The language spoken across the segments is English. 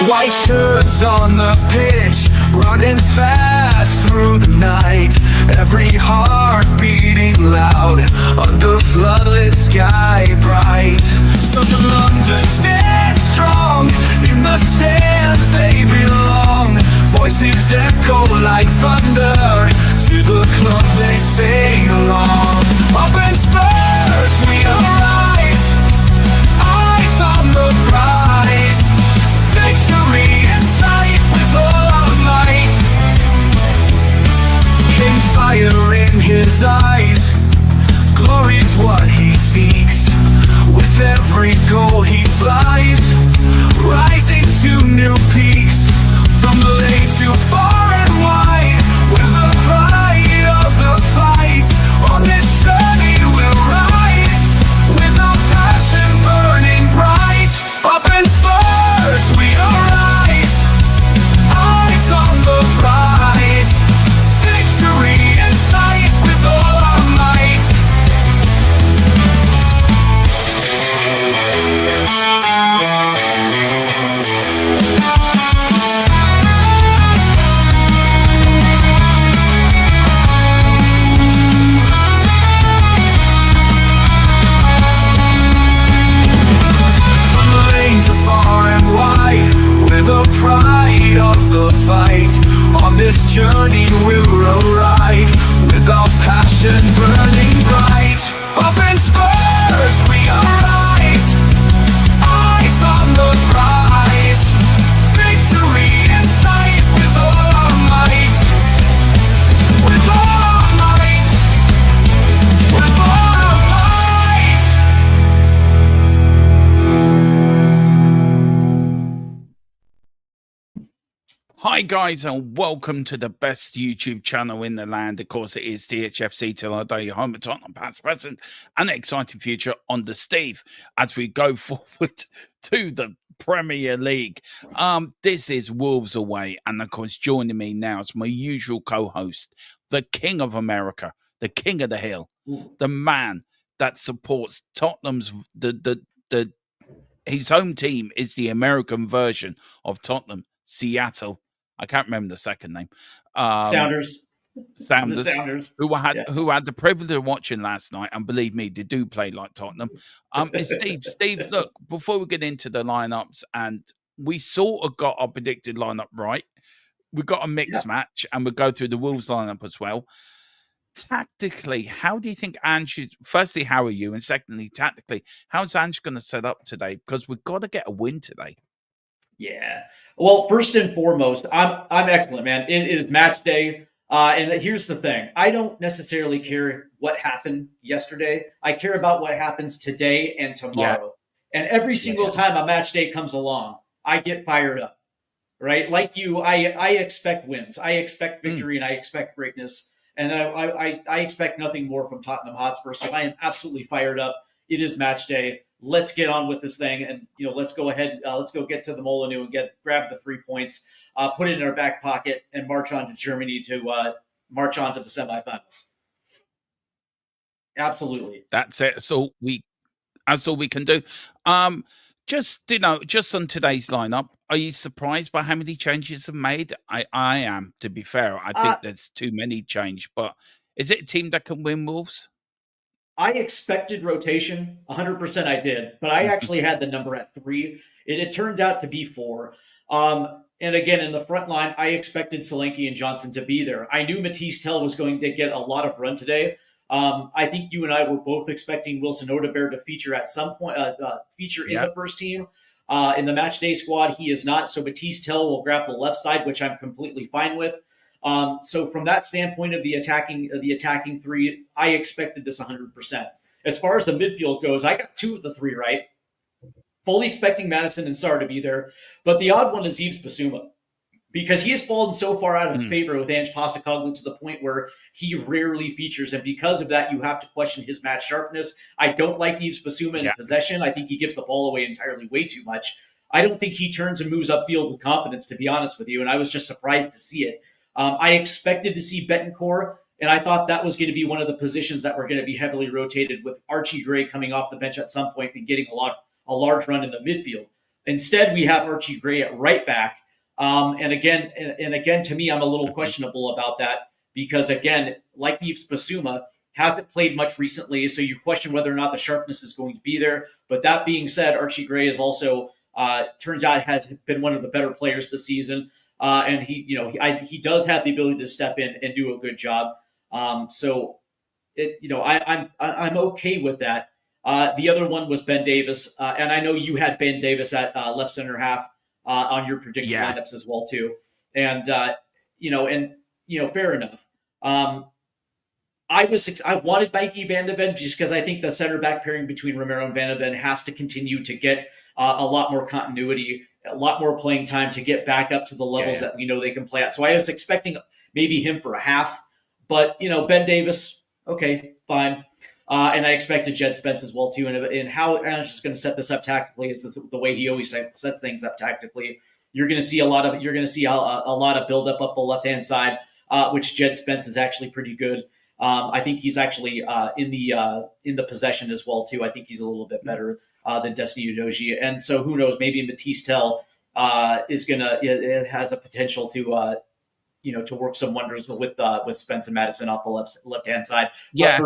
White shirts on the pitch, running fast through the night. Every heart beating loud under floodlit sky bright. So to London, stand strong, in the stands they belong. Voices echo like thunder, to the club they sing along. Up in Spurs we arise, eyes on the prize. Victory in sight with all our might. King's fire in his eyes, glory's what he seeks. With every goal he flies, rising to new peaks. From the lake to far and wide, with the pride of the fight. On this journey we'll ride, with our passion burning bright. Up in Spurs we arise, eyes on the prize. Victory in sight with all our might. The pride of the fight. On this journey we'll ride, with our passion burning bright. Up in Spurs we arise, eyes on the prize. Victory in sight with all our might. With all our might. With all our might. Hi guys, and welcome to the best YouTube channel in the land. Of course, it is DHFC till our day, home at Tottenham, past, present, and exciting future on the Steve as we go forward to the Premier League. This is Wolves Away, and of course, joining me now is my usual co-host, the King of America, the King of the Hill, the man that supports Tottenham's his home team is the American version of Tottenham, Seattle. I can't remember the second name. Sounders. Who had the privilege of watching last night, and believe me, they do play like Tottenham. It's Steve. Steve, look, before we get into the lineups, and we sort of got our predicted lineup right. We've got a mixed match, and we'll go through the Wolves lineup as well. Tactically, how do you think Ange? Firstly, how are you? And secondly, tactically, how's Ange going to set up today? Because we've got to get a win today. Yeah. Well, first and foremost, I'm excellent, man. It is match day, and here's the thing: I don't necessarily care what happened yesterday. I care about what happens today and tomorrow. Yeah. And every single time a match day comes along, I get fired up. Right, like you, I expect wins, I expect victory, and I expect greatness, and I expect nothing more from Tottenham Hotspur. So I am absolutely fired up. It is match day. Let's get on with this thing, and let's go ahead. Let's go get to the Molineux and grab the 3 points, put it in our back pocket, and march on to Germany to march on to the semifinals. Absolutely, that's it. That's all we can do. Just on today's lineup, are you surprised by how many changes have made? I am. To be fair, I think there's too many change. But is it a team that can win, Wolves? I expected rotation, 100% I did, but I actually had the number at 3. It turned out to be 4. And again, in the front line, I expected Solanke and Johnson to be there. I knew Matisse Tell was going to get a lot of run today. I think you and I were both expecting Wilson Odegaard to feature at some point, in the first team. In the match day squad, he is not. So Matisse Tell will grab the left side, which I'm completely fine with. So from that standpoint of the attacking 3, I expected this 100%. As far as the midfield goes, I got 2 of the 3 right. Fully expecting Madison and Sarr to be there, but the odd one is Yves Bissouma, because he has fallen so far out of favor with Ange Postecoglou to the point where he rarely features, and because of that, you have to question his match sharpness. I don't like Yves Bissouma in possession. I think he gives the ball away entirely way too much. I don't think he turns and moves upfield with confidence, to be honest with you, and I was just surprised to see it. I expected to see Betancourt, and I thought that was going to be one of the positions that were going to be heavily rotated, with Archie Gray coming off the bench at some point and getting a large run in the midfield. Instead, we have Archie Gray at right back. And again, to me, I'm a little questionable about that because, again, like Yves Basuma, hasn't played much recently, so you question whether or not the sharpness is going to be there. But that being said, Archie Gray is also turns out has been one of the better players this season, and he does have the ability to step in and do a good job. I'm okay with that. The other one was Ben Davis, and I know you had Ben Davis at left center half on your predicted Yeah. lineups as well too. And fair enough. I wanted Mikey Van de Ven just because I think the center back pairing between Romero and Van de Ven has to continue to get a lot more continuity, a lot more playing time to get back up to the levels that we know they can play at. So I was expecting maybe him for a half, but Ben Davis, okay, fine. And I expected Jed Spence as well too. And how Anish is going to set this up tactically is the way he always sets things up tactically. You're going to see a lot of build up the left hand side, which Jed Spence is actually pretty good. I think he's actually in the possession as well too. I think he's a little bit better than Destiny Udoji, and so who knows? Maybe Matisse Tell it has a potential to to work some wonders with Spence and Madison off the left hand side. Yeah. But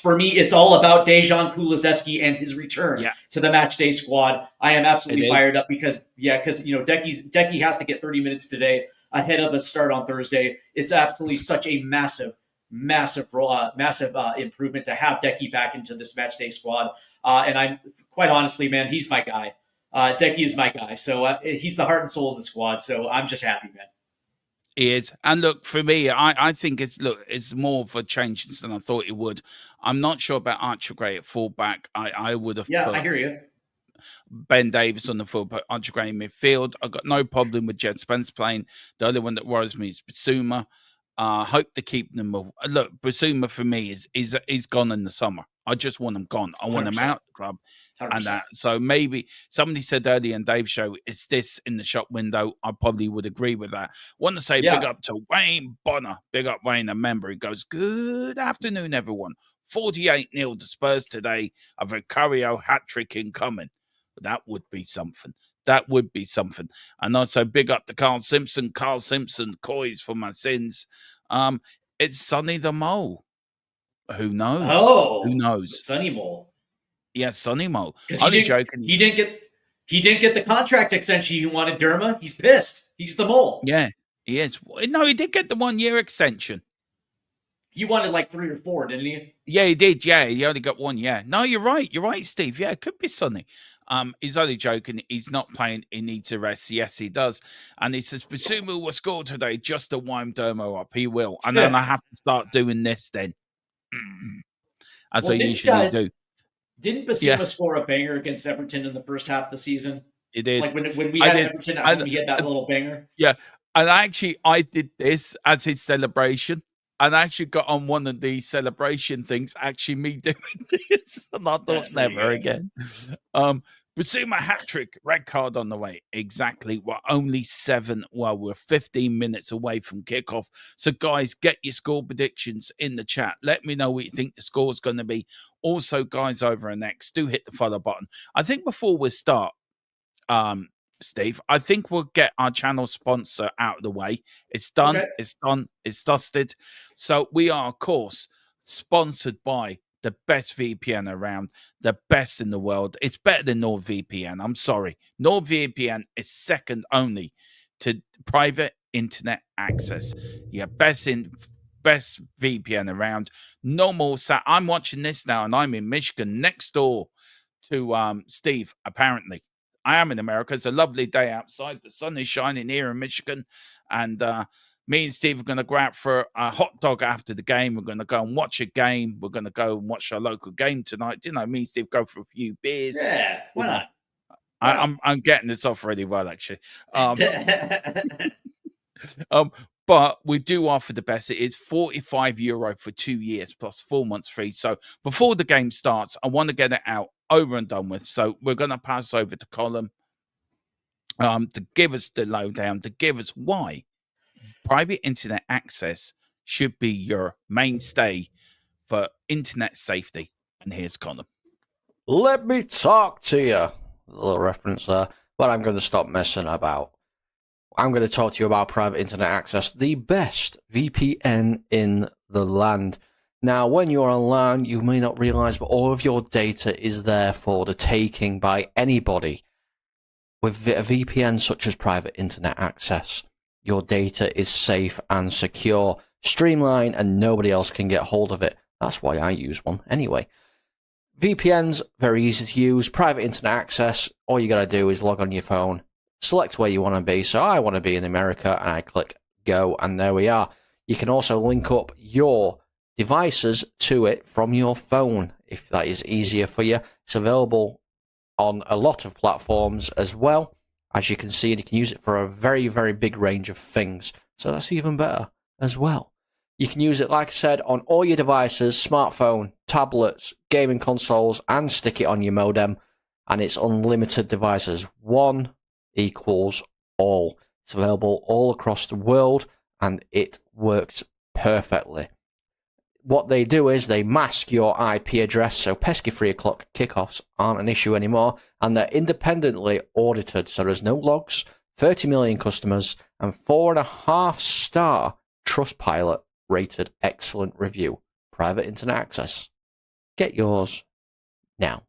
for me, it's all about Dejan Kulusevski and his return to the match day squad. I am absolutely fired up because Decky has to get 30 minutes today ahead of a start on Thursday. It's absolutely such a massive improvement to have Decky back into this match day squad. And I'm quite honestly, man, he's my guy. Decky is my guy. So he's the heart and soul of the squad. So I'm just happy, man. He is. And look, for me, I think it's more of a change than I thought it would. I'm not sure about Archie Gray at fullback. I would have I hear you. Ben Davis on the fullback, Archie Gray in midfield. I've got no problem with Jed Spence playing. The other one that worries me is Basuma. Hope to keep them. Look, Basuma for me is gone in the summer. I just want him gone. I want 100%. Him out of the club. 100%. And so maybe somebody said earlier in Dave's show, is this in the shop window? I probably would agree with that. Want to say big up to Wayne Bonner. Big up Wayne, a member. He goes, good afternoon, everyone. 48-0 to Spurs today. A Vicario hat-trick incoming. That would be something. That would be something. And also big up to Carl Simpson, coys for my sins. It's Sonny the Mole. Who knows? Oh, who knows? Sonny Mole. Yeah, Sonny Mole. Only joking. He didn't get the contract extension he wanted, Derma. He's pissed. He's the Mole. Yeah, he is. No, he did get the 1-year extension. He wanted like 3 or 4, didn't he? Yeah, he did. Yeah, he only got 1 year. No, you're right. You're right, Steve. Yeah, it could be Sonny. He's only joking. He's not playing. He needs a rest. Yes, he does. And he says, Basuma will score today just to wind Dermo up. He will. And then I have to start doing this then. As I usually do. Didn't Basuma score a banger against Everton in the first half of the season? He did. Like when we had Everton at home, he had that little banger. Yeah. And actually, I did this as his celebration. And I actually got on one of the celebration things, actually me doing this. And I thought, never again. Basuma hat-trick, red card on the way. Exactly. We're 15 minutes away from kickoff. So, guys, get your score predictions in the chat. Let me know what you think the score is going to be. Also, guys, over and next, do hit the follow button. I think before we start, Steve, I think we'll get our channel sponsor out of the way. It's done. Okay. It's done. It's dusted. So we are, of course, sponsored by the best VPN around, the best in the world. It's better than NordVPN. I'm sorry. NordVPN is second only to private internet access. Yeah, best VPN around. No more. I'm watching this now, and I'm in Michigan, next door to Steve, apparently. I am in America. It's a lovely day outside. The sun is shining here in Michigan. And me and Steve are going to go out for a hot dog after the game. We're going to go and watch a game. We're going to go and watch our local game tonight. Me and Steve go for a few beers. Yeah, why not? I'm getting this off really well, actually. But we do offer the best. It is €45 for 2 years plus 4 months free. So before the game starts, I want to get it out over and done with. So we're going to pass over to Colin to give us the lowdown, to give us why private internet access should be your mainstay for internet safety. And here's Colin. Let me talk to you a little reference there. But I'm going to stop messing about. I'm going to talk to you about private internet access, the best VPN in the land. Now, when you're online, you may not realize, but all of your data is there for the taking by anybody. With a VPN such as private internet access, your data is safe and secure, streamlined, and nobody else can get hold of it. That's why I use one anyway. VPN's very easy to use. Private internet access, all you got to do is log on your phone, select where you want to be. So I want to be in America, and I click go, and there we are. You can also link up your devices to it from your phone if that is easier for you. It's available on a lot of platforms as well, as you can see, and you can use it for a very, very big range of things. So that's even better as well. You can use it, like I said, on all your devices, smartphone, tablets, gaming consoles, and stick it on your modem, and it's unlimited devices. One equals all. It's available all across the world, and it works perfectly. What they do is they mask your IP address, so pesky 3 o'clock kickoffs aren't an issue anymore, and they're independently audited, so there's no logs, 30 million customers, and 4.5-star Trustpilot rated excellent review. Private internet access. Get yours now.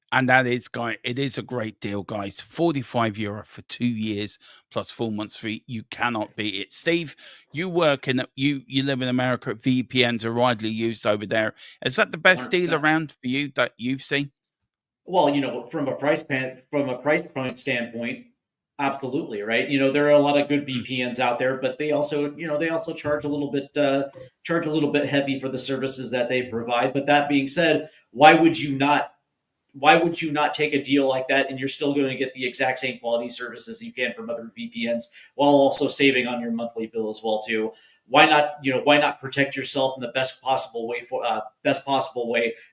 And that is, it is a great deal, guys. €45 for 2 years plus 4 months free. You cannot beat it. Steve, you live in America. VPNs are widely used over there. Is that the best 100%. deal around for you that you've seen? Well, from a price point standpoint, absolutely, right? There are a lot of good VPNs out there, but they also charge a little bit heavy for the services that they provide. But that being said, why would you not take a deal like that, and you're still going to get the exact same quality services you can from other VPNs while also saving on your monthly bill as well too? Why not protect yourself in the best possible way?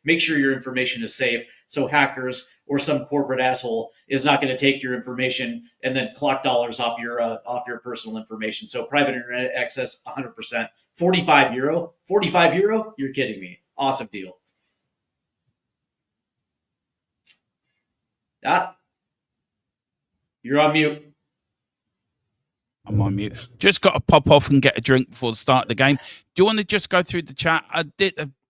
Make sure your information is safe, so hackers or some corporate asshole is not going to take your information and then clock dollars off your personal information. So private internet access, 100%. €45? You're kidding me. Awesome deal. You're on mute. I'm on mute. Just got to pop off and get a drink before the start of the game. Do you want to just go through the chat?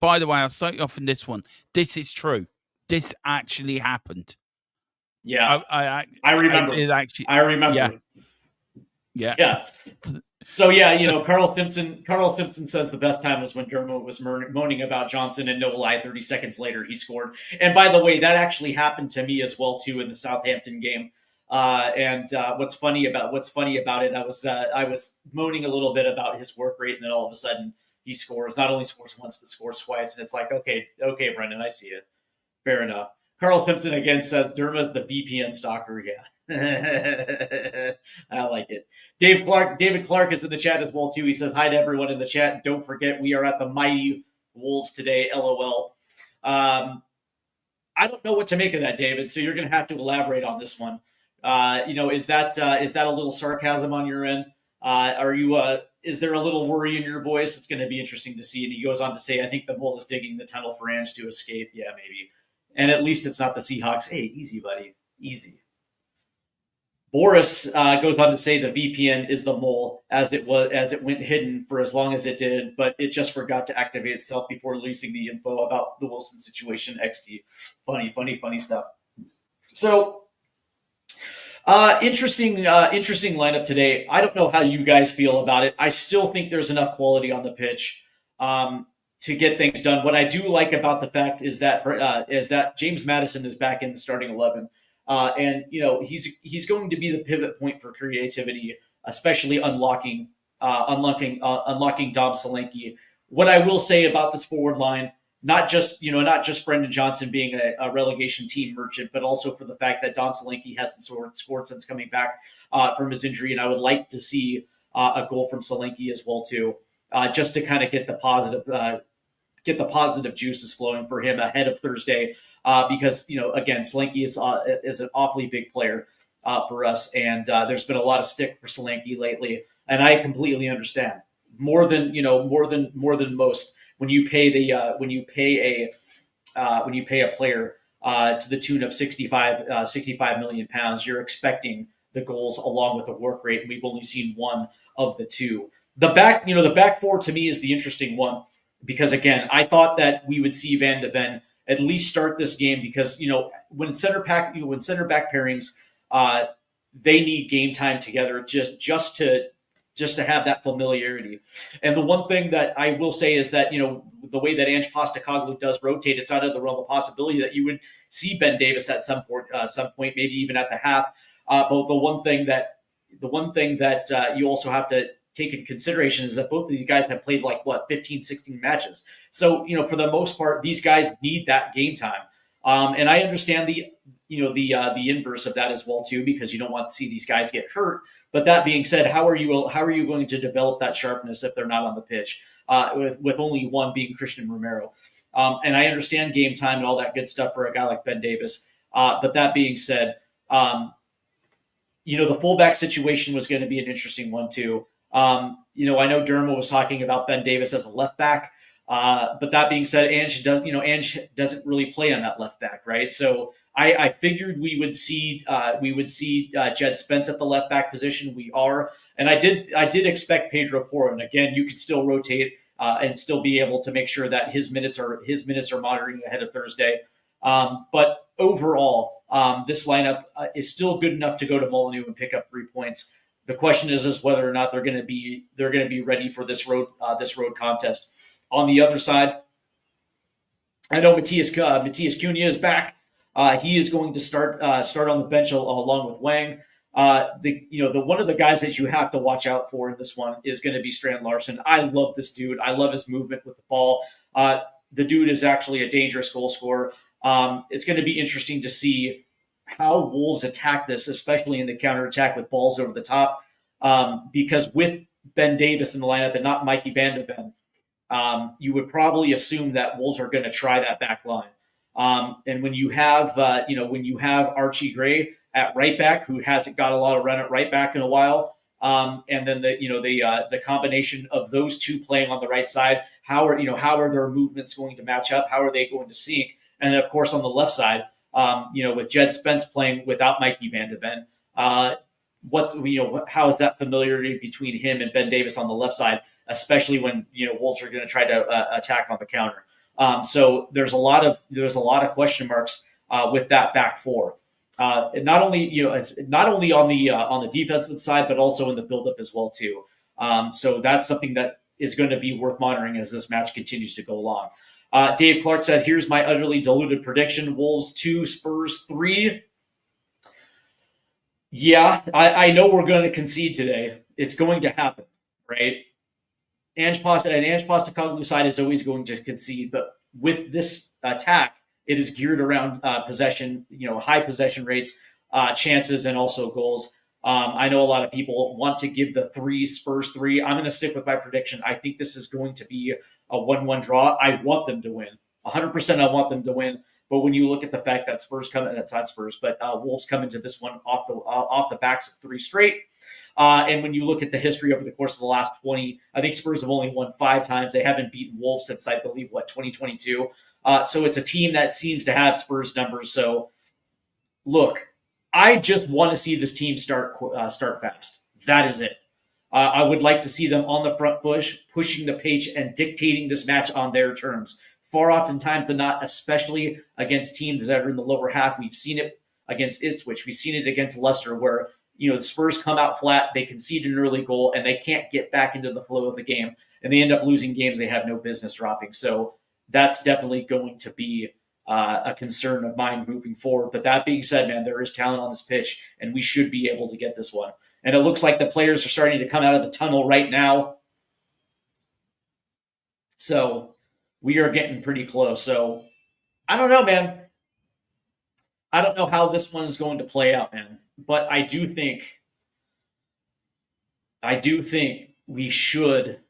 By the way, I'll start you off in this one. This is true. This actually happened. Yeah, I remember. I remember. Yeah. So Carl Simpson says the best time was when Dermot was moaning about Johnson, and no lie, 30 seconds later he scored. And by the way, that actually happened to me as well too in the Southampton game. What's funny about it, I was moaning a little bit about his work rate, and then all of a sudden he scores. Not only scores once, but scores twice, and it's like, okay, Brendan, I see it. Fair enough. Carl Simpson again says Derma's the VPN stalker. Yeah, I like it. David Clark is in the chat as well too. He says hi to everyone in the chat. Don't forget we are at the Mighty Wolves today. LOL. I don't know what to make of that, David. So you're going to have to elaborate on this one. Is that a little sarcasm on your end? Is there a little worry in your voice? It's going to be interesting to see. And he goes on to say, I think the Bull is digging the tunnel for Ange to escape. Yeah, maybe. And at least it's not the Seahawks. Hey, easy, buddy. Easy. Boris goes on to say the VPN is the mole, as it went hidden for as long as it did, but it just forgot to activate itself before releasing the info about the Wilson situation. XD. Funny stuff. So, interesting lineup today. I don't know how you guys feel about it. I still think there's enough quality on the pitch to get things done. What I do like about the fact is that James Madison is back in the starting 11. And he's going to be the pivot point for creativity, especially unlocking Dom Solanke. What I will say about this forward line, not just Brendan Johnson being a relegation team merchant, but also for the fact that Dom Solanke hasn't scored since coming back from his injury, and I would like to see a goal from Solanke as well too, just to kind of get the positive juices flowing for him ahead of Thursday. Because again, Solanke is an awfully big player for us, and there's been a lot of stick for Solanke lately, and I completely understand more than most when you pay a player to the tune of 65 million pounds, you're expecting the goals along with the work rate. And we've only seen one of the two. The back four to me is the interesting one because again, I thought that we would see Van de Ven at least start this game because when center back pairings, they need game time together just to have that familiarity. And the one thing that I will say is that the way that Ange Postecoglou does rotate, it's out of the realm of possibility that you would see Ben Davis at some point, maybe even at the half. But the one thing that you also have to take into consideration is that both of these guys have played 15, 16 matches. So for the most part, these guys need that game time. And I understand the inverse of that as well too, because you don't want to see these guys get hurt. But that being said, how are you going to develop that sharpness if they're not on the pitch? With only one being Christian Romero. And I understand game time and all that good stuff for a guy like Ben Davis. But that being said, the fullback situation was going to be an interesting one too. I know Dermo was talking about Ben Davis as a left back. But that being said, Ange doesn't really play on that left back, right? So I figured we would see Jed Spence at the left back position. We are, and I did expect Pedro Porro. And again, you could still rotate and still be able to make sure that his minutes are monitoring ahead of Thursday. But overall, this lineup is still good enough to go to Molineux and pick up 3 points. The question is whether or not they're going to be ready for this road contest. On the other side, I know Matthias Cunha is back. He is going to start on the bench along with Wang. The one of the guys that you have to watch out for in this one is going to be Strand Larson. I love this dude. I love his movement with the ball. The dude is actually a dangerous goal scorer. It's going to be interesting to see how Wolves attack this, especially in the counterattack with balls over the top. Because with Ben Davis in the lineup and not Mikey Van de Ven, you would probably assume that Wolves are going to try that back line. And when you have Archie Gray at right back, who hasn't got a lot of run at right back in a while, and then the combination of those two playing on the right side, how are their movements going to match up? How are they going to sync? And then of course on the left side, with Jed Spence playing without Mikey Van de Ven, how is that familiarity between him and Ben Davis on the left side, especially when Wolves are going to try to attack on the counter. So there's a lot of question marks with that back four. And not only on the defensive side, but also in the buildup as well too. So that's something that is going to be worth monitoring as this match continues to go along. Dave Clark said, "Here's my utterly diluted prediction: Wolves 2, Spurs 3." Yeah, I know we're going to concede today. It's going to happen, right? Ange Postecoglou's side is always going to concede, but with this attack, it is geared around possession, high possession rates, chances, and also goals. I know a lot of people want to give the Spurs 3. I'm going to stick with my prediction. I think this is going to be a 1-1 draw. I want them to win. 100% I want them to win. But when you look at the fact that Wolves come into this one off the backs of 3 straight, and when you look at the history over the course of the last 20, I think Spurs have only won 5 times. They haven't beaten Wolves since, I believe, 2022. So it's a team that seems to have Spurs numbers. So, look, I just want to see this team start fast. That is it. I would like to see them on the front pushing the pace and dictating this match on their terms. Far oftentimes than not, especially against teams that are in the lower half. We've seen it against Ipswich. We've seen it against Leicester, where the Spurs come out flat, they concede an early goal, and they can't get back into the flow of the game, and they end up losing games they have no business dropping. So that's definitely going to be a concern of mine moving forward. But that being said, man, there is talent on this pitch, and we should be able to get this one. And it looks like the players are starting to come out of the tunnel right now. So we are getting pretty close. So I don't know, man. I don't know how this one is going to play out, man. But I do think we should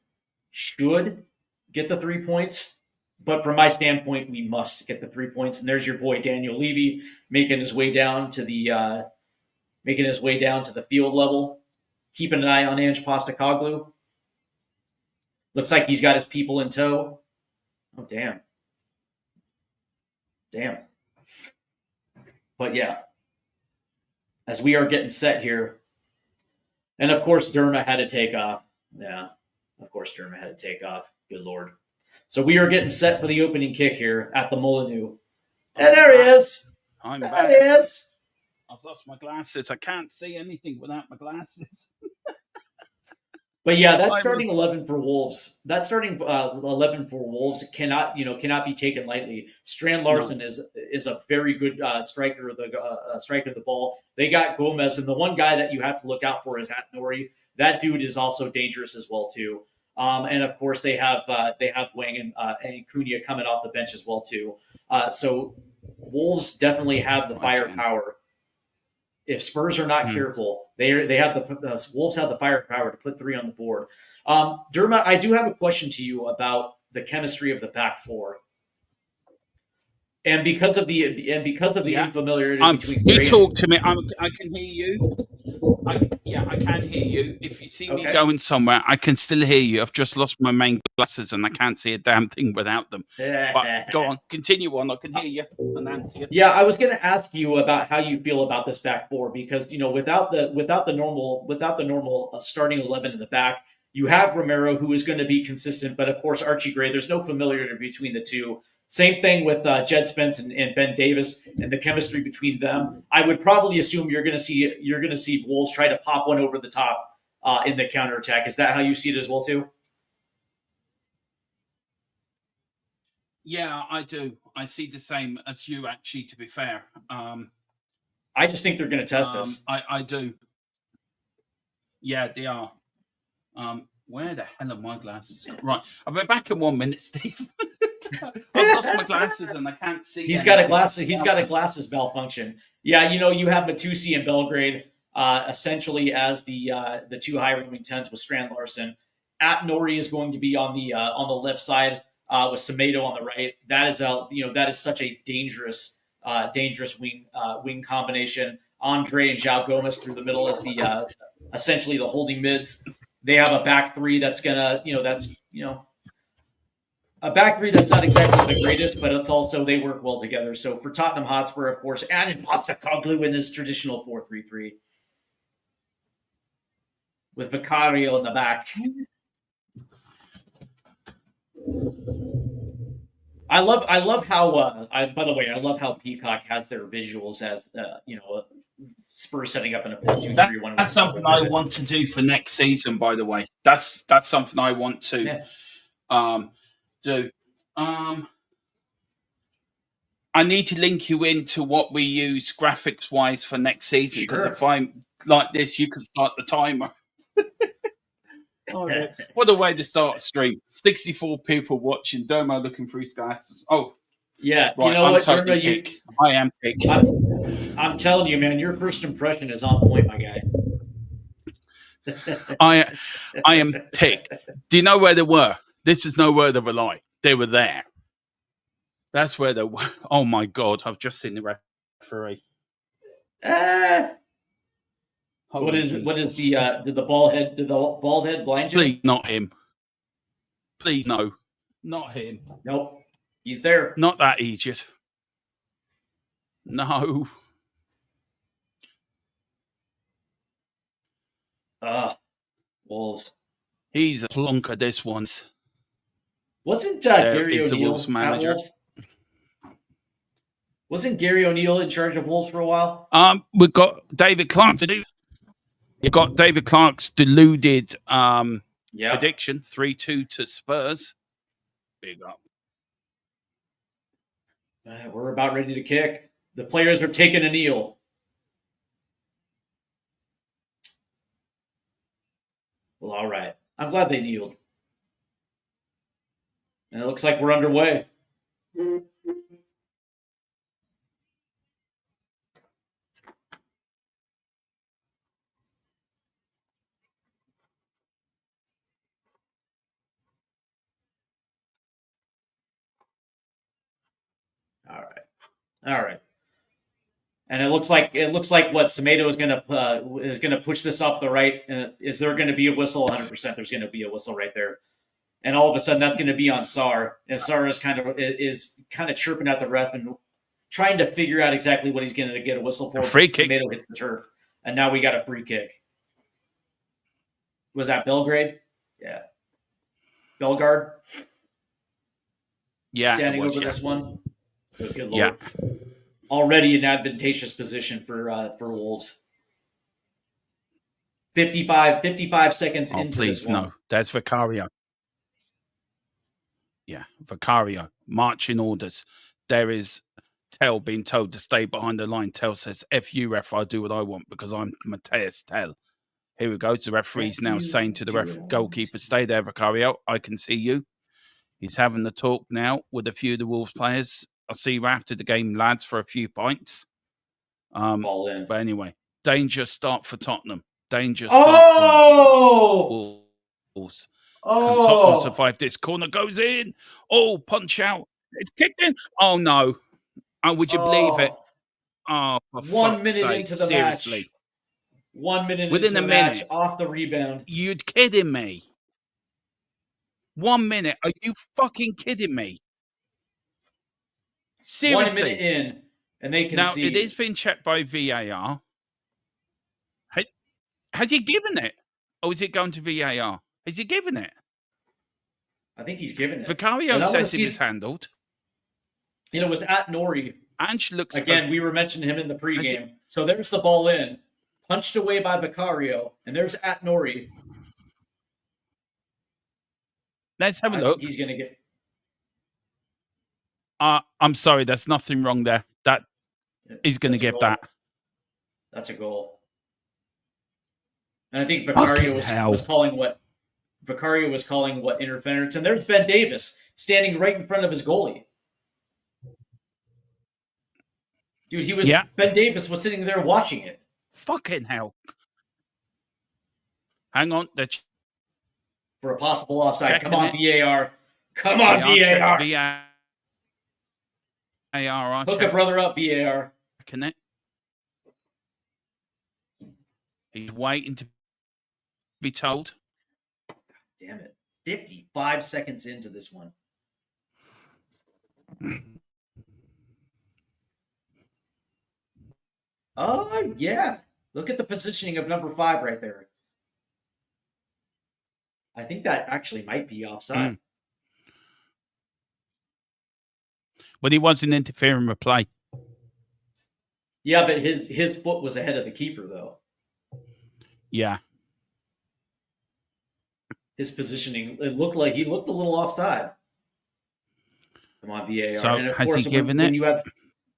get the 3 points. But from my standpoint, we must get the 3 points. And there's your boy Daniel Levy making his way down to the field level. Keeping an eye on Ange Postecoglou. Looks like he's got his people in tow. Oh, damn. Damn. But yeah, as we are getting set here, and of course Derma had to take off. Yeah, of course Derma had to take off. Good lord. So we are getting set for the opening kick here at the Molineux. And there he is. I'm There back. he is. I've lost my glasses. I can't see anything without my glasses. But yeah, that starting 11 for Wolves. That starting 11 for Wolves cannot be taken lightly. Strand Larson is a very good striker of the ball. They got Gomez, and the one guy that you have to look out for is Nori. That dude is also dangerous as well too. And of course they have Wang and Cunha coming off the bench as well too. So Wolves definitely have the firepower. If Spurs are not careful, they have the Wolves have the firepower to put 3 on the board. Dermot, I do have a question to you about the chemistry of the back four, and because of the unfamiliarity between. You talk to me. I can hear you. I can hear you. If you see me going somewhere, I can still hear you. I've just lost my main glasses and I can't see a damn thing without them. But go on, continue on. I can hear you and answer you. Yeah, I was going to ask you about how you feel about this back four because without the normal starting 11 in the back, you have Romero who is going to be consistent, but of course Archie Gray. There's no familiarity between the two. Same thing with Jed Spence and Ben Davis and the chemistry between them. I would probably assume you're going to see Wolves try to pop one over the top in the counterattack. Is that how you see it as well too? Yeah, I do. I see the same as you. Actually, to be fair, I just think they're going to test us. I do. Yeah, they are. Where the hell are my glasses? Right, I'll be back in 1 minute, Steve. I've lost my glasses and I can't see. He's got a glasses malfunction. Yeah, you have Matusi and Belgrade essentially as the two high roaming 10s with Strand Larson. Nori is going to be on the left side with Semedo on the right. That is such a dangerous wing combination. Andre and João Gomes through the middle as the essentially the holding mids. They have a back three that's gonna a back three that's not exactly the greatest, but it's also they work well together. So for Tottenham Hotspur, of course, and Postecoglou in this traditional 4-3-3 with Vicario in the back. I love how. By the way, I love how Peacock has their visuals as Spurs setting up in a 4-2-3-1. That's something I want to do for next season. By the way, that's something I want to do. I need to link you into what we use graphics wise for next season because if I'm like this, you can start the timer. What a way to start a stream. 64 people watching. Domo looking through his glasses. Oh, yeah. Right, you know what, totally I am thick. I'm telling you, man, your first impression is on point, my guy. I am thick. Do you know where they were? This is no word of a lie. They were there. That's where they were. Oh my God! I've just seen the referee. What is did the bald head blind you? Please, not him. Please, no, not him. Nope, he's there. Not that idiot. No. Wolves. He's a plonker. This one's. Wasn't Gary the O'Neill Wolves manager? at Wolves? Wasn't Gary O'Neill in charge of Wolves for a while? We've got David Clark to do. You've got David Clark's deluded prediction, 3-2 to Spurs. Big up. We're about ready to kick. The players are taking a kneel. Well, all right. I'm glad they kneeled. And it looks like we're underway. All right. And it looks like what Semedo is gonna push this off the right. Is there going to be a whistle? 100%. There's going to be a whistle right there. And all of a sudden, that's going to be on Sarr. And Sarr is kind of chirping at the ref, and trying to figure out exactly what he's going to get a whistle for. A free kick. Tomato hits the turf, and now we got a free kick. Was that Belgrade? Yeah. Bellegarde? Yeah. Standing it was, over yeah. this one. Good Lord. Yeah. Already an advantageous position for Wolves. 55 seconds Oh, into please, this one. no. There's Vicario. Yeah, Vicario. Marching orders. There is Tell being told to stay behind the line. Tell says, F you, ref, I do what I want because I'm Mateus Tell. Here we go. The referee's now saying to the goalkeeper, stay there, Vicario. I can see you. He's having the talk now with a few of the Wolves players. I'll see you after the game, lads, for a few pints. Ball in. But anyway, dangerous start for Tottenham. Dangerous start for Wolves. Can Tottenham survive this? Corner goes in. Oh, punch out. It's kicked in. Oh, no. Oh, would you believe it? Oh, for 1 minute sake, into the seriously. match. 1 minute Within into a the minute. match, off the rebound. You're kidding me. 1 minute. Are you fucking kidding me? Seriously. 1 minute in, and they Now, concede. it is being checked by VAR. Has he given it? Or is it going to VAR? Has he given it? I think he's given it. Vicario says it was handled. It was at Nori. Ange looks... Again, we were mentioning him in the pregame. So there's the ball in. Punched away by Vicario. And there's at Nori. Let's have a I look. think he's going to get... I'm sorry, there's nothing wrong there. That he's going to give that. That's a goal. And I think Vicario was calling what... Vicario was calling what interference. And there's Ben Davis standing right in front of his goalie. Dude, Ben Davis was sitting there watching it. Fucking hell. Hang on. For a possible offside. Come on, it. VAR. Come on, VAR. VAR. Hook a brother up, VAR. Connect. He's waiting to be told. Damn it. 55 seconds into this one. Oh, yeah. Look at the positioning of number 5 right there. I think that actually might be offside. But he wasn't interfering with play. Yeah, but his foot was ahead of the keeper, though. Yeah. His positioning, it looked like he looked a little offside. Come on, VAR. So and of has course, he given it?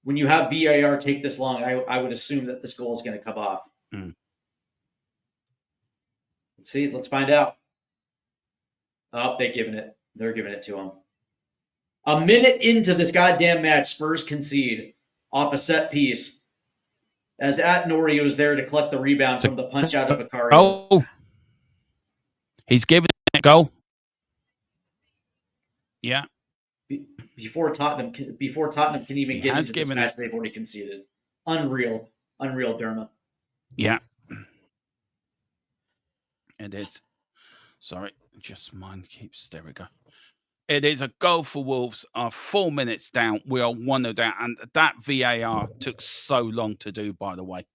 When you have VAR take this long, I would assume that this goal is going to come off. Let's see. Let's find out. Oh, they're giving it. They're giving it to him. A minute into this goddamn match, Spurs concede off a set piece as at Nori was there to collect the rebound from the punch out of Vicario. Oh, he's giving it a goal. Yeah. Before Tottenham can even get into this match, they've already conceded. Unreal, Derma. Yeah, it is. Sorry, just mine keeps. There we go. It is a goal for Wolves. 4 minutes down. We are 1-0 down, and that VAR took so long to do. By the way,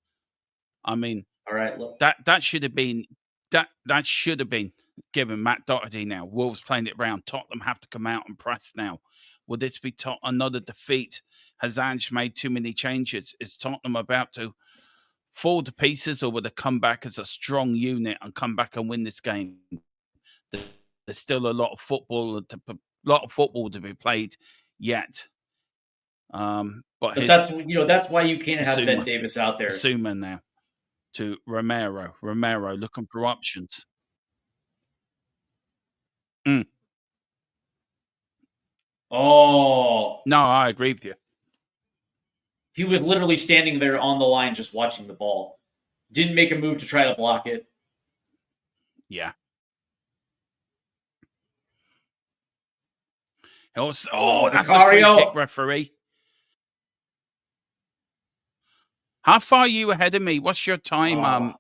I mean, all right, look, that should have been that should have been given Matt Doherty. Now Wolves playing it round. Tottenham have to come out and press now. Will this be another defeat? Has Ange made too many changes? Is Tottenham about to fall to pieces, or will they come back as a strong unit and come back and win this game? There's still a lot of football to be played yet. But that's why you can't have Ben Davis out there. Zuma now to Romero. Romero looking for options. Oh. No, I agree with you. He was literally standing there on the line just watching the ball. Didn't make a move to try to block it. Yeah. That's a free kick, referee. How far are you ahead of me? What's your time?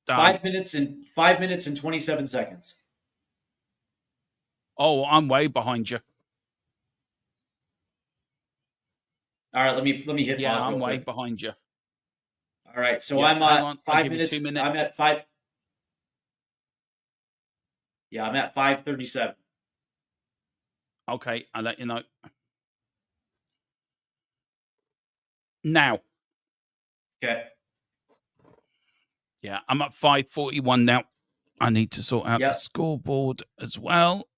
5 minutes and 27 seconds. Oh, I'm way behind you. All right, let me hit Yeah, pause I'm real way quick. behind you. All right, so Yeah, I'm hang at on. I'll 5 give you minutes. 2 minutes. I'm at 5. Yeah, I'm at 5:37. Okay, I'll let you know. Now, Okay. yeah, I'm at 5:41 now. I need to sort out the Yep. scoreboard as well.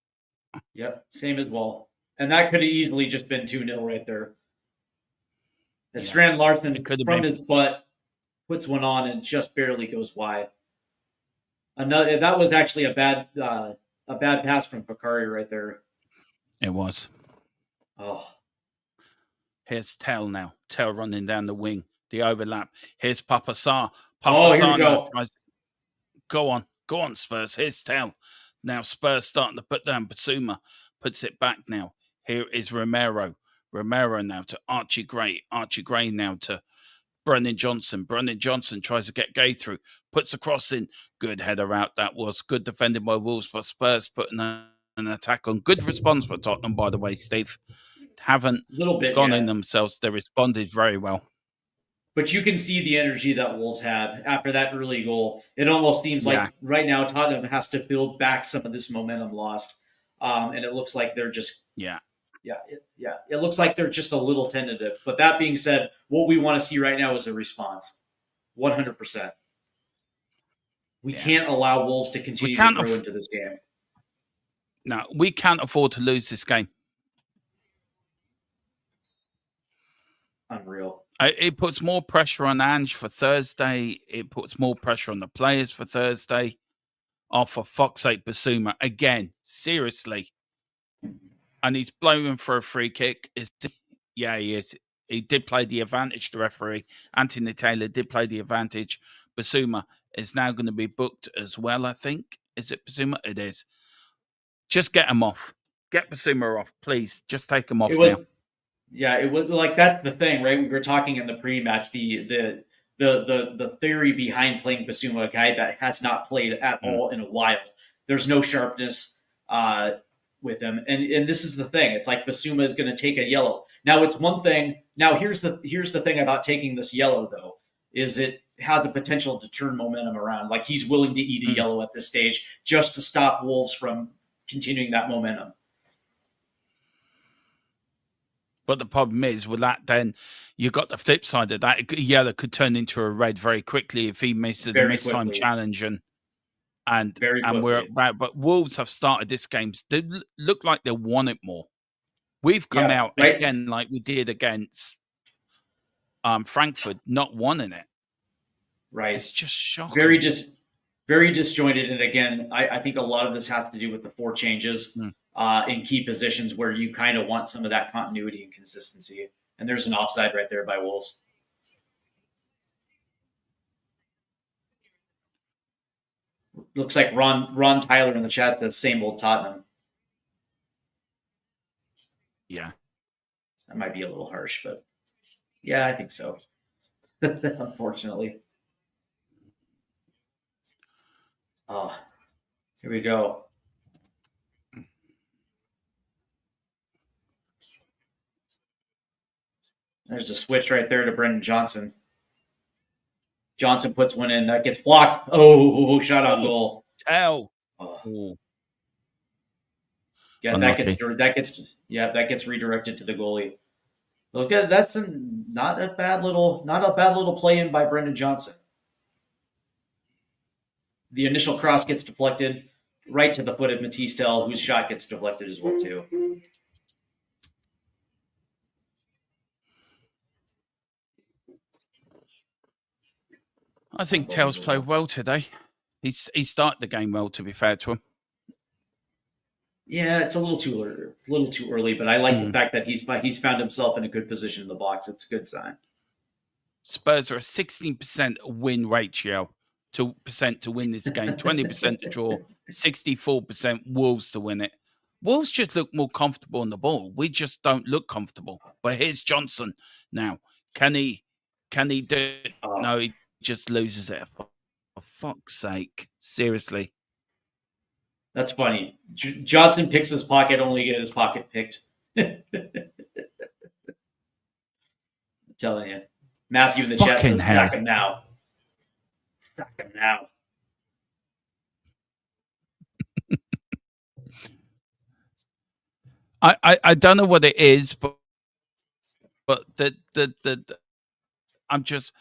Yep. Same as well. And that could have easily just been 2-0 right there. And Yeah, Strand it Larson could have from been. his butt puts one on and just barely goes wide. Another that was actually a bad pass from Fakari right there. It was. Oh, Here's Tell now. Tell running down the wing. The overlap. Here's Papa Sarr. Papa oh, here we Sarr now go. tries. Go on, Spurs. Here's Tell. Now Spurs starting to put down Basuma. Puts it back now. Here is Romero. Romero now to Archie Gray. Archie Gray now to Brennan Johnson. Brennan Johnson tries to get Gay through. Puts a cross in. Good header out. That was good defended by Wolves, but Spurs putting an attack on. Good response for Tottenham, by the way, Steve. Haven't Little bit, gone yeah. in themselves. They responded very well. But you can see the energy that Wolves have after that early goal. It almost seems Yeah. like right now Tottenham has to build back some of this momentum lost, and it looks like they're just Yeah. It looks like they're just a little tentative. But that being said, what we want to see right now is a response, 100%. We Yeah. can't allow Wolves to continue to grow into this game. No, we can't afford to lose this game. Unreal. It puts more pressure on Ange for Thursday. It puts more pressure on the players for Thursday. Oh, for fuck's sake, Basuma. Again, seriously. And he's blowing for a free kick. Yeah, he is. He did play the advantage, the referee. Anthony Taylor did play the advantage. Basuma is now going to be booked as well, I think. Is it Basuma? It is. Just get him off. Get Basuma off, please. Just take him off now. Yeah, it was like that's the thing, right? We were talking in the pre-match the theory behind playing Basuma, a guy that has not played at all in a while. There's no sharpness with him, and this is the thing. It's like Basuma is going to take a yellow. Now it's one thing. Now here's the thing about taking this yellow though, is it has the potential to turn momentum around. Like he's willing to eat a yellow at this stage just to stop Wolves from continuing that momentum. But the problem is, with that, then you got the flip side of that. Yellow could turn into a red very quickly if he misses the miss time challenge, and we're about. But Wolves have started this game. They look like they want it more. We've come out again like we did against Frankfurt, not wanting it. Right, it's just shocking. Very disjointed. And again, I think a lot of this has to do with the 4 changes in key positions where you kind of want some of that continuity and consistency. And there's an offside right there by Wolves. Looks like Ron Tyler in the chat says same old Tottenham. Yeah. That might be a little harsh, but yeah, I think so. Unfortunately. Oh, here we go. There's a switch right there to Brendan Johnson. Johnson puts one in. That gets blocked. Oh, shot on goal. Oh. Yeah, that gets redirected to the goalie. Look at that's not a bad little play in by Brendan Johnson. The initial cross gets deflected right to the foot of Matisse Tell, whose shot gets deflected as well too. I think Tell's played well today. He started the game well, to be fair to him. Yeah, it's a little too early, but I like the fact that he's found himself in a good position in the box. It's a good sign. Spurs are a 16% win ratio, 2% to win this game, 20% to draw, 64% Wolves to win it. Wolves just look more comfortable on the ball. We just don't look comfortable. But here's Johnson now. Can he do it? No, he just loses it. For fuck's sake. Seriously. That's funny. Johnson picks his pocket only to get his pocket picked. telling you. Matthew in the chat Fucking says, hell. sack him now. Sack him now. I don't know what it is, but the I'm just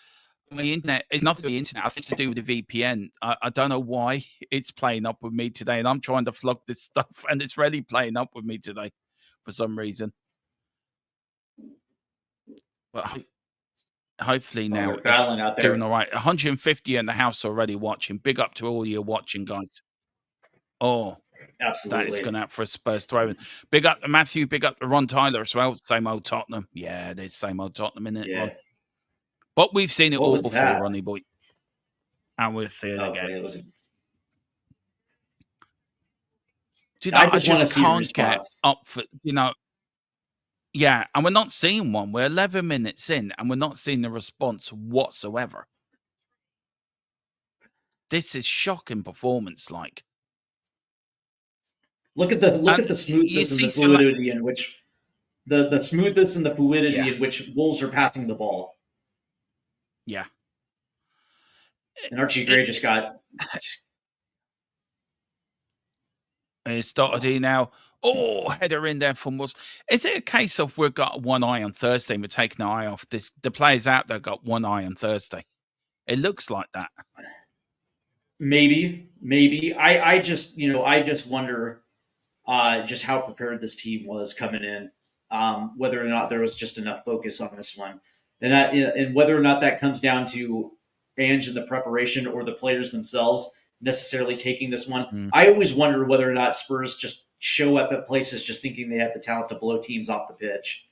my internet. It's nothing with the internet. I think to do with the VPN. I don't know why it's playing up with me today, and I'm trying to flog this stuff, and it's really playing up with me today for some reason. But hopefully now We're battling out it's there. doing all right. 150 in the house already watching. Big up to all you watching, guys. Oh, Absolutely. that is going out for a Spurs throw. Big up to Matthew. Big up to Ron Tyler as well. Same old Tottenham. Yeah, there's same old Tottenham in it. Yeah. Ron. But we've seen it What all was before, that? Ronnie boy. And we'll see it Okay, again. it was. Do you know, I I just want to just see the can't get response. up for, yeah, and we're not seeing one. We're 11 minutes in, and we're not seeing the response whatsoever. This is shocking performance, like. Look at the And smoothness and the see, like, fluidity in which the smoothness and the fluidity Yeah. in which Wolves are passing the ball. yeah, And Archie Gray just got. it's Doherty now. Oh, header in there from Wolves. Is it a case of we've got one eye on Thursday and we're taking an eye off this? The players out there got one eye on Thursday. It looks like that. Maybe. I just wonder just how prepared this team was coming in, whether or not there was just enough focus on this one, and whether or not that comes down to Ange and the preparation or the players themselves necessarily taking this one. I always wonder whether or not Spurs just show up at places just thinking they have the talent to blow teams off the pitch,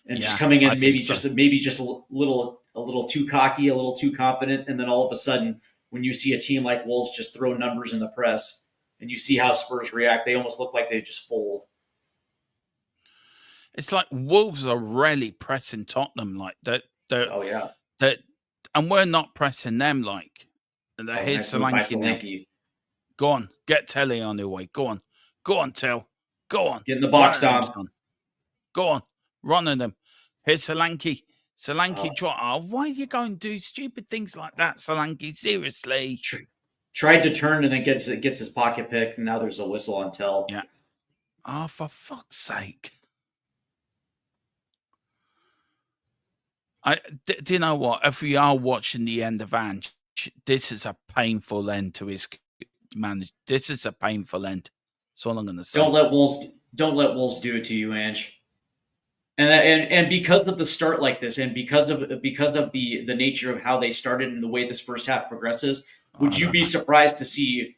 and just coming in maybe just a little too cocky, a little too confident, and then all of a sudden, when you see a team like Wolves just throw numbers in the press, and you see how Spurs react, they almost look like they just fold. It's like Wolves are really pressing Tottenham like that. Oh yeah, and we're not pressing them like. Here's nice move by Solanke now. Solanke. Go on, get Telly on your way. Go on, Tel. Go on, Get in the box, Run at Tom. them, son. Go on, run at them. Here's Solanke. Why are you going to do stupid things like that, Solanke? Seriously. Tried to turn and then gets his pocket pick, and now there's a whistle on Tel. Yeah. Oh, for fuck's sake. Do you know what? If we are watching the end of Ange, this is a painful end to his manage. This is a painful end. That's all I'm going to say. Don't let Wolves do it to you, Ange. And because of the start like this, and because of the nature of how they started and the way this first half progresses, would you be surprised to see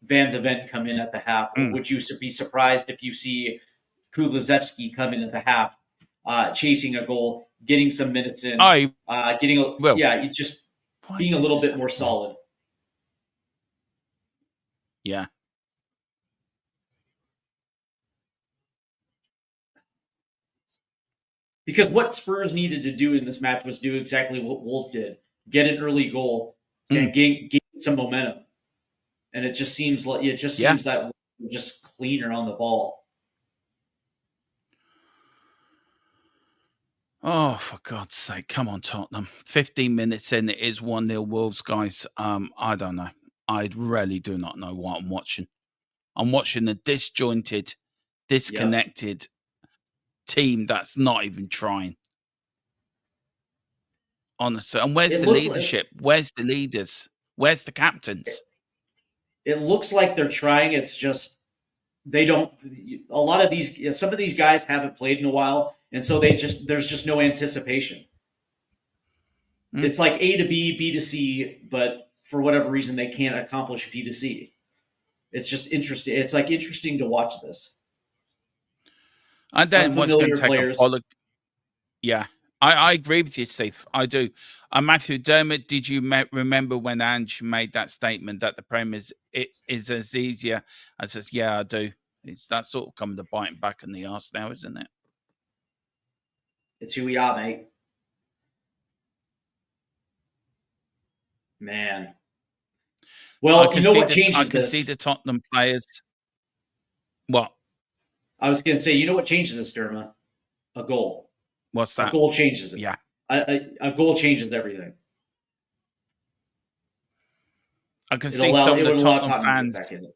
Van de Ven come in at the half? Or would you be surprised if you see Kulusevski come in at the half, chasing a goal, getting some minutes in, just being a little bit more solid? Yeah. Because what Spurs needed to do in this match was do exactly what Wolves did: get an early goal and gain some momentum. And it just seems that we're just cleaner on the ball. Oh, for God's sake. Come on, Tottenham. 15 minutes in, it is 1-0 Wolves, guys. I don't know. I really do not know what I'm watching. I'm watching a disjointed, disconnected team that's not even trying. Honestly. And where's the leadership? Where's the leaders? Where's the captains? It looks like they're trying. It's just they don't. Some of these guys haven't played in a while, and so there's just no anticipation. It's like A to B, B to C, but for whatever reason they can't accomplish B to C. It's just interesting. It's like interesting to watch this. And then what's going to take players. Yeah, I agree with you, Steve. I do. Matthew Dermott, did you remember when Ange made that statement that the Premier is as easier as this? Yeah, I do. It's that sort of coming to bite him back in the arse now, isn't it? It's who we are, mate. Man. Well, you know what changes this? I can see the Tottenham players. What? I was going to say, you know what changes this, Derma? A goal. What's A that? goal changes it. Yeah. A goal changes everything. I can see some It of the would allow Tottenham Tottenham to get fans. back in it.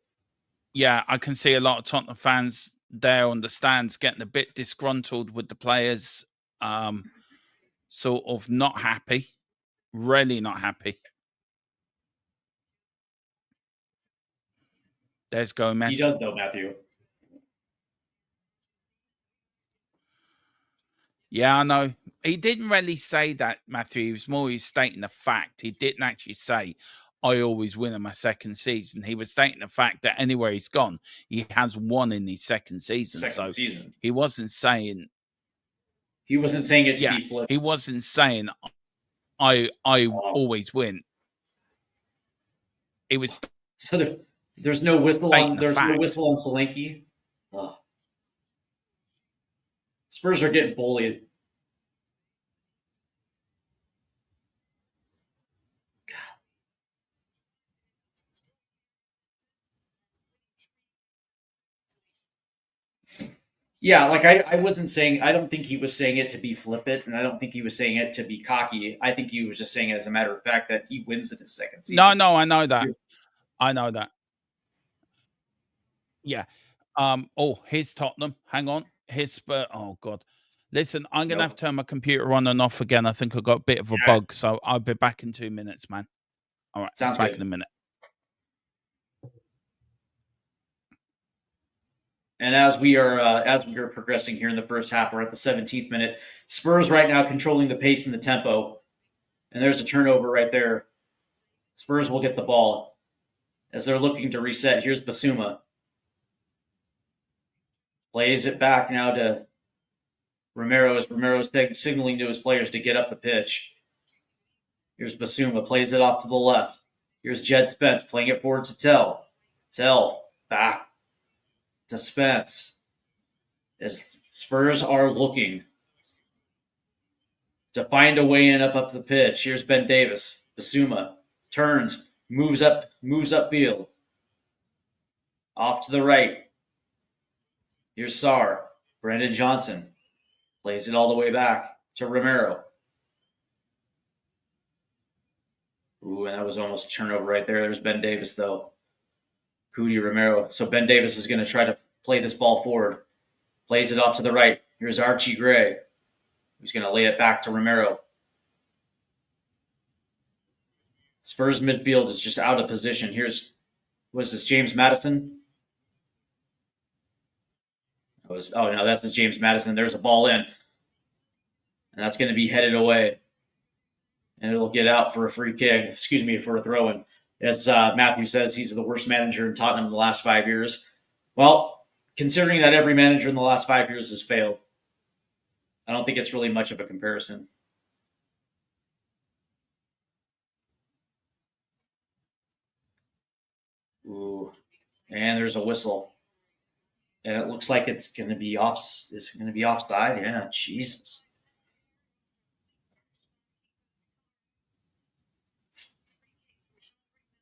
Yeah, I can see a lot of Tottenham fans there on the stands getting a bit disgruntled with the players, sort of not happy, really not happy. There's He Gomez. does though, Matthew. Yeah, I know. He didn't really say that, Matthew. He was more stating the fact. He didn't actually say, I always win in my second season. He was stating the fact that anywhere he's gone, he has won in his second season. Second season. He wasn't saying, He wasn't saying it to yeah, be flipped. he wasn't saying, I always win. It was So there's no whistle stating on the there's no fact. whistle on Solanke. Ugh. Spurs are getting bullied. Yeah, like I wasn't saying, I don't think he was saying it to be flippant, and I don't think he was saying it to be cocky. I think he was just saying it as a matter of fact that he wins in his second season. No, I know that. I know that. Yeah. Oh, here's Tottenham. Hang on. Here's Spurs. Oh God. Listen, I'm gonna have to turn my computer on and off again. I think I got a bit of a bug, so I'll be back in 2 minutes, man. All right, Sounds back good. in a minute. And as we are progressing here in the first half, we're at the 17th minute. Spurs right now controlling the pace and the tempo. And there's a turnover right there. Spurs will get the ball as they're looking to reset. Here's Basuma. Plays it back now to Romero as Romero's signaling to his players to get up the pitch. Here's Basuma. Plays it off to the left. Here's Jed Spence playing it forward to Tell. Tell back to Spence. As Spurs are looking to find a way in up the pitch. Here's Ben Davis. Basuma turns, moves upfield. Off to the right. Here's Sarr. Brandon Johnson plays it all the way back to Romero. Ooh, and that was almost a turnover right there. There's Ben Davis, though. Cudi Romero. So Ben Davis is going to try to play this ball forward. Plays it off to the right. Here's Archie Gray, who's going to lay it back to Romero. Spurs midfield is just out of position. Was this James Madison? No, that's James Madison. There's a ball in. And that's going to be headed away. And it'll get out for a free kick. For a throw-in. As Matthew says, he's the worst manager in Tottenham in the last 5 years. Well, considering that every manager in the last 5 years has failed, I don't think it's really much of a comparison. Ooh, and there's a whistle, and it looks like it's going to be off. It's going to be offside. Yeah, Jesus.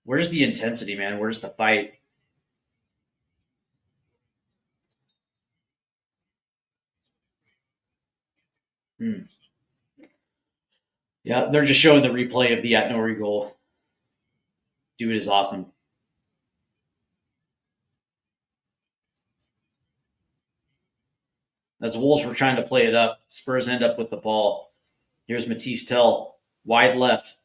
Where's the intensity, man? Where's the fight? Yeah, they're just showing the replay of the Atnori goal. Dude is awesome. As the Wolves were trying to play it up, Spurs end up with the ball. Here's Matisse Tell, wide left.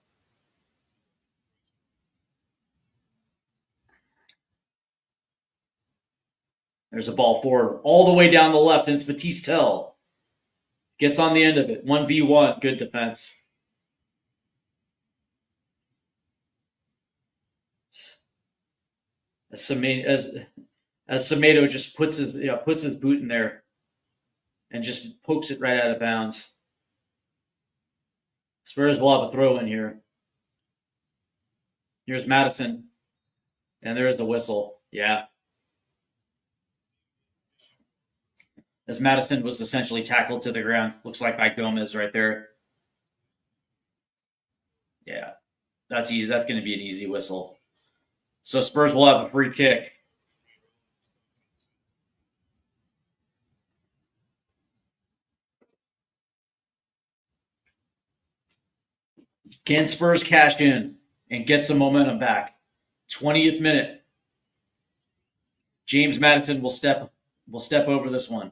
There's a ball forward, all the way down the left, and it's Matisse Tell. Gets on the end of it. 1v1, good defense. As Semedo just puts his boot in there and just pokes it right out of bounds. Spurs will have a throw in here. Here's Madison. And there's the whistle. Yeah. As Madison was essentially tackled to the ground. Looks like by Gomez right there. Yeah. That's easy. That's going to be an easy whistle. So Spurs will have a free kick. Can Spurs cash in and get some momentum back? 20th minute. James Madison will step over this one.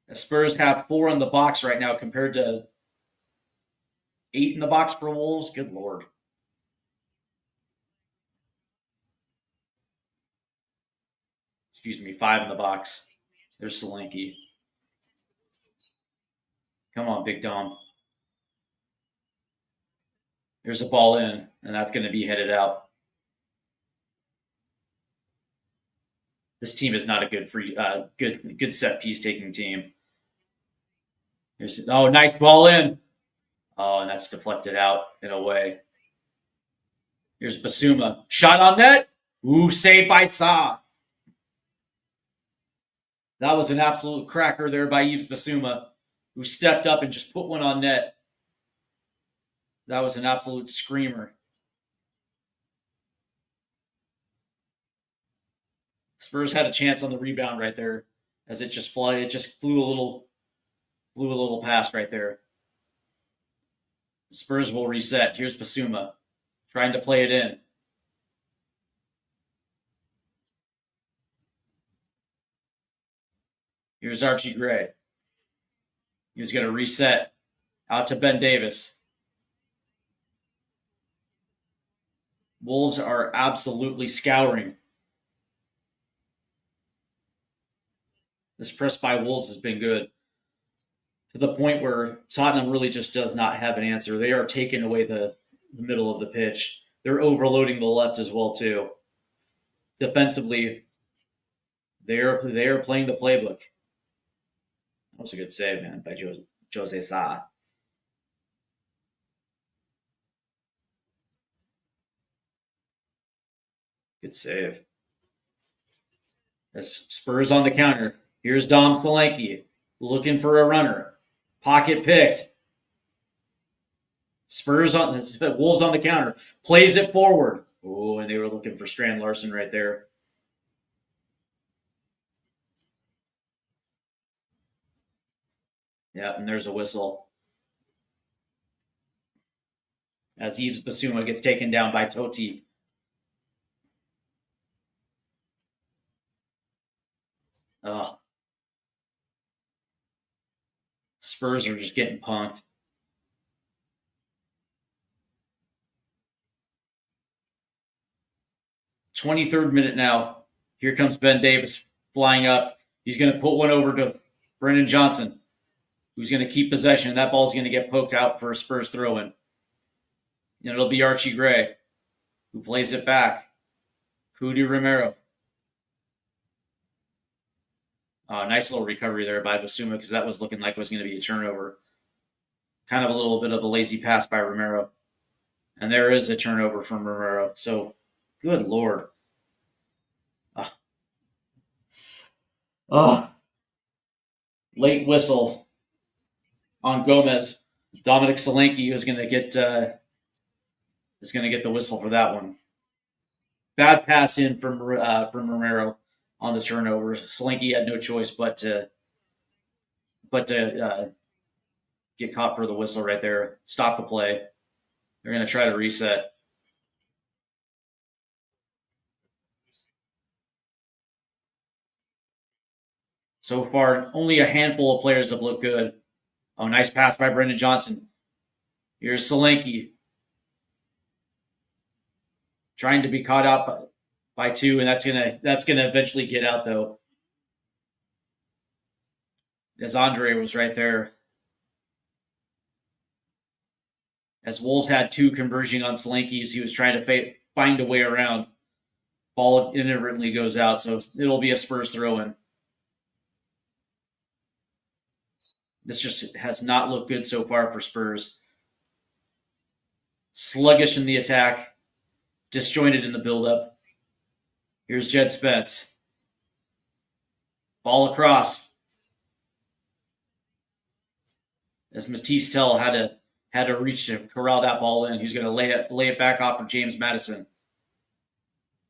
The Spurs have 4 in the box right now compared to 8 in the box for Wolves. Good Lord. Excuse me, 5 in the box. There's Solanke. Come on, Big Dom. There's a ball in, and that's going to be headed out. This team is not a good set piece taking team. Nice ball in. Oh, and that's deflected out and away. Here's Basuma. Shot on net. Ooh, saved by Sa. That was an absolute cracker there by Yves Basuma, who stepped up and just put one on net. That was an absolute screamer. Spurs had a chance on the rebound right there, as it just flew a little past right there. The Spurs will reset. Here's Basuma trying to play it in. Here's Archie Gray. He's going to reset out to Ben Davis. Wolves are absolutely scouring. This press by Wolves has been good, to the point where Tottenham really just does not have an answer. They are taking away the middle of the pitch. They're overloading the left as well, too. Defensively, they are playing the playbook. That was a good save, man, by Jose Sa. Good save. That's Spurs on the counter. Here's Dom Solanke looking for a runner. Pocket picked. Wolves on the counter. Plays it forward. Oh, and they were looking for Strand Larson right there. Yeah, and there's a whistle. As Yves Basuma gets taken down by Totti. Spurs are just getting punked. "23rd minute now. Here comes Ben Davis flying up. He's going to put one over to Brennan Johnson, who's going to keep possession. That ball's going to get poked out for a Spurs throw-in. And it'll be Archie Gray, who plays it back. Cudi Romero. Nice little recovery there by Basuma, because that was looking like it was going to be a turnover. Kind of a little bit of a lazy pass by Romero. And there is a turnover from Romero. So, good Lord. Late whistle on Gomez. Dominic Solanke is going to get the whistle for that one. Bad pass in from Romero on the turnover. Solanke had no choice but to get caught for the whistle right there. Stop the play. They're going to try to reset. So far, only a handful of players have looked good. Oh, nice pass by Brendan Johnson. Here's Solanke. Trying to be caught out by 2, and that's gonna eventually get out, though. As Andre was right there. As Wolves had 2 converging on Solanke, he was trying to find a way around. Ball inadvertently goes out, so it'll be a Spurs throw-in. This just has not looked good so far for Spurs. Sluggish in the attack. Disjointed in the build-up. Here's Jed Spence. Ball across. As Matisse Tell had to reach to corral that ball in. He's going to lay it back off of James Madison.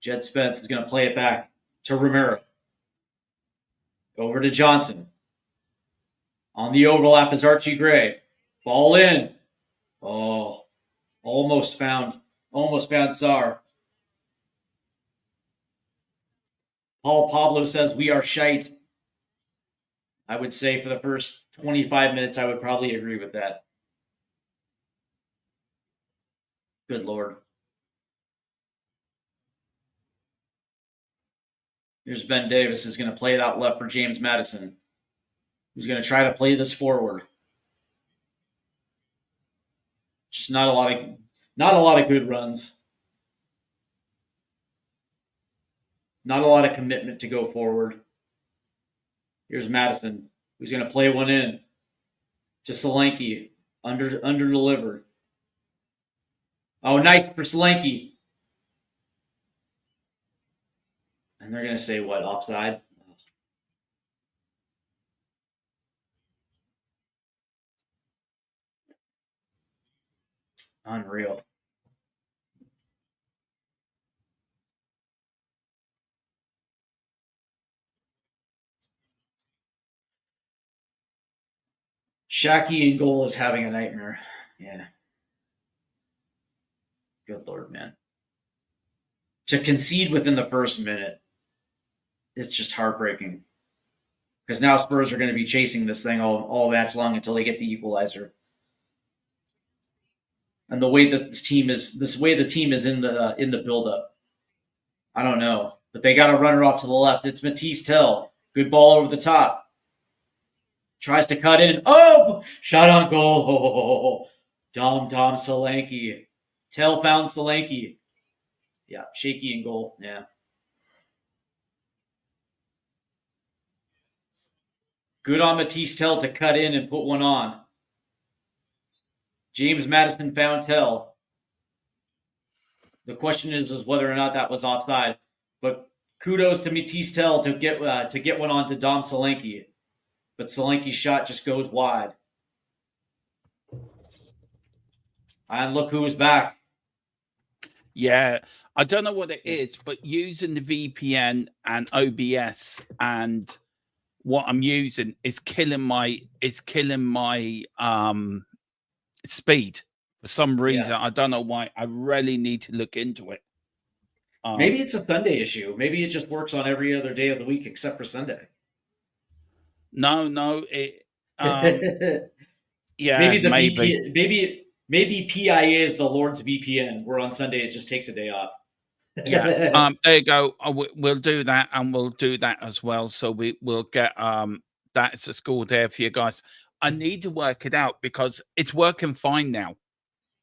Jed Spence is going to play it back to Romero. Over to Johnson. On the overlap is Archie Gray. Ball in. Oh, Almost found Sar. Paul Pablo says we are shite. I would say for the first 25 minutes, I would probably agree with that. Good Lord. Here's Ben Davis is going to play it out left for James Madison, who's going to try to play this forward. Just not a lot of good runs. Not a lot of commitment to go forward. Here's Madison, who's going to play one in to Solanke, under delivered. Oh, nice for Solanke. And they're going to say what, offside? Unreal. Shaki in goal is having a nightmare. Yeah. Good Lord, man. To concede within the first minute, it's just heartbreaking. Because now Spurs are going to be chasing this thing all match long until they get the equalizer. And the way that the team is in the buildup, I don't know. But they got a runner off to the left. It's Matisse Tell. Good ball over the top. Tries to cut in. Oh! Shot on goal. Dom Solanke. Tell found Solanke. Yeah, shaky in goal. Yeah. Good on Matisse Tell to cut in and put one on. James Madison found Tell. The question is whether or not that was offside. But kudos to Matisse Tell to get one on to Dom Solanke. But Solanke's shot just goes wide. And look who is back. Yeah, I don't know what it is, but using the VPN and OBS and what I'm using is killing my speed for some reason. Yeah. I don't know why. I really need to look into it. Maybe it's a Sunday issue. Maybe it just works on every other day of the week except for Sunday. No, it. Yeah, maybe PIA is the Lord's VPN, where on Sunday it just takes a day off. Yeah. There you go. We'll do that, and we'll do that as well. So we'll get that's a school there for you guys. I need to work it out because it's working fine now.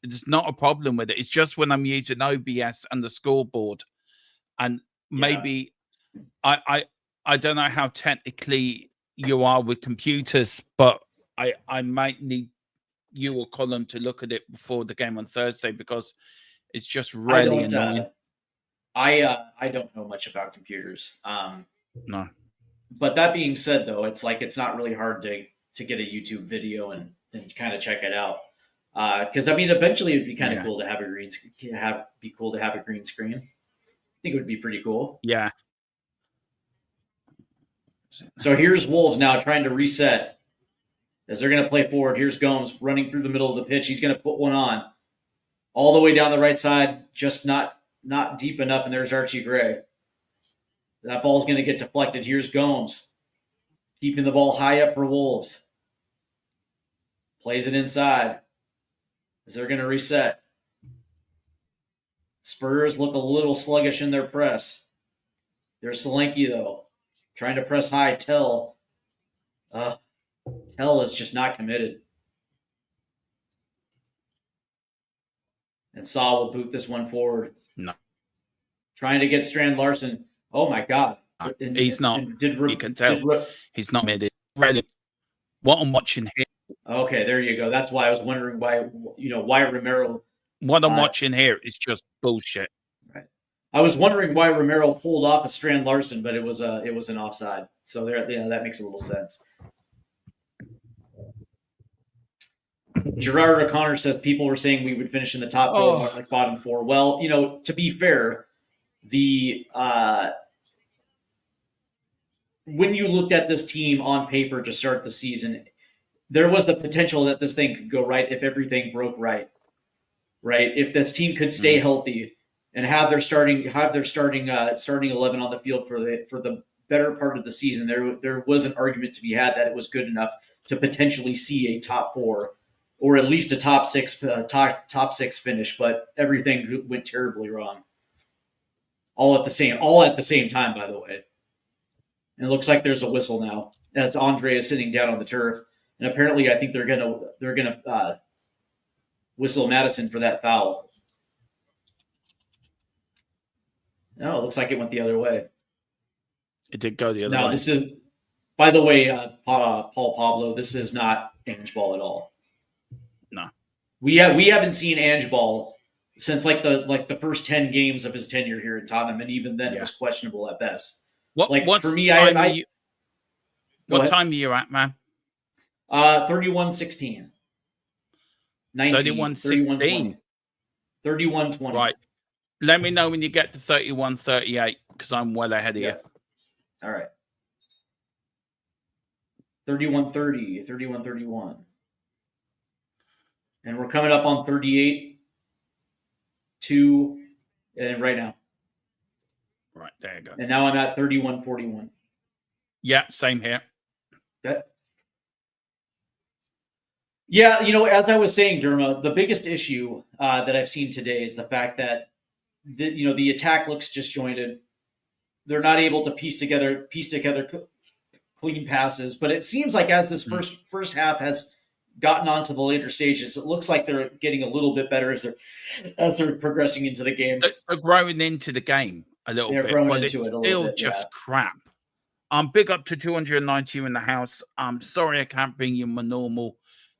There's not a problem with it. It's just when I'm using OBS and the scoreboard, and maybe I don't know how technically you are with computers, but I might need you or Colin to look at it before the game on Thursday because it's just really annoying. I don't know much about computers. No. But that being said, though, it's not really hard to get a YouTube video and kind of check it out. Because I mean, eventually it'd be kind of cool to have a green screen. I think it would be pretty cool. Yeah. So here's Wolves now trying to reset as they're going to play forward. Here's Gomes running through the middle of the pitch. He's going to put one on all the way down the right side, just not deep enough. And there's Archie Gray. That ball's going to get deflected. Here's Gomes keeping the ball high up for Wolves. Plays it inside as they're going to reset. Spurs look a little sluggish in their press. There's Solanke, though, trying to press high. Tell is just not committed. And Saw will boot this one forward. No. Trying to get Strand Larson. Oh, my God. He's not. You can tell. He's not made it. Really. What I'm watching here. Okay, there you go. That's why I was wondering why Romero. What I'm watching here is just bullshit. Right. I was wondering why Romero pulled off a Strand Larson, but it was an offside. So there, that makes a little sense. Gerard O'Connor says people were saying we would finish in the top four, like bottom four. Well, to be fair, when you looked at this team on paper to start the season, there was the potential that this thing could go right if everything broke right. right? If this team could stay healthy and have their starting 11 on the field for the better part of the season, there was an argument to be had that it was good enough to potentially see a top 4 or at least a top 6 finish. But everything went terribly wrong. All at the same time, by the way. And it looks like there's a whistle now as Andre is sitting down on the turf, and apparently I think they're gonna whistle Madison for that foul. No, it looks like it went the other way. It did go the other way. No, this is, by the way, Paul Pablo, this is not Ange Ball at all. No. We haven't seen Ange Ball since the first 10 games of his tenure here in Tottenham, and even then it was questionable at best. What for me, what time are you at, man? 31-16. 31-16. 31-20. Right. Let me know when you get to 31-38 because I'm well ahead of you. All right. 31-30, 31-31. And we're coming up on 38-2 and right now. Right, there you go. And now I'm at 31-41. Yeah, same here. Okay. Yeah, as I was saying, Derma, the biggest issue that I've seen today is the fact that the attack looks disjointed. They're not able to piece together clean passes. But it seems like as this first half has gotten on to the later stages, it looks like they're getting a little bit better as they're progressing into the game. They're growing into the game a little bit, but it's still just crap. Big up to 290 in the house. I'm sorry I can't bring you my normal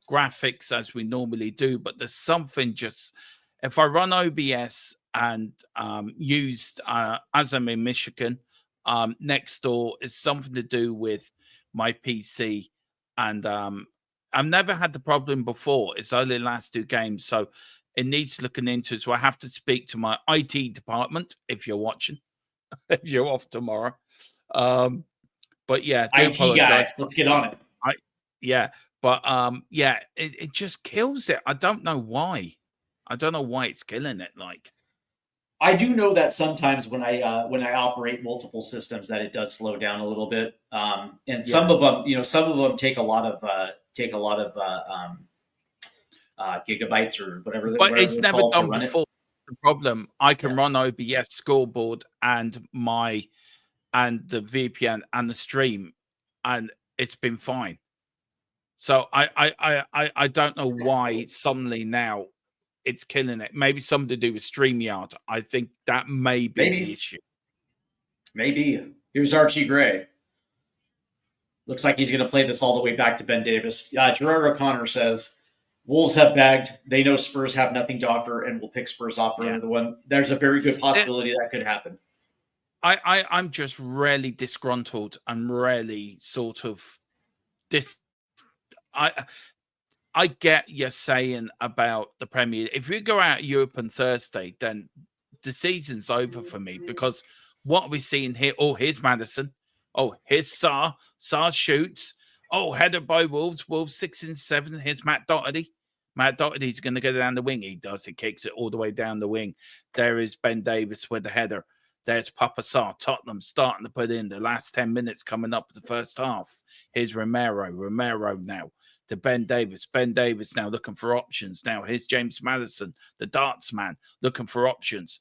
graphics as we normally do, but there's something just, if I run OBS and used as I'm in Michigan next door, is something to do with my PC, and I've never had the problem before. It's only the last 2 games, so it needs looking into. So I have to speak to my IT department if you're watching, if you're off tomorrow. But yeah, IT guy, let's get on it. But it just kills it. I don't know why. I don't know why it's killing it. Like, I do know that sometimes when I operate multiple systems, that it does slow down a little bit. And some of them take a lot of gigabytes or whatever. But it's never done before. The problem, I can run OBS scoreboard and the VPN and the stream, and it's been fine. So I don't know why suddenly now it's killing it. Maybe something to do with StreamYard. I think that may be the issue. Maybe. Here's Archie Gray. Looks like he's going to play this all the way back to Ben Davis. Gerard O'Connor says, Wolves have bagged. They know Spurs have nothing to offer and will pick Spurs off for another one. There's a very good possibility that could happen. I'm just really disgruntled and really sort of I get you're saying about the Premier. If we go out Europe on Thursday, then the season's over for me, because what are we seeing here? Oh, here's Madison. Oh, here's Sarr. Sarr shoots. Oh, headed by Wolves. Wolves 6 and 7. Here's Matt Doherty. Matt Doherty's going to go down the wing. He does. He kicks it all the way down the wing. There is Ben Davis with the header. There's Papa Sarr. Tottenham starting to put in the last 10 minutes coming up the first half. Here's Romero. Romero now to Ben Davis. Ben Davis now looking for options. Now here's James Madison, the darts man, looking for options.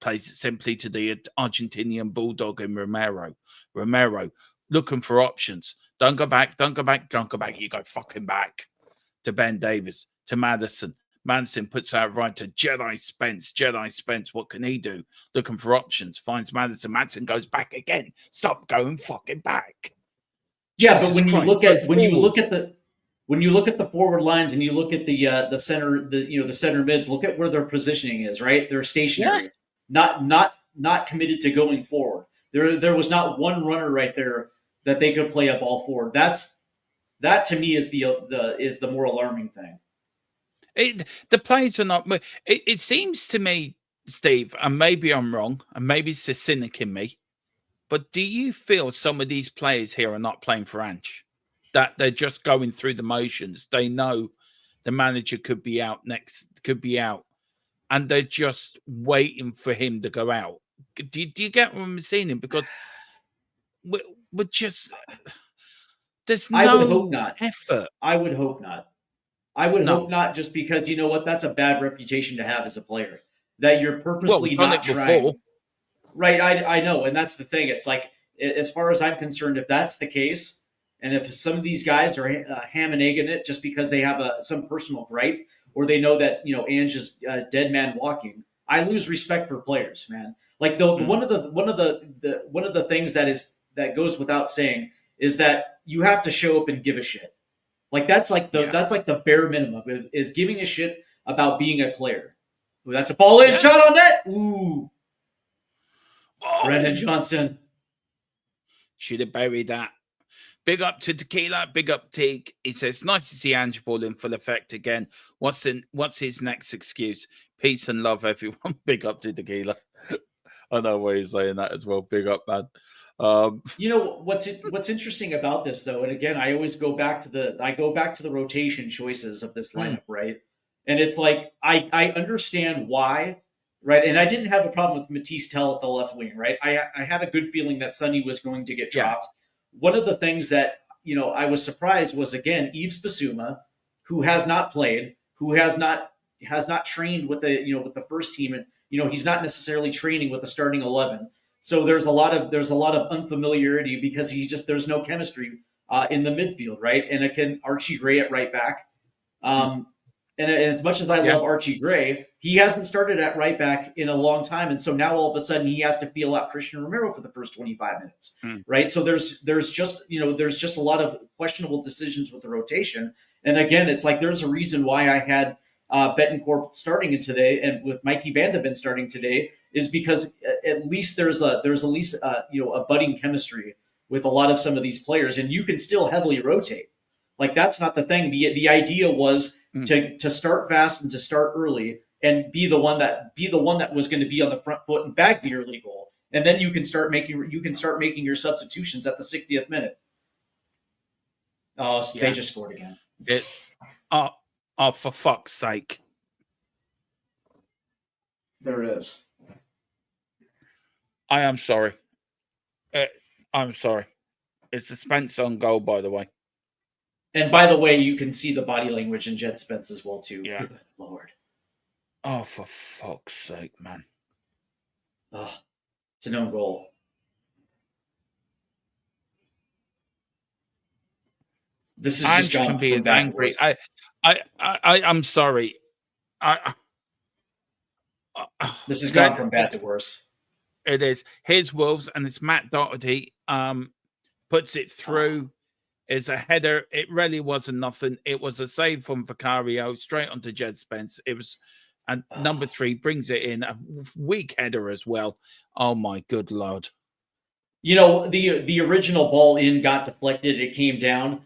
Plays it simply to the Argentinian bulldog in Romero. Romero looking for options. Don't go back. Don't go back. Don't go back. You go fucking back to Ben Davis, to Madison. Madison puts out right to Jedi Spence. Jedi Spence, what can he do? Looking for options. Finds Madison. Madison goes back again. Stop going fucking back. Yeah, Jesus, but when you look at the forward lines and you look at the center, the center mids, look at where their positioning is, right? They're stationary, not committed to going forward. There was not one runner right there that they could play a ball forward. That to me is the more alarming thing. The players are not. It seems to me, Steve, and maybe I'm wrong, and maybe it's a cynic in me, but do you feel some of these players here are not playing for Ange? That they're just going through the motions? They know the manager could be out and they're just waiting for him to go out. Do you get what I'm saying? Because we're just there's I would hope no not. effort. I would hope not. I would No. hope not, just because you know what? That's a bad reputation to have as a player. That you're Well, purposely we've done not it before. trying. Right, I know, and that's the thing. It's like, as far as I'm concerned, if that's the case, and if some of these guys are ham and egging it just because they have some personal gripe, or they know that Ange is a dead man walking, I lose respect for players, man. Like one of the things that goes without saying is that you have to show up and give a shit. Like that's like the bare minimum is giving a shit about being a player. Ooh, that's a ball in, shot on net. Ooh. Brendan Johnson. Should have buried that. Big up to Tequila. Big up Teague. He says, nice to see Ange Ball in full effect again. What's his next excuse? Peace and love, everyone. Big up to Tequila. I know why he's saying that as well. Big up, man. What's interesting about this, though, and again, I always go back to the rotation choices of this lineup, right? And it's like I understand why. Right, and I didn't have a problem with Matisse Tell at the left wing. Right, I had a good feeling that Sonny was going to get dropped. One of the things that I was surprised was, again, Yves Bissouma, who has not played, who has not trained with the first team, and he's not necessarily training with the starting 11. So there's a lot of unfamiliarity because there's no chemistry in the midfield, right? And again, Archie Gray at right back. And as much as I love Archie Gray, he hasn't started at right back in a long time. And so now all of a sudden he has to feel out Christian Romero for the first 25 minutes, right? So there's just a lot of questionable decisions with the rotation. And again, it's like there's a reason why I had Betancourt starting today and with Mikey Van de Ven starting today is because at least there's a budding chemistry with a lot of some of these players, and you can still heavily rotate. Like that's not the thing. The idea was to start fast and to start early and be the one that was going to be on the front foot and bag the early goal, and then you can start making your substitutions at the 60th minute. Oh, they just scored again. Oh, for fuck's sake! There it is. I am sorry. I'm sorry. It's a Spence on goal, by the way. And by the way, you can see the body language in Jed Spence as well, too. Yeah. Good Lord. Oh, for fuck's sake, man. Oh, it's an own goal. This is just gone be as angry. I'm sorry. This has gone from bad to worse. It is. Here's Wolves, and it's Matt Doherty. Puts it through. Is a header. It really wasn't nothing. It was a save from Vicario straight onto Jed Spence. It was, and number 3 brings it in, a weak header as well. Oh my good Lord! The original ball in got deflected. It came down,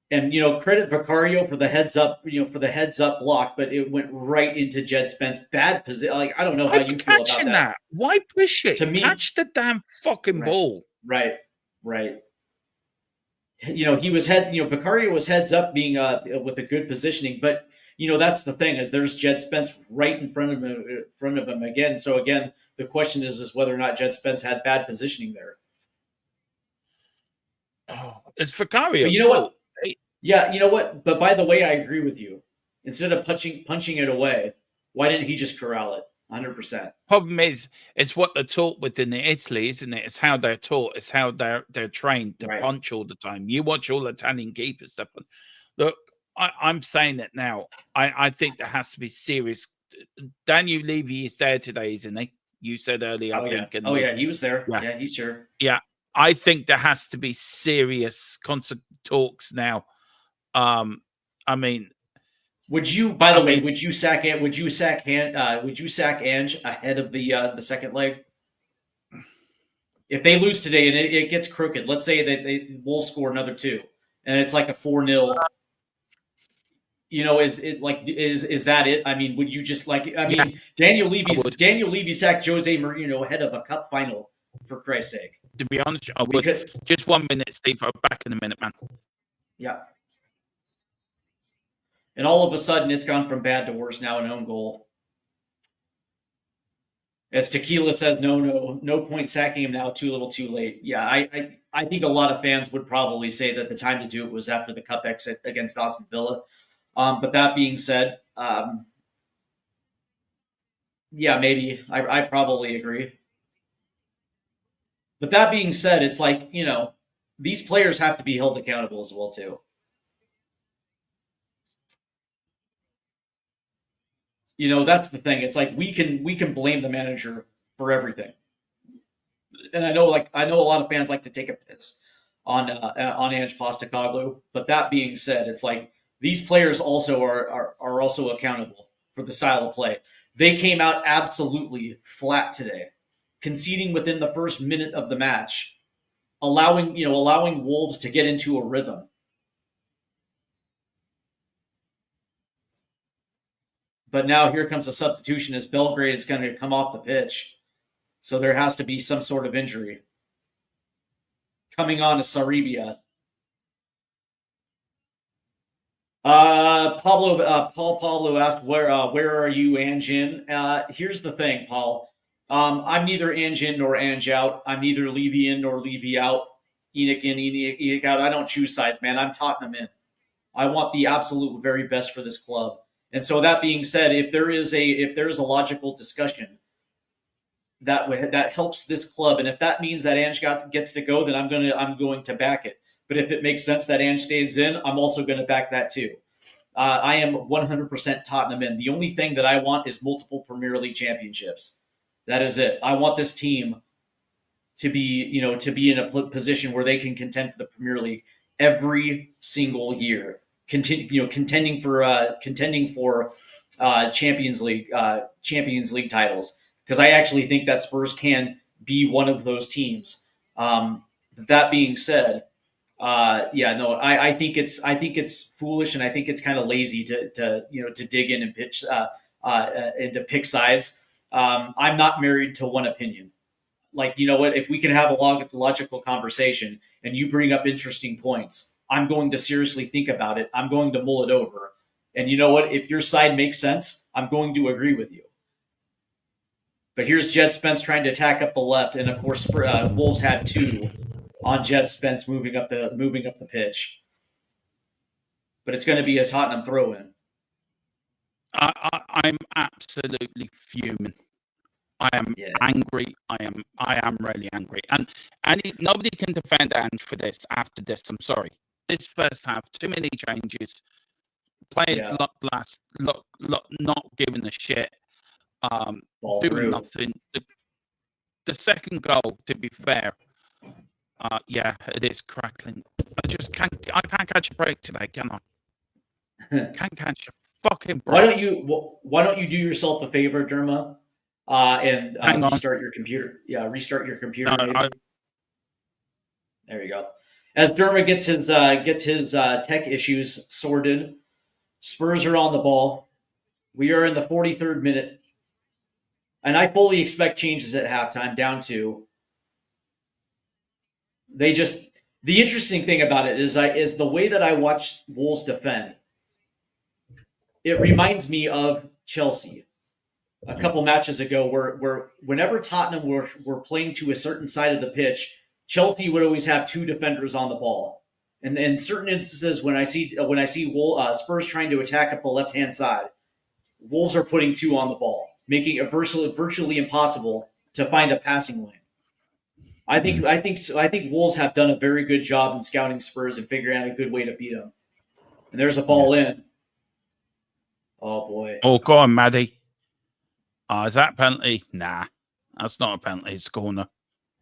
and credit Vicario for the heads up. For the heads up block, but it went right into Jed Spence. Bad position. Like I don't know how you feel about that. Why push it? To me, catch the damn fucking ball. Right. He was Vicario was heads up being with a good positioning, but that's the thing is there's Jed Spence right in front of him again. So again, the question is whether or not Jed Spence had bad positioning there. Oh, it's Vicario. But you know what? Yeah, you know what? But by the way, I agree with you. Instead of punching it away, why didn't he just corral it? 100%. Problem is, it's what they're taught within Italy, isn't it? It's how they're taught. It's how they're trained to punch all the time. You watch all Italian keepers stuff. Look, I'm saying it now. I think there has to be serious. Daniel Levy is there today, isn't he? You said earlier, I think. Yeah, he was there. Yeah, he's here. Yeah, I think there has to be serious talks now. I mean. Would you? By the way, would you sack Ange ahead of the second leg? If they lose today and it gets crooked, let's say that they will score another 2, and it's like a 4-0. Is that it? I mean, would you just Daniel Levy sacked Jose Mourinho ahead of a cup final, for Christ's sake. To be honest, I would. Just 1 minute, Steve. I'll be back in a minute, man. Yeah. And all of a sudden, it's gone from bad to worse now, an own goal. As Tequila says, no point sacking him now. Too little, too late. Yeah, I think a lot of fans would probably say that the time to do it was after the cup exit against Aston Villa. But that being said, yeah, maybe I probably agree. But that being said, it's like, these players have to be held accountable as well too. That's the thing. It's like we can blame the manager for everything. And I know a lot of fans like to take a piss on Ange Postecoglou, but that being said, it's like these players also are also accountable for the style of play. They came out absolutely flat today, conceding within the first minute of the match, allowing Wolves to get into a rhythm. But now here comes a substitution as Belgrade is going to come off the pitch. So there has to be some sort of injury. Coming on to Sarabia. Paul Pablo asked, where are you, Ange in? Here's the thing, Paul. I'm neither Ange in nor Ange out. I'm neither Levy in nor Levy out. Enoch in, Enoch out. I don't choose sides, man. I'm Tottenham in. I want the absolute very best for this club. And so that being said, if there is a logical discussion that helps this club, and if that means that Ange gets to go, then I'm going to back it. But if it makes sense that Ange stays in, I'm also going to back that too. I am 100% Tottenham in. The only thing that I want is multiple Premier League championships. That is it. I want this team to be in a position where they can contend for the Premier League every single year. Contending for Champions League titles, because I actually think that Spurs can be one of those teams. That being said, I think it's foolish, and I think it's kind of lazy to dig in and pitch and to pick sides. I'm not married to one opinion. Like, you know what? If we can have a logical conversation and you bring up interesting points, I'm going to seriously think about it. I'm going to mull it over. And you know what? If your side makes sense, I'm going to agree with you. But here's Jed Spence trying to attack up the left, and of course, Wolves had two on Jed Spence moving up the pitch. But it's going to be a Tottenham throw-in. I'm absolutely fuming. I am angry. I am really angry, and nobody can defend Ange for this after this. I'm sorry. This first half, too many changes. Players look not giving a shit. Doing nothing. The second goal, to be fair, it is crackling. I can't catch a break today, can I? Can't catch a fucking break. Why don't you do yourself a favor, Derma? And restart your computer. Yeah, restart your computer. There you go. As Derma gets his tech issues sorted, Spurs are on the ball. We are in the 43rd minute, and I fully expect changes at halftime. Down to the interesting thing about it is the way that I watch Wolves defend. It reminds me of Chelsea a couple matches ago, where whenever Tottenham were playing to a certain side of the pitch, Chelsea would always have two defenders on the ball. And in certain instances, when I see Spurs trying to attack up the left hand side, Wolves are putting two on the ball, making it virtually impossible to find a passing lane. I think Wolves have done a very good job in scouting Spurs and figuring out a good way to beat them. And there's a ball in. Oh boy! Oh, go on, Maddie. Is that penalty? Nah, that's not a penalty. It's corner.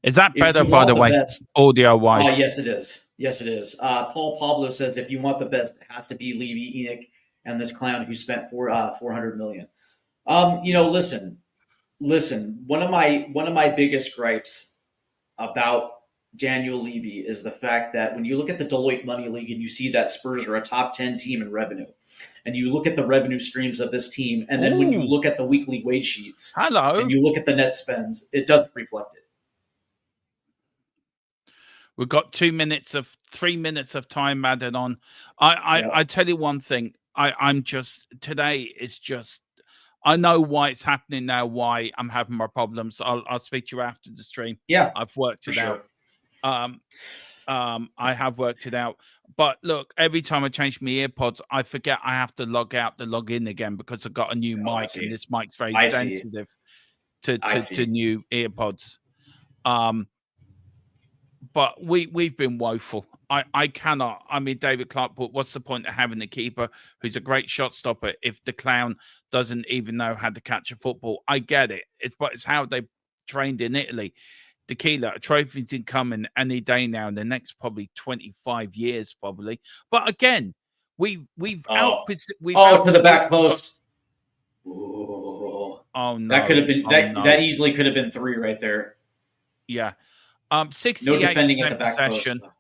Is that better, by the way, audio-wise? Yes, it is. Yes, it is. Paul Pablo says if you want the best, it has to be Levy, Enoch, and this clown who spent $400 million. Listen. One of my biggest gripes about Daniel Levy is the fact that when you look at the Deloitte Money League and you see that Spurs are a top 10 team in revenue, and you look at the revenue streams of this team, and then when you look at the weekly wage sheets, and you look at the net spends, it doesn't reflect it. We've got 3 minutes of time added on. I tell you one thing. I'm just today is just I know why it's happening now, why I'm having my problems. I'll speak to you after the stream. Yeah, I've worked for it sure. out. I have worked it out. But look, every time I change my earpods, I forget I have to log out to log in again because I've got a new Oh, I mic, see. and this mic's very I see. sensitive I to see. new earpods. But we've been woeful. I cannot. I mean, David Clark put, what's the point of having a keeper who's a great shot stopper if the clown doesn't even know how to catch a football? I get it. It's how they trained in Italy. Tequila, a trophy's incoming any day now in the next probably 25 years, probably. But again, we've Oh, we've to the back post. Ooh. Oh no, That could have been no. that easily could have been 3 right there. Yeah. No 68% defending at the back possession. post.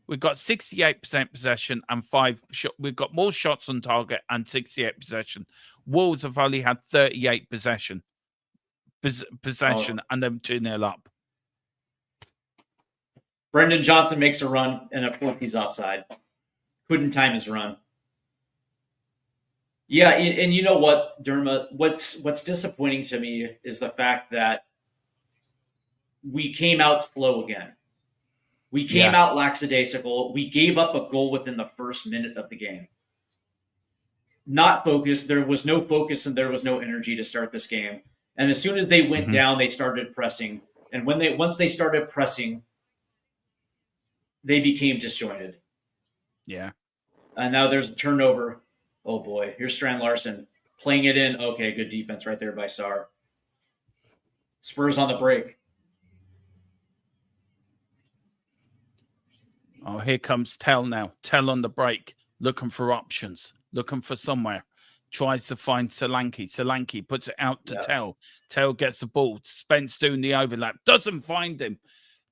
We've got 68% possession and 5 shot. We've got more shots on target and 68 possession. Wolves have only had 38 possession, and them 2-0 up. Brendan Johnson makes a run, and of course he's offside. Couldn't time his run. Yeah, and you know what, Derma? What's disappointing to me is the fact that we came out slow again. We came out lackadaisical. We gave up a goal within the first minute of the game. Not focused. There was no focus and there was no energy to start this game. And as soon as they went down, they started pressing. And once they started pressing, they became disjointed. Yeah. And now there's a turnover. Oh boy, here's Strand Larson playing it in. Okay, good defense right there by Sarr. Spurs on the break. Oh, here comes Tell now. Tell on the break, looking for options, looking for somewhere. Tries to find Solanke. Solanke puts it out to Tell. Tell gets the ball. Spence doing the overlap. Doesn't find him.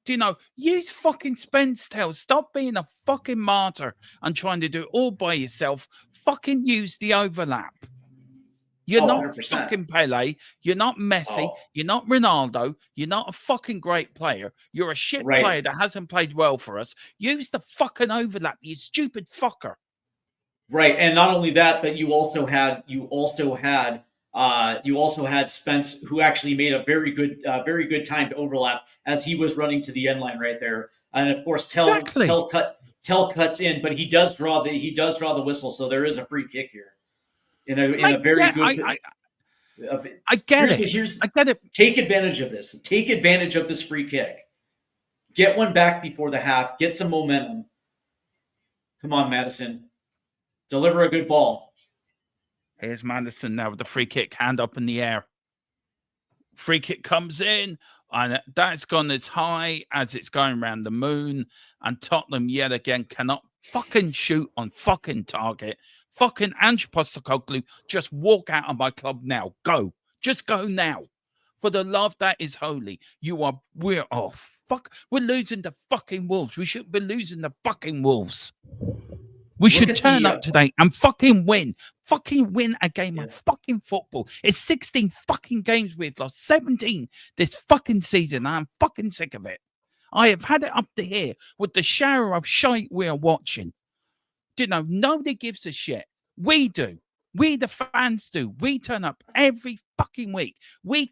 Do you know, use fucking Spence, Tell. Stop being a fucking martyr and trying to do it all by yourself. Fucking use the overlap. You're not 100%. fucking Pele. You're not Messi. You're not Ronaldo. You're not a fucking great player. You're a shit player that hasn't played well for us. Use the fucking overlap, you stupid fucker. Right, and not only that, but you also had Spence, who actually made a very good timed overlap as he was running to the end line right there, and of course Tell cuts in, but he does draw the whistle, so there is a free kick here. I get it. Take advantage of this. Take advantage of this free kick. Get one back before the half. Get some momentum. Come on, Madison. Deliver a good ball. Here's Madison now with the free kick, hand up in the air. Free kick comes in, and that's gone as high as it's going around the moon. And Tottenham yet again cannot fucking shoot on fucking target. Fucking Ange Postecoglou, just walk out of my club now. Go. Just go now. For the love that is holy. We're losing to fucking Wolves. We shouldn't be losing to fucking Wolves. We should turn up today and fucking win. Fucking win a game of fucking football. It's 16 fucking games we've lost. 17 this fucking season. I'm fucking sick of it. I have had it up to here with the shower of shite we are watching. You know, nobody gives a shit. We do. We, the fans, do. We turn up every fucking week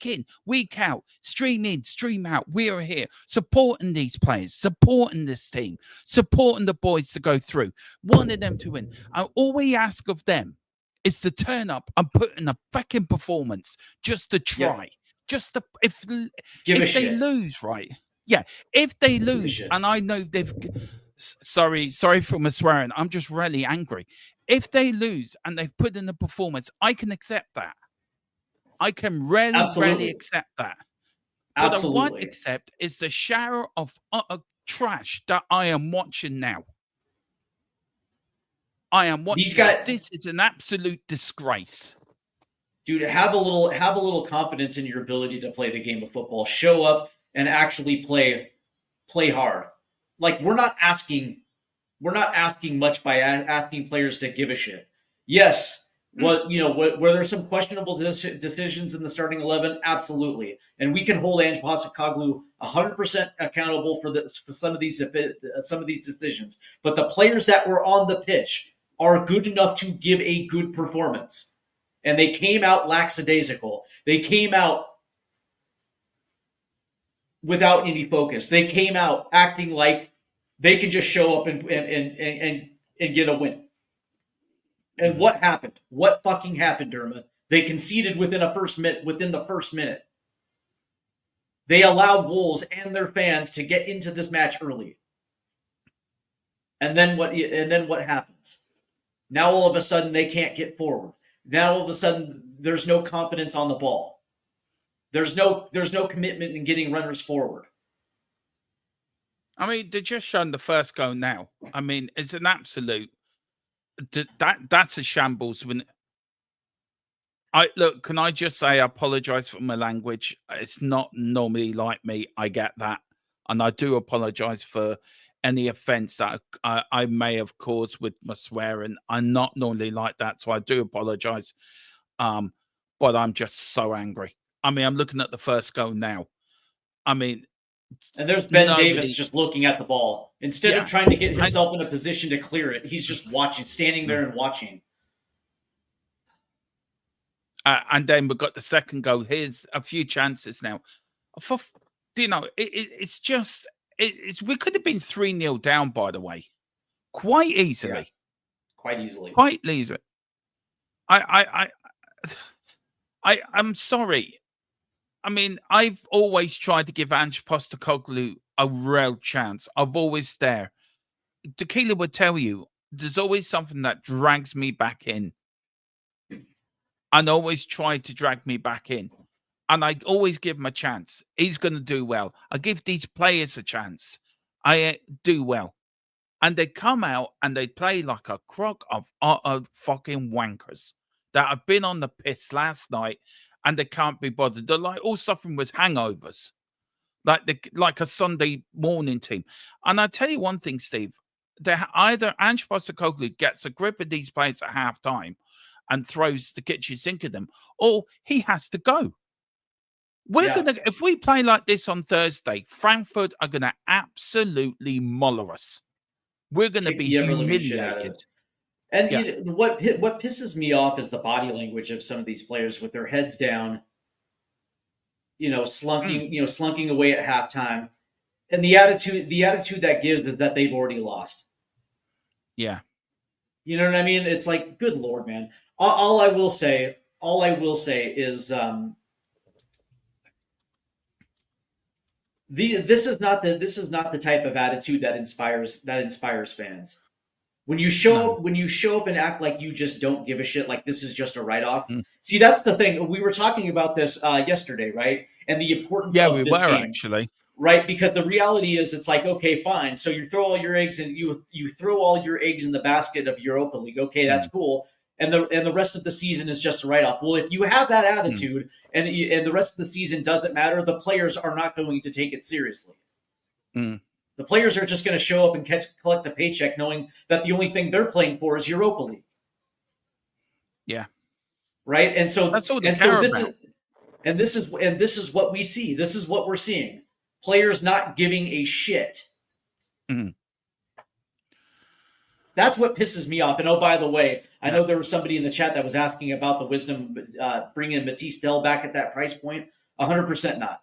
in, week out, stream in, stream out. We are here supporting these players, supporting this team, supporting the boys to go through, wanting them to win. And all we ask of them is to turn up and put in a fucking performance just to try. Just to, if they lose, right? Yeah, if they lose, and I know they've... Sorry for my swearing. I'm just really angry. If they lose and they've put in a performance, I can accept that. I can really accept that. What I won't accept is the shower of trash that I am watching now. I am watching. This is an absolute disgrace. Dude, have a little confidence in your ability to play the game of football. Show up and actually play hard. Like, we're not asking much by asking players to give a shit. Yes, were there some questionable decisions in the starting 11? Absolutely, and we can hold Ange Postecoglou 100% accountable for some of these decisions. But the players that were on the pitch are good enough to give a good performance. And they came out lackadaisical. They came out without any focus. They came out acting like they could just show up and get a win. And what happened? What fucking happened, Derma? They conceded within the first minute. They allowed Wolves and their fans to get into this match early. And then what happens? Now all of a sudden they can't get forward. Now all of a sudden there's no confidence on the ball. There's no commitment in getting runners forward. I mean, they're just showing the first goal now. I mean, it's an absolute that's a shambles. When can I just say I apologize for my language? It's not normally like me. I get that, and I do apologize for any offense that I may have caused with my swearing. I'm not normally like that, so I do apologize. But I'm just so angry. I mean, I'm looking at the first goal now. I mean, and there's Ben Davis just looking at the ball. Instead of trying to get himself in a position to clear it, he's just watching, standing there and watching. And then we've got the second goal. Here's a few chances now. It's just we could have been 3-0 down, by the way, quite easily. Yeah. Quite easily. I'm sorry. I mean, I've always tried to give Ange Postecoglou a real chance. I've always there. Tequila would tell you, there's always something that drags me back in. And always tried to drag me back in. And I always give him a chance. He's going to do well. I give these players a chance. I do well. And they come out and they play like a crock of fucking wankers that have been on the piss last night and they can't be bothered. They're like all suffering with hangovers, like a Sunday morning team. And I tell you one thing, Steve, either Ange Postecoglou gets a grip of these players at halftime and throws the kitchen sink at them, or he has to go. If we play like this on Thursday, Frankfurt are gonna absolutely maul us. We're gonna be humiliated. And what pisses me off is the body language of some of these players with their heads down, slunking away at halftime. And the attitude that gives is that they've already lost. Yeah. You know what I mean? It's like, good Lord, man. All I will say is this is not the type of attitude that inspires fans. When you show up and act like you just don't give a shit, like this is just a write-off. See, that's the thing. We were talking about this yesterday, right? And the importance of this game. Actually. Right, because the reality is, it's like, okay, fine. So you throw all your eggs in the basket of Europa League. Okay, that's cool. And the rest of the season is just a write-off. Well, if you have that attitude and the rest of the season doesn't matter, the players are not going to take it seriously. The players are just going to show up and collect a paycheck, knowing that the only thing they're playing for is Europa League. Yeah, right. And so that's all they care about. This is what we see. This is what we're seeing. Players not giving a shit. That's what pisses me off. And oh, by the way, I know there was somebody in the chat that was asking about the wisdom bringing Matisse Dell back at that price point. 100% not.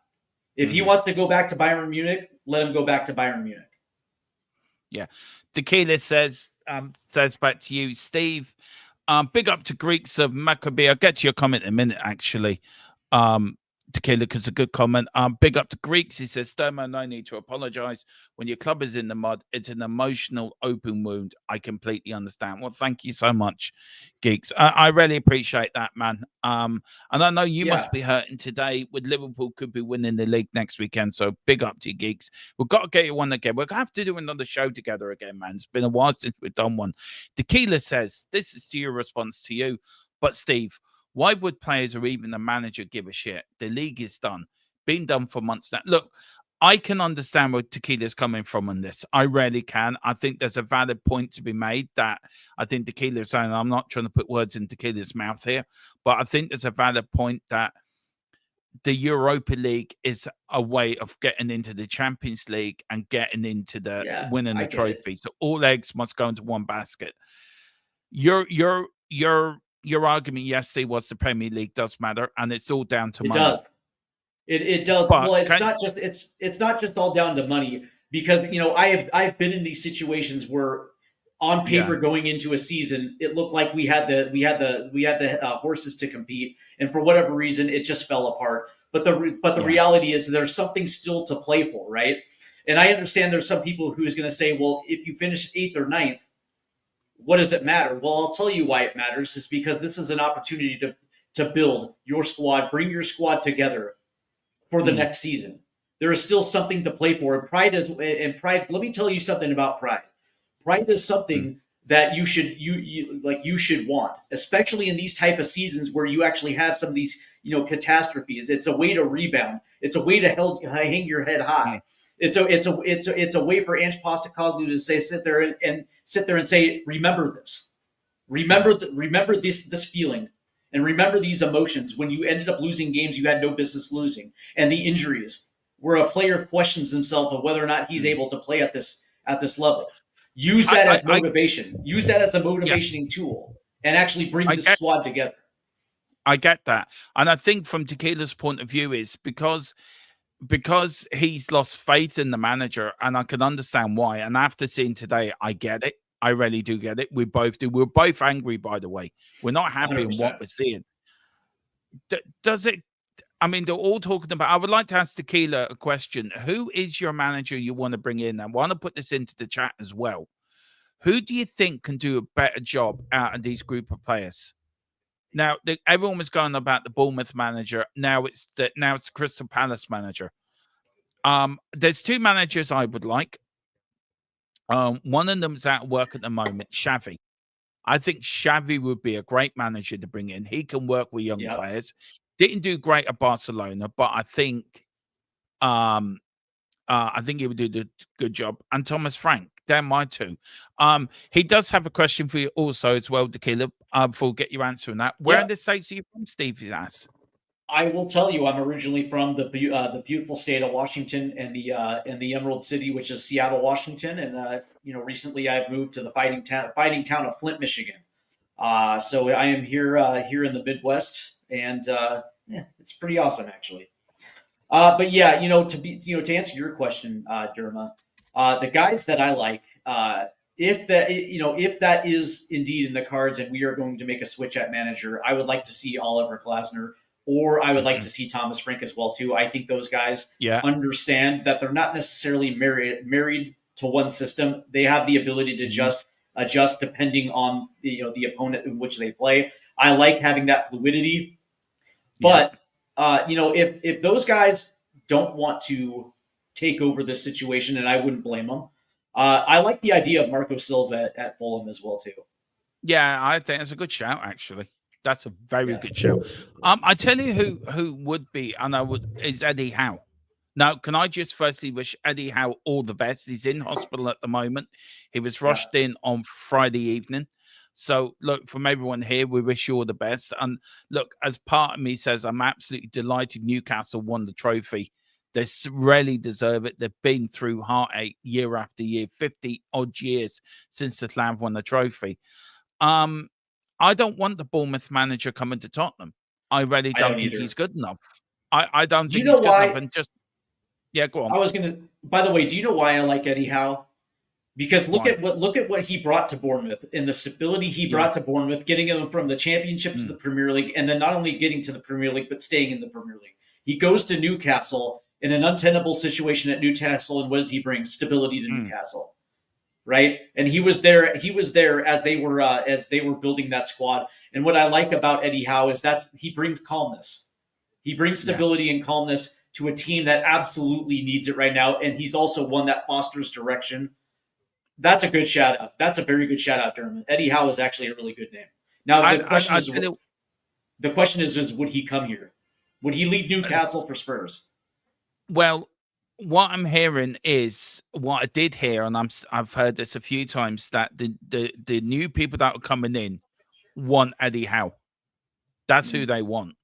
If he wants to go back to Bayern Munich, let him go back to Bayern Munich. Yeah. Tequila says back to you, Steve. Big up to Greeks of Maccabi. I'll get to your comment in a minute, actually. Tequila, because a good comment. Big up to Greeks. He says, Sturman, no need to apologize. When your club is in the mud, it's an emotional open wound. I completely understand. Well, thank you so much, Geeks. I really appreciate that, man. And I know you must be hurting today. With Liverpool could be winning the league next weekend. So big up to you, Geeks. We've got to get you one again. We're going to have to do another show together again, man. It's been a while since we've done one. Tequila says, this is to your response to you. But Steve, why would players or even the manager give a shit? The league is done. Been done for months now. Look, I can understand where Tequila's coming from on this. I really can. I think there's a valid point to be made that I think Tequila's saying, I'm not trying to put words in Tequila's mouth here, but I think there's a valid point that the Europa League is a way of getting into the Champions League and getting into the winning the trophy. So all eggs must go into one basket. You're your argument yesterday was the Premier League does matter, and it's all down to It money. does. It does. But Well, it's not just all down to money, because I've been in these situations where on paper going into a season it looked like we had the horses to compete, and for whatever reason it just fell apart. But the reality is there's something still to play for, right? And I understand there's some people who's going to say, well, if you finish 8th or 9th, what does it matter? Well, I'll tell you why it matters. Is because this is an opportunity to build your squad, bring your squad together for the next season. There is still something to play for. And pride, let me tell you something about pride. Pride is something that you should want, especially in these type of seasons where you actually have some of these, catastrophes. It's a way to rebound. It's a way to hang your head high. It's a way for Ange Postecoglou to sit there and say, remember this. Remember this feeling. And remember these emotions when you ended up losing games you had no business losing, and the injuries where a player questions himself of whether or not he's able to play at this level. Use that as motivation. Use that as a motivating tool, and actually bring the squad together. I get that, and I think from Tequila's point of view is because he's lost faith in the manager, and I can understand why. And after seeing today, I get it. I really do get it. We both do. We're both angry, by the way. We're not happy 100%. In what we're seeing. Does it? I mean, they're all talking about. I would like to ask Tequila a question. Who is your manager you want to bring in? I want to put this into the chat as well. Who do you think can do a better job out of these group of players? Now, everyone was going about the Bournemouth manager. Now it's the Crystal Palace manager. There's two managers I would like. One of them's out of work at the moment, Xavi. I think Xavi would be a great manager to bring in. He can work with young players. Didn't do great at Barcelona, but I think he would do a good job. And Thomas Frank, they're my two. He does have a question for you also as well, Tequila, before we get your answer on that. Where in the States are you from, Steve? He asks. I will tell you, I'm originally from the beautiful state of Washington and the Emerald City, which is Seattle, Washington, and recently I've moved to the fighting town of Flint, Michigan. So I am here in the Midwest, and it's pretty awesome actually. But yeah, to answer your question, Derma, the guys that I like, if that is indeed in the cards, and we are going to make a switch at manager, I would like to see Oliver Glasner. Or I would like to see Thomas Frank as well too. I think those guys understand that they're not necessarily married to one system. They have the ability to adjust depending on the opponent in which they play. I like having that fluidity. But if those guys don't want to take over this situation, and I wouldn't blame them, I like the idea of Marco Silva at Fulham as well too. Yeah, I think that's a good shout actually. That's a very good show. I tell you who would be, and is Eddie Howe. Now, can I just firstly wish Eddie Howe all the best? He's in hospital at the moment. He was rushed in on Friday evening. So, look, from everyone here, we wish you all the best. And look, as part of me says, I'm absolutely delighted Newcastle won the trophy. They really deserve it. They've been through heartache year after year, 50-odd years since the Slav won the trophy. I don't want the Bournemouth manager coming to Tottenham. I really don't think he's good enough. I don't think he's good enough. And go on. By the way, do you know why I like Eddie Howe? Because look at what he brought to Bournemouth and the stability he brought to Bournemouth, getting them from the Championship to the Premier League, and then not only getting to the Premier League but staying in the Premier League. He goes to Newcastle in an untenable situation at Newcastle, and what does he bring? Stability to Newcastle. Right, and he was there as they were building that squad. And what I like about Eddie Howe is he brings calmness. He brings stability and calmness to a team that absolutely needs it right now. And he's also one that fosters direction. That's a good shout out. That's a very good shout out, Dermot. Eddie Howe is actually a really good name. Now the question is, would he come here? Would he leave Newcastle for Spurs? Well, what I'm hearing is what I did hear, and I've heard this a few times, that the new people that are coming in want Eddie Howe. That's who they want.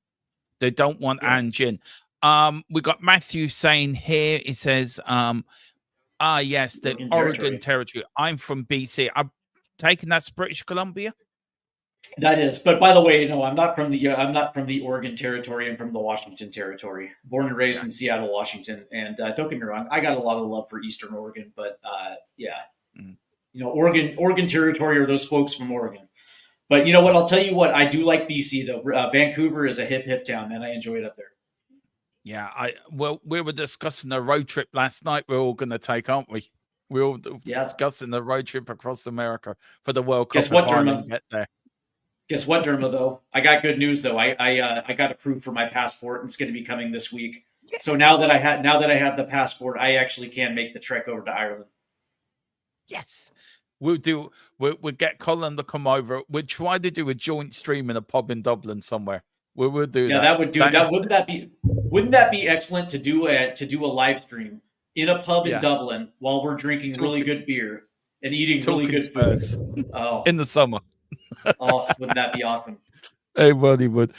They don't want Ange in. We got Matthew saying here, he says, yes, the Oregon territory. I'm from BC. I'm taking that's British Columbia. That is, but by the way, I'm not from the Oregon territory. I'm from the Washington territory. Born and raised Yeah. in Seattle, Washington. And don't get me wrong, I got a lot of love for Eastern Oregon, but yeah, Mm. Oregon territory are those folks from Oregon. But you know what? I'll tell you what. I do like BC though. Vancouver is a hip town, and I enjoy it up there. Yeah, we were discussing a road trip last night. We're all going to take, aren't we? We're all Yeah. discussing the road trip across America for the World Cup. Guess what, if Ireland Derma? get there. Guess what, Derma? Though I got good news. Though I got approved for my passport, and it's going to be coming this week. So now that I have the passport, I actually can make the trek over to Ireland. Yes. We'll get Colin to come over. We'll try to do a joint stream in a pub in Dublin somewhere. We'll do that. Yeah, that would do. Wouldn't that be excellent to do a live stream in a pub in Dublin while we're drinking really good beer and eating really good Spurs food? Oh, in the summer. Wouldn't that be awesome? Everybody would.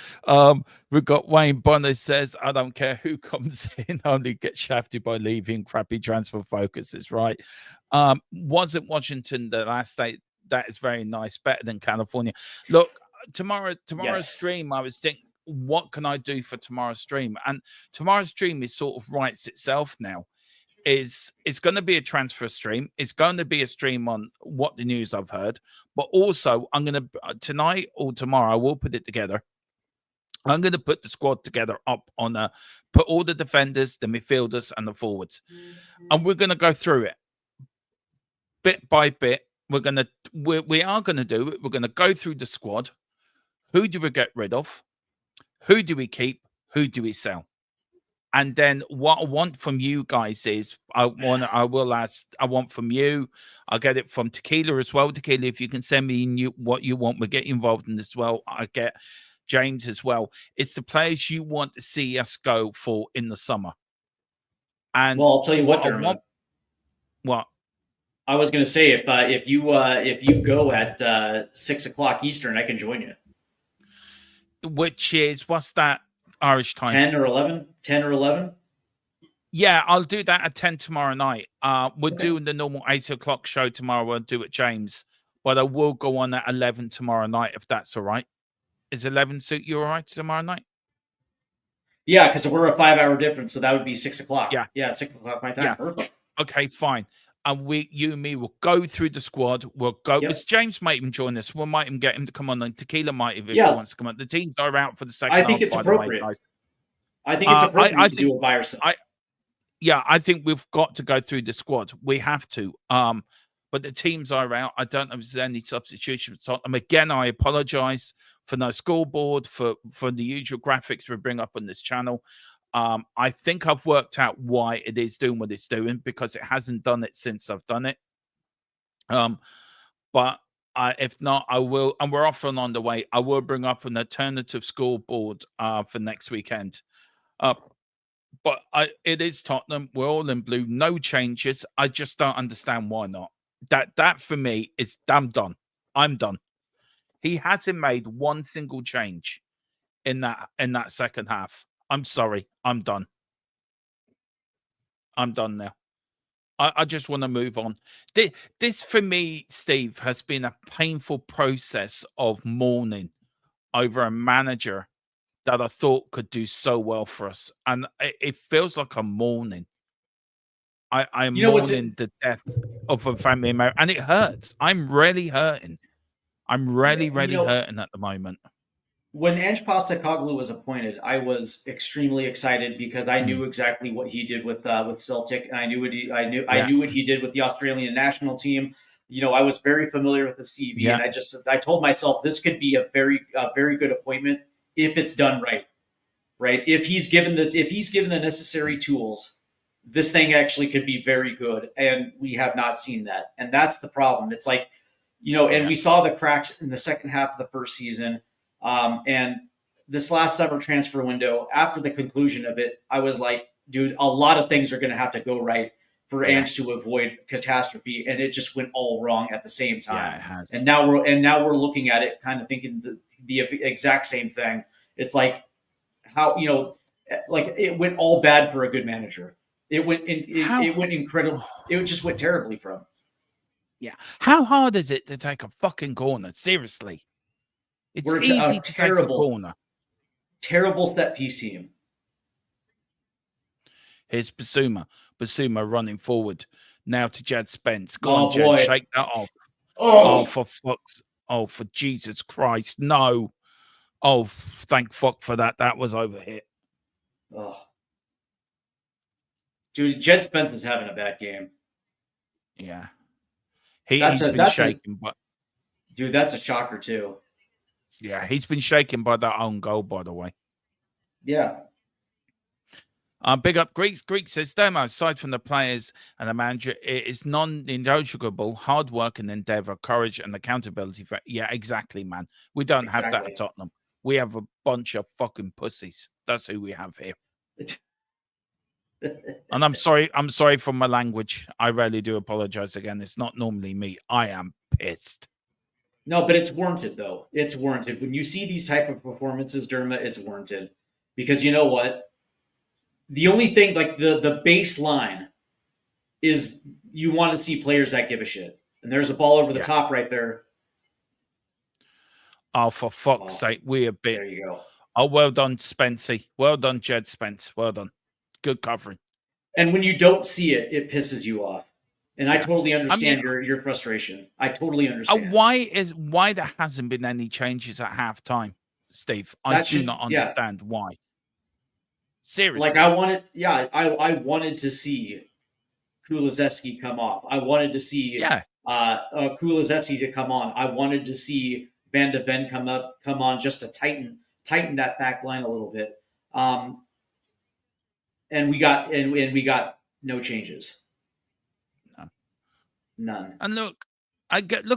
We've got Wayne Bonner says, I don't care who comes in, only get shafted by leaving crappy transfer focuses, right? Wasn't Washington the last state? That is very nice, better than California. Look, tomorrow's stream, I was thinking, what can I do for tomorrow's stream? And tomorrow's stream is sort of writes itself now. It's going to be a transfer stream. It's going to be a stream on what the news I've heard, but also I'm going to tonight or tomorrow, I will put it together. I'm going to put the squad together up on put all the defenders, the midfielders, and the forwards, and we're going to go through it bit by bit. We are going to do it. We're going to go through the squad. Who do we get rid of? Who do we keep? Who do we sell? And then what I want from you guys is I want from you. I'll get it from Tequila as well. Tequila, if you can send me what you want, we'll get involved in this as well. I get James as well. It's the players you want to see us go for in the summer. And well, I'll tell you what, Dermot. What? I was going to say, if you go at 6:00 Eastern, I can join you. Which is, what's that Irish time? 10 or 11. Yeah, I'll do that at 10 tomorrow night. We're doing the normal 8:00 show tomorrow. We'll do it, James, but I will go on at 11 tomorrow night if that's all right. Is 11 suit you all right tomorrow night? Yeah, because we're a 5-hour difference, so that would be 6:00. Yeah, 6:00 my time. Yeah. Perfect. Okay, fine. And you and me will go through the squad. We'll go. Yep. James might even join us. We might even get him to come on. And Tequila might if he wants to come on. The teams are out for the second half. I think it's appropriate. I think it's appropriate to do it by ourselves. I think we've got to go through the squad. We have to. But the teams are out. I don't know if there's any substitution for Tottenham. Again, I apologize for no scoreboard, for the usual graphics we bring up on this channel. I think I've worked out why it is doing what it's doing, because it hasn't done it since I've done it. But if not, I will, and we're off and on the way. I will bring up an alternative scoreboard for next weekend. But it is Tottenham. We're all in blue. No changes. I just don't understand why not. That for me is I'm done. I'm done. He hasn't made one single change in that second half. I'm sorry. I'm done. I'm done now. I just want to move on. This for me, Steve, has been a painful process of mourning over a manager that I thought could do so well for us. And it feels like I'm mourning. I'm mourning the death of a family member, and it hurts. I'm really hurting. I'm really hurting at the moment. When Ange Postecoglou was appointed, I was extremely excited because I knew exactly what he did with Celtic, and I knew what he did with the Australian national team. I was very familiar with the CV, and I told myself this could be a very good appointment if it's done right. Right? If he's given the necessary tools, this thing actually could be very good, and we have not seen that, and that's the problem. It's like, and we saw the cracks in the second half of the first season. And this last summer transfer window, after the conclusion of it, I was like, dude, a lot of things are going to have to go right for Ange to avoid catastrophe. And it just went all wrong at the same time. Yeah, it has. And now we're looking at it kind of thinking the exact same thing. It's like how, like it went all bad for a good manager. It went incredible. It just went terribly for him. Yeah. How hard is it to take a fucking corner? Seriously. It's We're easy a to take a corner. terrible set piece team. Here's Basuma. Basuma running forward. Now to Jed Spence. Go Oh, on, Jed. boy. Shake that off. Oh, For Jesus Christ. No. Oh, thank fuck for that. That was overhit. oh. Dude, Jed Spence is having a bad game. Yeah. He's been shaken, but dude, that's a shocker too. yeah, he's been shaken by that own goal, by the way. Yeah. Big up Greeks. Greek says, Demo, aside from the players and the manager, it is non-negotiable hard work and endeavour, courage and accountability. Yeah, exactly, man. We don't have that at Tottenham. We have a bunch of fucking pussies. That's who we have here. And I'm sorry for my language. I really do apologize again. It's not normally me. I am pissed. No, but it's warranted, though. It's warranted. When you see these type of performances, Dermot, it's warranted. Because you know what? The only thing, like the baseline is you want to see players that give a shit. And there's a ball over the top right there. Oh, for fuck's sake, we a bit. There you go. Oh, well done, Spencey. Well done, Jed Spence. Well done. Good covering. And when you don't see it, it pisses you off. And I totally understand your frustration. I totally understand. Why there hasn't been any changes at halftime, Steve? I do not understand why. Seriously. Like I wanted to see Kulusevski come off. I wanted to see Kulusevski to come on. I wanted to see Van de Ven come on just to tighten that back line a little bit. And we got no changes. None. And look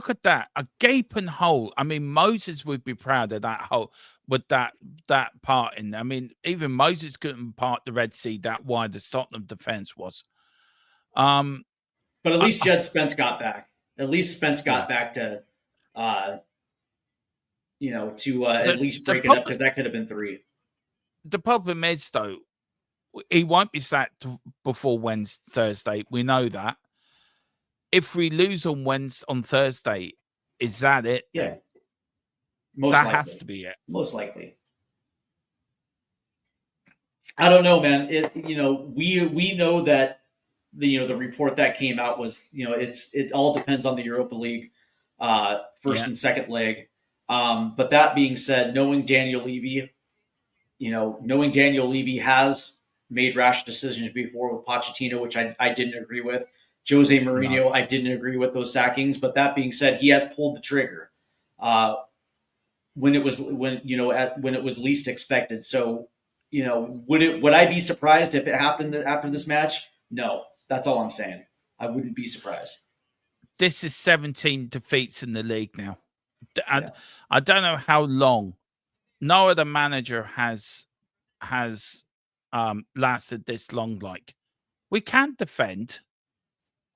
at that. A gaping hole. I mean, Moses would be proud of that hole with that part in there. I mean, even Moses couldn't part the Red Sea that wide the Tottenham defense was. But at least Jed Spence got back. At least Spence got back to at least break it up, because that could have been 3. The problem is, though, he won't be sacked before Thursday. We know that. If we lose on Thursday, is that it? Yeah. That has to be it. Most likely. I don't know, man. We know that the report that came out was, it all depends on the Europa League first and second leg. But that being said, knowing Daniel Levy has made rash decisions before with Pochettino, which I didn't agree with. Jose Mourinho, I didn't agree with those sackings. But that being said, he has pulled the trigger when it was least expected. So, would I be surprised if it happened after this match? No, that's all I'm saying. I wouldn't be surprised. This is 17 defeats in the league now. I don't know how long. No other manager has lasted this long. Like, we can't defend.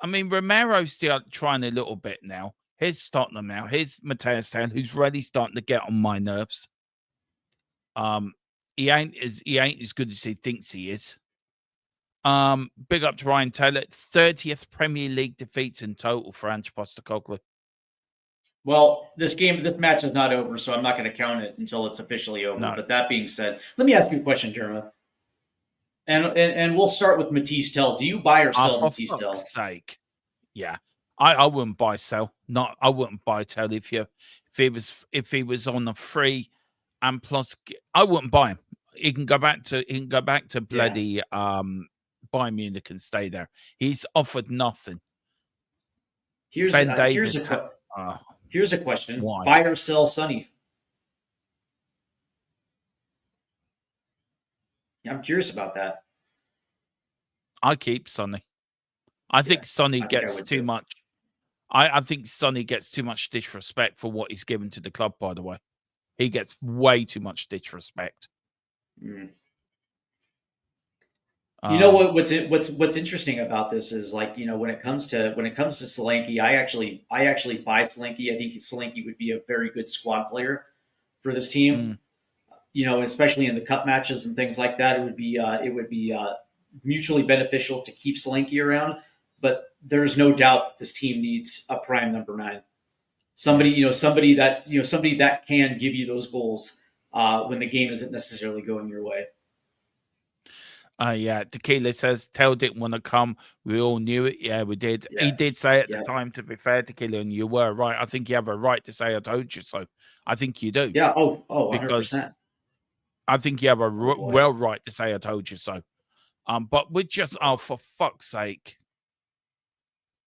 I mean, Romero's still trying a little bit now. Here's Tottenham now. Here's Mateus Tan, who's really starting to get on my nerves. He ain't as good as he thinks he is. Big up to Ryan Taylor. 30th Premier League defeats in total for Ange Postecoglou. Well, this match is not over, so I'm not going to count it until it's officially over. No. But that being said, let me ask you a question, Derma. And we'll start with Matisse Tell. Do you buy or sell Matisse Tell? For fuck's sake. Yeah. I wouldn't buy sell. I wouldn't buy Tell if he was on a free and plus I wouldn't buy him. He can go back to bloody Bayern Munich and stay there. He's offered nothing. Here's a question. Why? Buy or sell Sonny? I'm curious about that. I keep Sonny. I think Sonny gets too much. I think Sonny gets too much disrespect for what he's given to the club, by the way. He gets way too much disrespect. You know what's interesting about this is, like, when it comes to Solanke, I actually buy Solanke. I think Solanke would be a very good squad player for this team. Especially in the cup matches and things like that. It would be mutually beneficial to keep Solanke around. But there's no doubt that this team needs a prime number 9. somebody that can give you those goals when the game isn't necessarily going your way. Yeah, Tequila says Tell didn't want to come. We all knew it. Yeah, we did. Yeah. He did say at Yeah. the time, to be fair, Tequila, and you were right. I think you have a right to say I told you so. I think you do. Yeah. Oh, Because 100%. I think you have a Oh, boy. well right to say I told you so. But we're just, oh, for fuck's sake.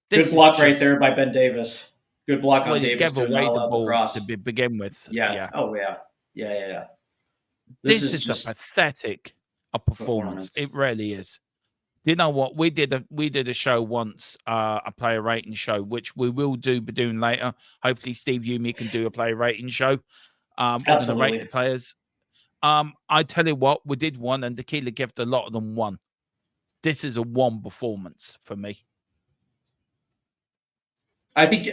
Good block right there by Ben Davis. Good block on Well, he Davis gave to away not the allow the ball cross. to begin with. Yeah. Yeah. Oh, yeah. Yeah. This is just a pathetic performance. It really is. Do you know what? We did a show once, a player rating show, which we will be doing later. Hopefully, Steve Yumi can do a player rating show. We're going to rate the players. I tell you what, we did one, and Tequila gave a lot of them 1. This is a 1 performance for me. I think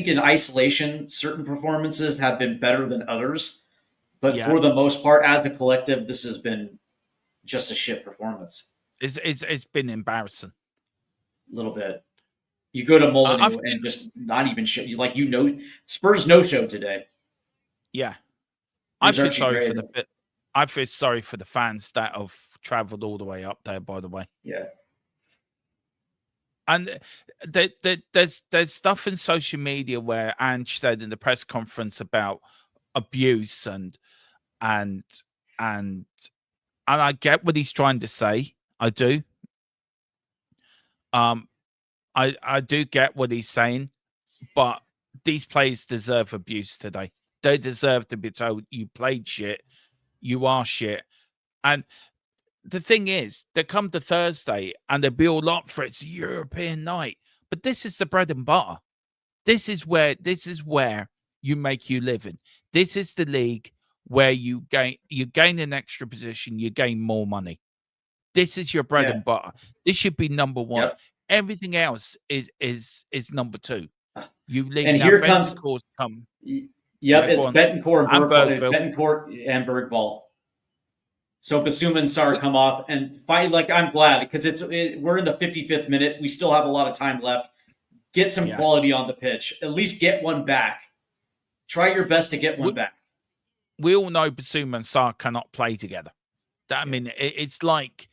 in isolation, certain performances have been better than others, but for the most part, as a collective, this has been just a shit performance. It's been embarrassing. A little bit. You go to Molineux and just not even show. Spurs no show today. Yeah, I feel sorry for the fans that have travelled all the way up there. By the way, yeah. And there's stuff in social media where Ange said in the press conference about abuse and I get what he's trying to say. I do. I do get what he's saying, but these players deserve abuse today. They deserve to be told you played shit, you are shit. And the thing is, they come to Thursday and they build up for it's a European night. But this is the bread and butter. This is where you make your living. This is the league where you gain an extra position, you gain more money. This is your bread and butter. This should be number 1. Yep. Everything else is number 2. You leave and now. Here comes come. Yep, it's Betancourt and Bergvall. So Basuma and Sarr come off, and finally, I'm glad because we're in the 55th minute. We still have a lot of time left. Get some quality on the pitch. At least get one back. Try your best to get one back. We all know Basuma and Sarr cannot play together. I mean, it's like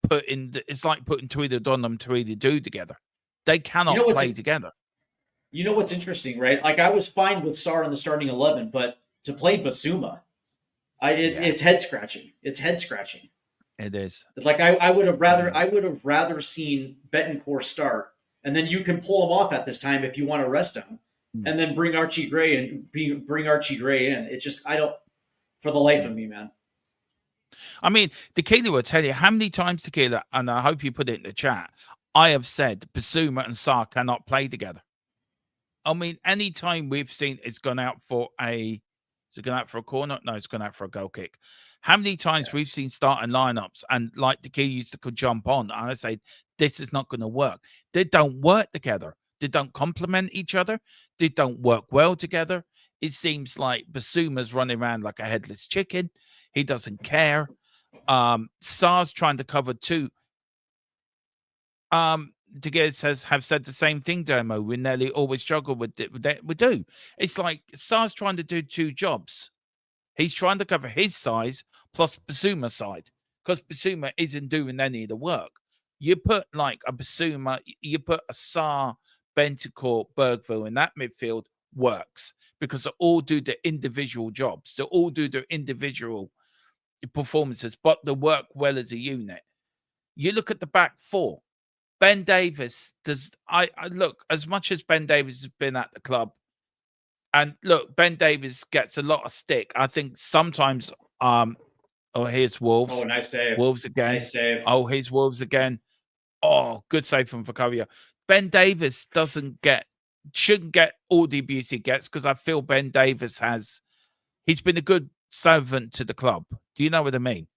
putting Tweedledum together. They cannot play together. You know what's interesting, right? Like I was fine with Sarr in the starting 11, but to play Basuma, it's head scratching. It's head scratching. It is. It's like I would have rather seen Betancourt start, and then you can pull him off at this time if you want to rest him, and then bring Archie Gray in. It just for the life of me, man. I mean, Tequila will tell you how many times, Tequila, and I hope you put it in the chat, I have said Basuma and Sarr cannot play together. I mean, any time we've seen it's gone out for a corner? No, it's gone out for a goal kick. How many times we've seen starting lineups and like Tequila used to jump on and I say, this is not going to work. They don't work together. They don't complement each other. They don't work well together. It seems like Basuma's running around like a headless chicken. He doesn't care. Sarr's trying to cover 2. Tequila says, have said the same thing, Demo. We nearly always struggle with it. We do. It's like Sarr's trying to do 2 jobs. He's trying to cover his size plus Basuma's side because Basuma isn't doing any of the work. You put like a Basuma, you put a Sarr, Betancourt, Bergvall in that midfield works because they all do the individual jobs. They all do their individual performances, but they work well as a unit. You look at the back 4. Ben Davis does. I look, as much as Ben Davis has been at the club, and look, Ben Davis gets a lot of stick. I think sometimes. Oh, here's Wolves. Oh, nice save. Wolves again. Nice save. Oh, here's Wolves again. Oh, good save from Vacaria. Ben Davis shouldn't get all the abuse he gets because I feel Ben Davis he's been a good servant to the club. Do you know what I mean?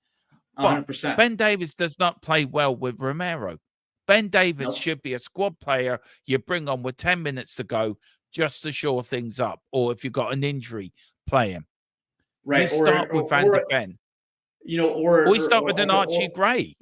100%. Ben Davis does not play well with Romero. Ben Davis should be a squad player you bring on with 10 minutes to go just to shore things up. Or if you've got an injury, play him. Right. You start with Van de Ven. Or you start with an Archie Gray.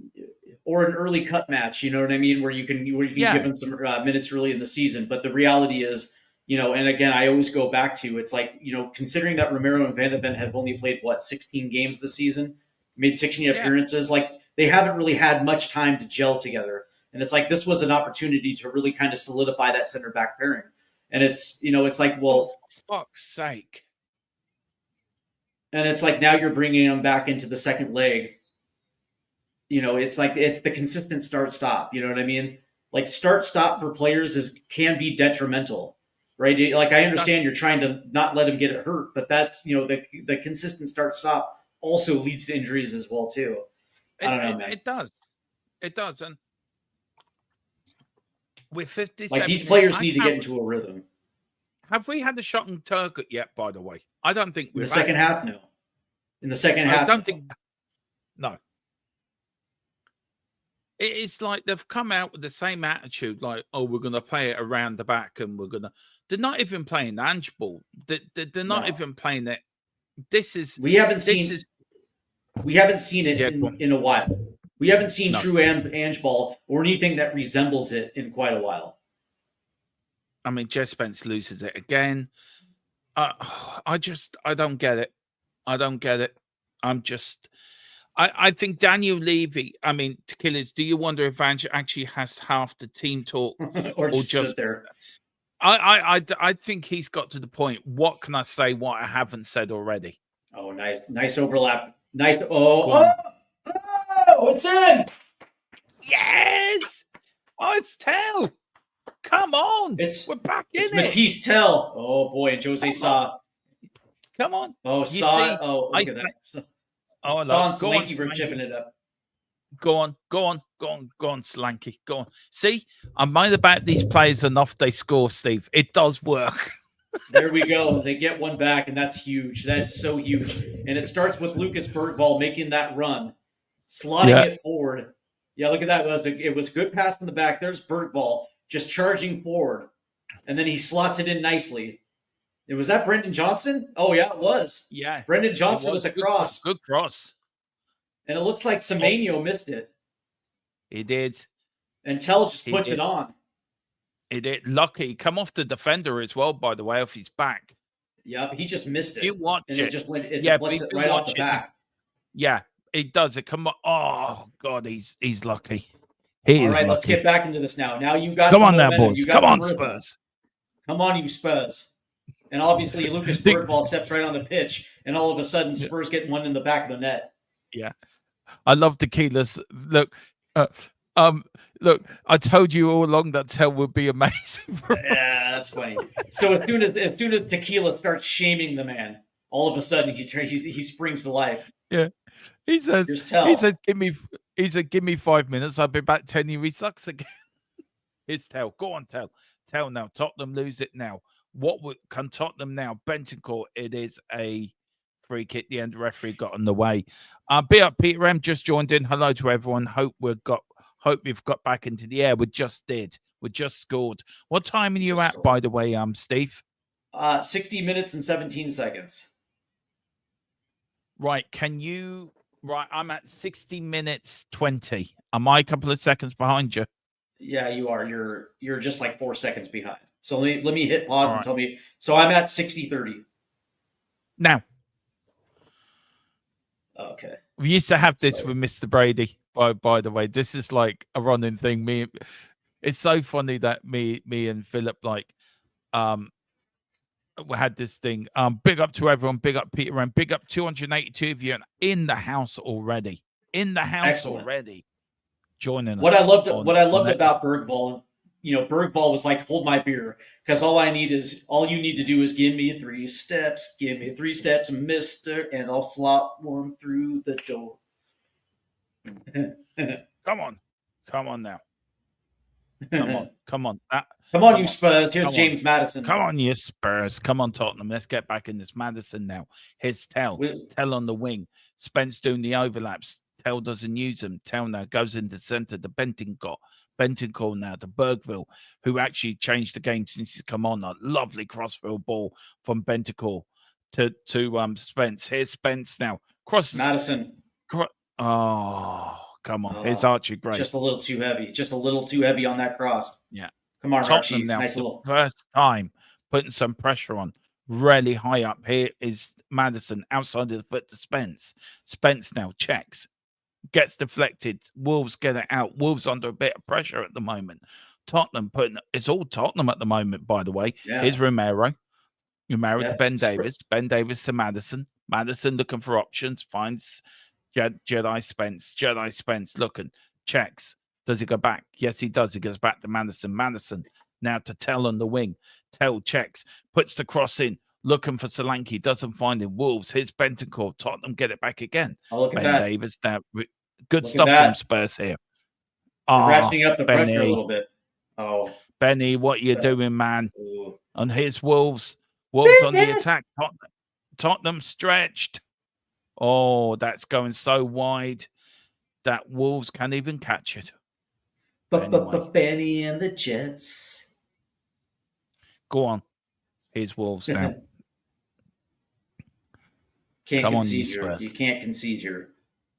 Or an early cut match, you know what I mean? Where you can give him some minutes early in the season. But the reality is And again, I always go back to it's like, considering that Romero and Van de Ven have only played 16 games this season, made 16 appearances, like they haven't really had much time to gel together. And it's like this was an opportunity to really kind of solidify that center back pairing. And it's like, well, for fuck's sake. And it's like now you're bringing them back into the second leg. It's like it's the consistent start-stop. You know what I mean? Like start-stop for players can be detrimental, right? Like I understand you're trying to not let him get it hurt, but that's the consistent start-stop also leads to injuries as well too. I don't know, man. It does, and with 57, like these players need to get into a rhythm. Have we had the shot on target yet? By the way, I don't think in the second half. No, in the second half, I don't think. No, it's like they've come out with the same attitude, like, "Oh, we're going to play it around the back, and we're going to." They're not even playing the Ange ball. They're not even playing it. We haven't seen it in a while. We haven't seen true Ange ball or anything that resembles it in quite a while. I mean, Jess Spence loses it again. I don't get it. I don't get it. I think Daniel Levy, I mean, Killers, do you wonder if Ange actually has half the team talk or just there? I think he's got to the point. What can I say? What I haven't said already? Oh, nice overlap. Nice. Oh, it's in. Yes. Oh, it's Tell. Come on. We're back in it. It's Matisse Tell. Oh boy, and Jose Sa. Come on. Oh, Sa. Oh, look at that. Oh, Sa and Slanky were chipping it up. Go on, Slanky. Go on. See, I'm made about these players enough they score, Steve. It does work. There we go. They get one back, and that's huge. That's so huge. And it starts with Lucas Bergvall making that run, slotting it forward. Yeah, look at that. It was a good pass from the back. There's Bergvall just charging forward. And then he slots it in nicely. Was that Brendan Johnson? Oh, yeah, it was. Yeah. Brendan Johnson with the cross. Good cross. And it looks like Semenyo missed it. He did. And Tell just puts it on. He did. Lucky. Come off the defender as well, by the way, off his back. Yeah, he just missed it. You watch and it just went it right off the back. Yeah, it does. It come on. Oh, God, he's lucky. All right, lucky. Let's get back into this now. Now you got Come on now, boys. Come on, Spurs. Come on, you Spurs. And obviously, Lucas Bergvall steps right on the pitch, and all of a sudden, Spurs get one in the back of the net. Yeah. I love tequilas. Look, look, I told you all along that Tell would be amazing. Yeah, that's funny. So as soon as Tequila starts shaming the man, all of a sudden he springs to life. Yeah, he said, give me 5 minutes. I'll be back 10 years. He sucks again. It's Tell. Go on, Tell. Tell now. Tottenham lose it now. Can Tottenham now? Bentancur. It is a free kick. The end referee got in the way. Be up, Peter M just joined in. Hello to everyone. Hope we've got back into the air. We just did. We just scored. What time are you at, by the way, Steve? 60 minutes and 17 seconds. Right. I'm at 60 minutes 20. Am I a couple of seconds behind you? Yeah, you are. You're just like 4 seconds behind. So let me hit pause and tell me. So I'm at 60-30. Now. Okay. We used to have this with Mr. Brady, by the way. This is like a running thing. It's so funny that me and Philip we had this thing. Big up to everyone. Big up Peter and big up 282 of you in the house already. Excellent. Already. Joining us. What I loved about Bergvall, Bergvall was like, hold my beer, because all you need to do is give me 3 steps, mister, and I'll slot one through the door. Come on now. Come on. Come on, you Spurs. Here's James Maddison. Come on, you Spurs. Come on, Tottenham. Let's get back in this. Madison now. Here's Tell. Tell on the wing. Spence doing the overlaps. Tell doesn't use them. Tell now goes into centre to Bentancur now to Bergville, who actually changed the game since he's come on. A lovely crossfield ball from Bentancur to Spence. Here's Spence now. Madison. Oh, come on. Here's Archie Gray. Just a little too heavy. On that cross. Yeah. Come on, Tottenham Archie. now. Nice little. First time putting some pressure on. Really high up here is Maddison outside of the foot to Spence. Spence now checks, gets deflected. Wolves get it out. Wolves under a bit of pressure at the moment. Tottenham it's all Tottenham at the moment, by the way. Yeah. Here's Romero. Romero Yeah. to Ben Davis. Ben Davis to Maddison. Maddison looking for options. Finds Jedi Spence. Jedi Spence looking. Checks. Does he go back? Yes, he does. He goes back to Maddison. Maddison now to Tell on the wing. Tell checks. Puts the cross in. Looking for Solanke. Doesn't find him. Wolves. Here's Bentancur. Tottenham get it back again. Oh, look at Ben that. Davis. Now, good Look at stuff that. from Spurs here. Ratcheting up the Benny. pressure a little bit. Oh, Benny, what you Yeah. doing, man? ooh. And here's Wolves. Wolves on the attack. Tottenham stretched. Oh, that's going so wide that Wolves can't even catch it. Anyway. Benny and the Jets. Go on. Here's Wolves now. Can't Come on, concede you your. Spurs. You can't concede your.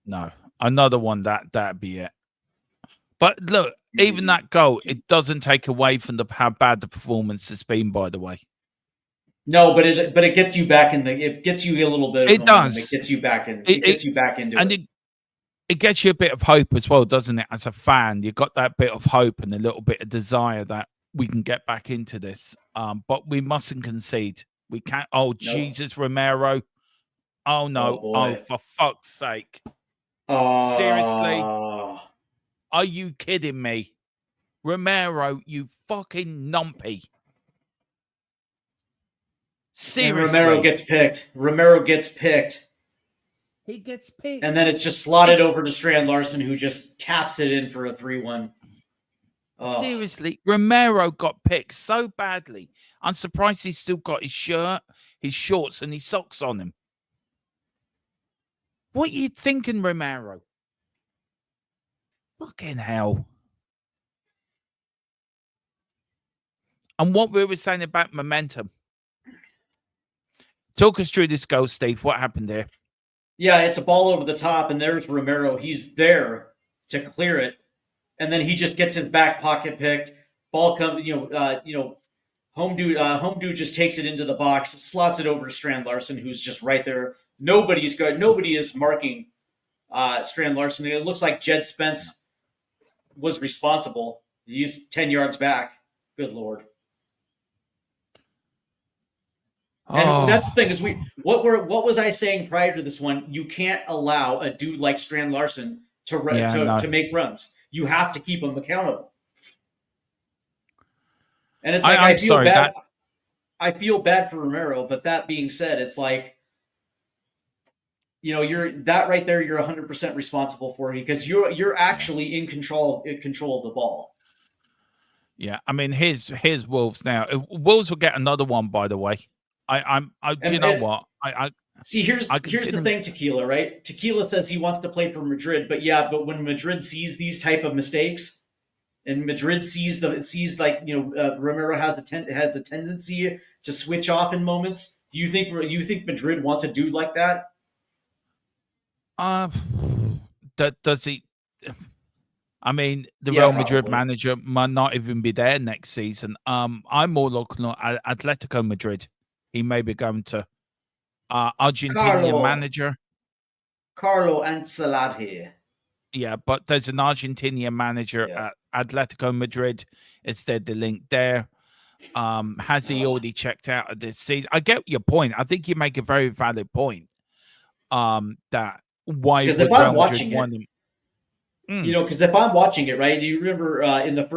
No. Another one, that'd be it. But look, even that goal, it doesn't take away from how bad the performance has been, by the way. No, but it gets you back in the. It gets you a little bit. Of It momentum. does. It gets you back in. It gets you back into and it. it gets you a bit of hope as well, doesn't it? As a fan, you've got that bit of hope and a little bit of desire that we can get back into this. But we mustn't concede. We can't. Oh, Jesus, Romero. Oh, no. Oh, for fuck's sake. Seriously? Are you kidding me? Romero, you fucking numpy. Seriously. And Romero gets picked. He gets picked. And then it's just slotted over to Strand Larson, who just taps it in for a 3-1. Oh. Seriously, Romero got picked so badly. I'm surprised he's still got his shirt, his shorts, and his socks on him. What are you thinking, Romero? Fucking hell. And what we were saying about momentum. Talk us through this goal, Steve. What happened there? Yeah, it's a ball over the top, and there's Romero. He's there to clear it, and then he just gets his back pocket picked. Ball comes, home dude just takes it into the box, slots it over to Strand Larson, who's just right there. Nobody is marking Strand Larson. It looks like Jed Spence was responsible. He's 10 yards back. Good Lord. And that's the thing is what was I saying prior to this one? You can't allow a dude like Strand Larson to make runs. You have to keep him accountable. And it's like I feel bad. I feel bad for Romero, but that being said, it's like you're that right there. You're 100% responsible for it because you're actually in control of the ball. Yeah, I mean, here's Wolves now. Wolves will get another one, by the way. What? See, here's the thing, Tequila, right? Tequila says he wants to play for Madrid, but when Madrid sees these type of mistakes, and Madrid sees Romero has the tendency to switch off in moments. Do you think Madrid wants a dude like that? Does he? I mean, the Real Madrid manager might not even be there next season. I'm more looking at Atletico Madrid. He may be going to Argentinian manager. Carlo Ancelotti. Yeah, but there's an Argentinian manager at Atletico Madrid. Is there the link there? Has he already checked out of this season? I get your point. I think you make a very valid point. That why would Real Madrid want him? Because if I'm watching it, right? Do you remember in the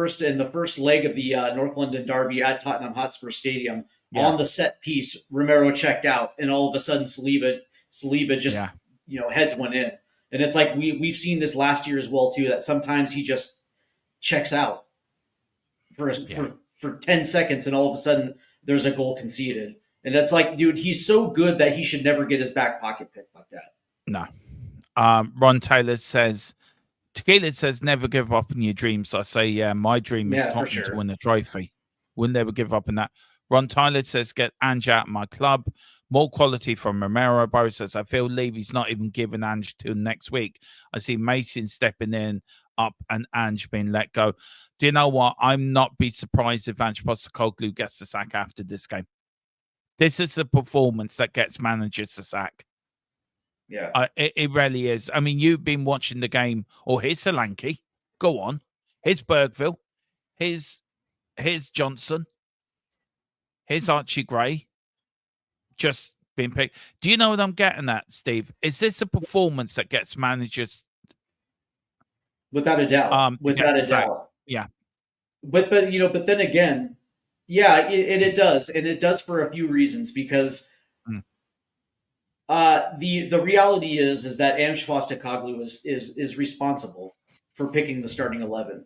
first leg of the North London derby at Tottenham Hotspur Stadium? Yeah. On the set piece, Romero checked out, and all of a sudden, Saliba just heads went in, and it's like we've seen this last year as well too. That sometimes he just checks out for 10 seconds, and all of a sudden there's a goal conceded, and it's like, dude, he's so good that he should never get his back pocket picked like that. No. Ron Taylor says, Tequila says, never give up on your dreams. I say, yeah, my dream is Tottenham to win the trophy. We'll never give up on that. Ron Tyler says, get Ange out of my club. More quality from Romero. Bo says, I feel Levy's not even giving Ange till next week. I see Mason stepping in up and Ange being let go. Do you know what? I'm not be surprised if Ange Postecoglou gets the sack after this game. This is a performance that gets managers the sack. Yeah. It really is. I mean, you've been watching the game, or here's Solanke. Go on. Here's Bergville. Here's Johnson. Here's Archie Gray. Just being picked. Do you know what I'm getting at, Steve? Is this a performance that gets managers? Without a doubt. Without a doubt. Yeah. But then again, yeah, it does. And it does for a few reasons, because the reality is that Ange Postecoglou is responsible for picking the starting 11.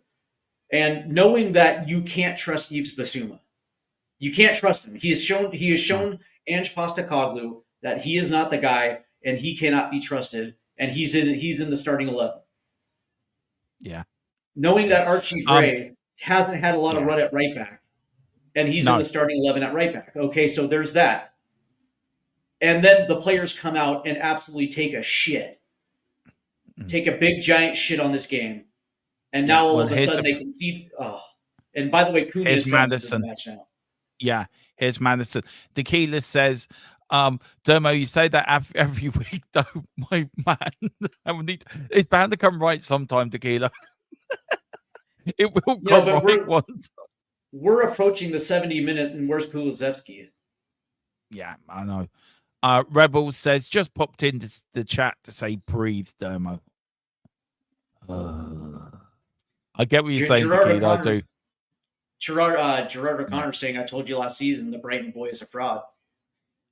And knowing that you can't trust Yves Bissouma. You can't trust him. He has shown Ange Postecoglou that he is not the guy, and he cannot be trusted, and he's in the starting 11. Yeah. Knowing that Archie Gray hasn't had a lot of run at right back, and he's in the starting 11 at right back. Okay, so there's that. And then the players come out and absolutely take a shit. Take a big, giant shit on this game. And now all of a sudden they concede. Oh. And by the way, Cunha is Madison. The match now. Yeah, here's Madison. Tequila says, Dermo, you say that every week, though, my man. It's bound to come right sometime, Tequila. It will come right once. We're approaching the 70-minute, and where's Kulusevski? Yeah, I know. Rebels says, just popped into the chat to say breathe, Dermo. I get what you're saying, Tequila, I do. Gerard O'Connor saying, I told you last season the Brighton boy is a fraud.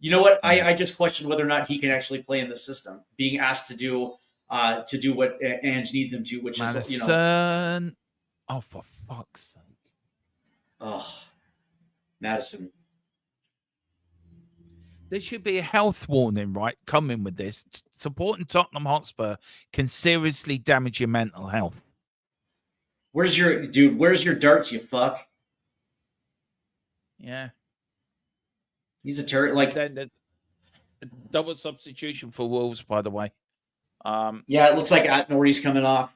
You know what? I just question whether or not he can actually play in the system, being asked to do what Ange needs him to, which Madison. is, you know. Oh, for fuck's sake. Oh, Madison. There should be a health warning, right? Coming with this. Supporting Tottenham Hotspur can seriously damage your mental health. Where's your darts, you fuck? Yeah. He's a turret. Like, there's a double substitution for Wolves, by the way. Yeah, it looks like Atnori's coming off.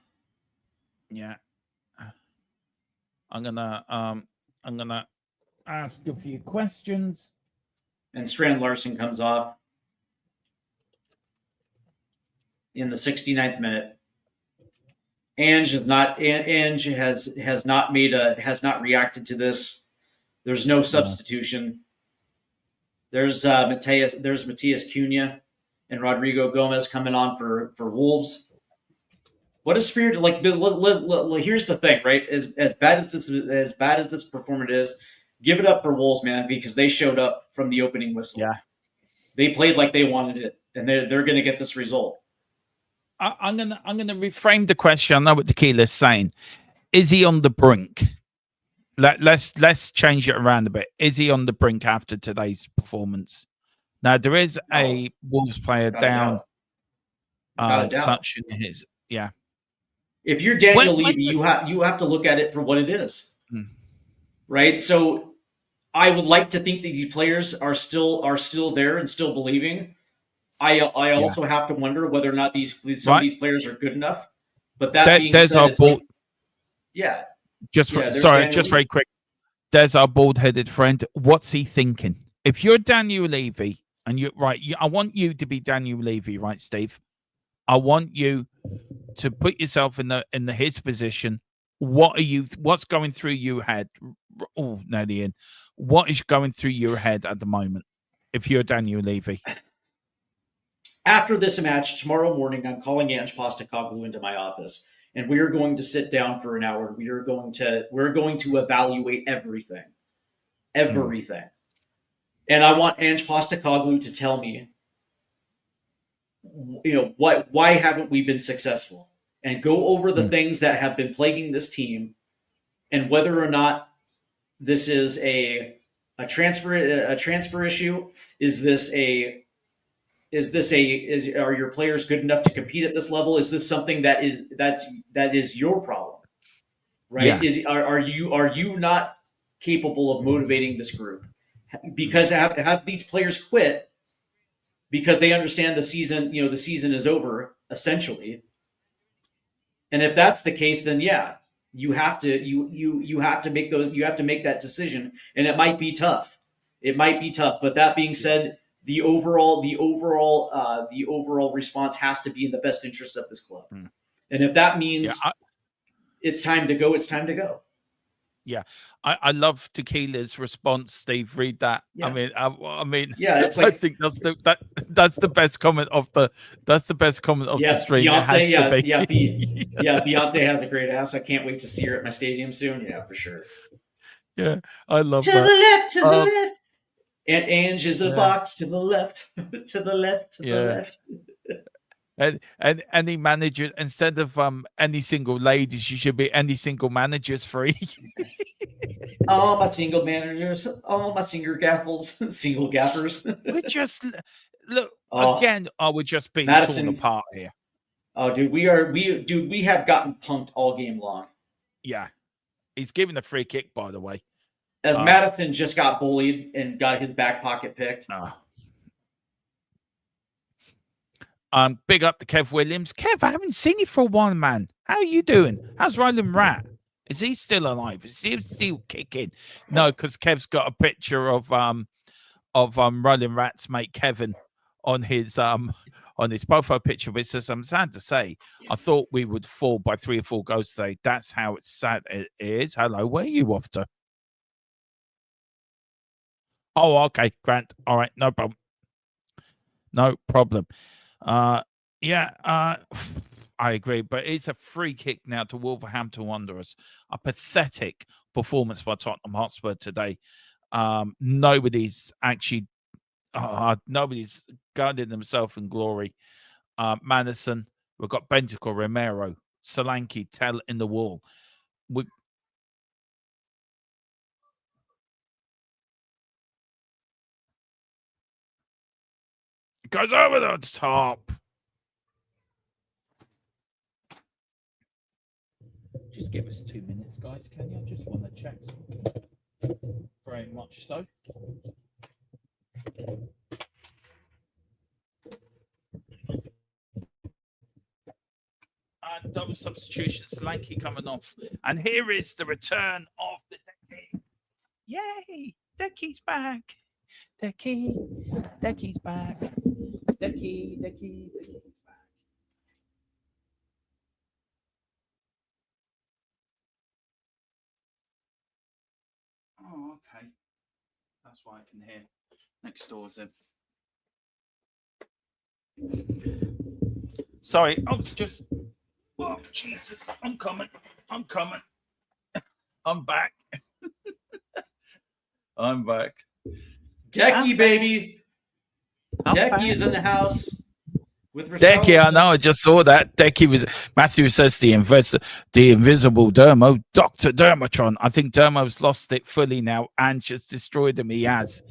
Yeah. I'm gonna ask a few questions. And Strand Larson comes off in the 69th minute. Ange has not reacted to this. There's no substitution. There's Matias Cunha and Rodrigo Gomez coming on for Wolves. What a spirit! Like, here's the thing, right? As bad as this performance is, give it up for Wolves, man, because they showed up from the opening whistle. Yeah, they played like they wanted it, and they're going to get this result. I'm gonna reframe the question. I know what Tequila's saying. Is he on the brink? Let's change it around a bit. Is he on the brink after today's performance? Now there is a Wolves player down, touching his. Yeah. If you're Daniel Levy, you have to look at it for what it is, right? So I would like to think that these players are still there and still believing. I also have to wonder whether or not some of these players are good enough. But being said, just very quick. There's our bald-headed friend. What's he thinking? If you're Daniel Levy, and I want you to be Daniel Levy, right, Steve? I want you to put yourself in his position. What's going through your head? Oh, nearly in. What is going through your head at the moment? If you're Daniel Levy. After this match, tomorrow morning, I'm calling Ange Postecoglou into my office, and we are going to sit down for an hour. We're going to evaluate everything. And I want Ange Postecoglou to tell me, why haven't we been successful, and go over the things that have been plaguing this team, and whether or not this is a transfer issue. Are your players good enough to compete at this level? Is this something that is your problem, right? Yeah. Are you not capable of motivating this group? Because have these players quit because they understand the season. The season is over essentially. And if that's the case, then yeah, you have to make that decision, and it might be tough. It might be tough, but that being said, the overall response has to be in the best interest of this club. Mm. And if that Yeah, means it's time to go, it's time to go. yeah. I love Tequila's response, Steve. Read that. Yeah. I mean, Yeah, it's I like think that's the best comment of the stream. It has Beyonce, to be. Beyonce has a great ass. I can't wait to see her at my stadium soon. Yeah, for sure. Yeah, I love To that. the left, to the left. And Ange is a Yeah. box to the left, to the left, to the Yeah. left. And any manager, instead of any single ladies, you should be any single managers free. All my single managers, all my single gaffers. We're just look Oh, again. We're just being Madison- torn apart here. Oh, dude, we have gotten punked all game long. Yeah, he's giving a free kick, by the way. As Madison just got bullied and got his back pocket picked. Big up to Kev Williams. Kev, I haven't seen you for a while, man. How are you doing? How's Roland Rat? Is he still alive? Is he still kicking? No, because Kev's got a picture of Roland Rat's mate Kevin on his profile picture, which says, I'm sad to say, I thought we would fall by 3 or 4 goals today. That's how it's sad it is. Hello, where are you off to? Oh, okay, Grant. All right, no problem. No problem. I agree, but it's a free kick now to Wolverhampton Wanderers. A pathetic performance by Tottenham Hotspur today. Nobody's actually, nobody's guarded themselves in glory. Madison, we've got Bentacle, Romero, Solanke, Tell in the wall. It goes over the top. Just give us 2 minutes, guys. Can you? I just want to check something. Very much so. And double substitution, Solanke coming off. And here is the return of the Decky. Yay! Decky's back. Decky's back. Decky's back. Oh, okay. That's why I can hear. Next door's in. Sorry, I was just. Oh, Jesus. I'm coming. I'm back. I'm back. Decky, baby. Decky is in the house with Rochelle. Decky, I know. I just saw that. Decky was. Matthew says the invisible Dermo, Dr. Dermatron. I think Dermo's lost it fully now and just destroyed him. He has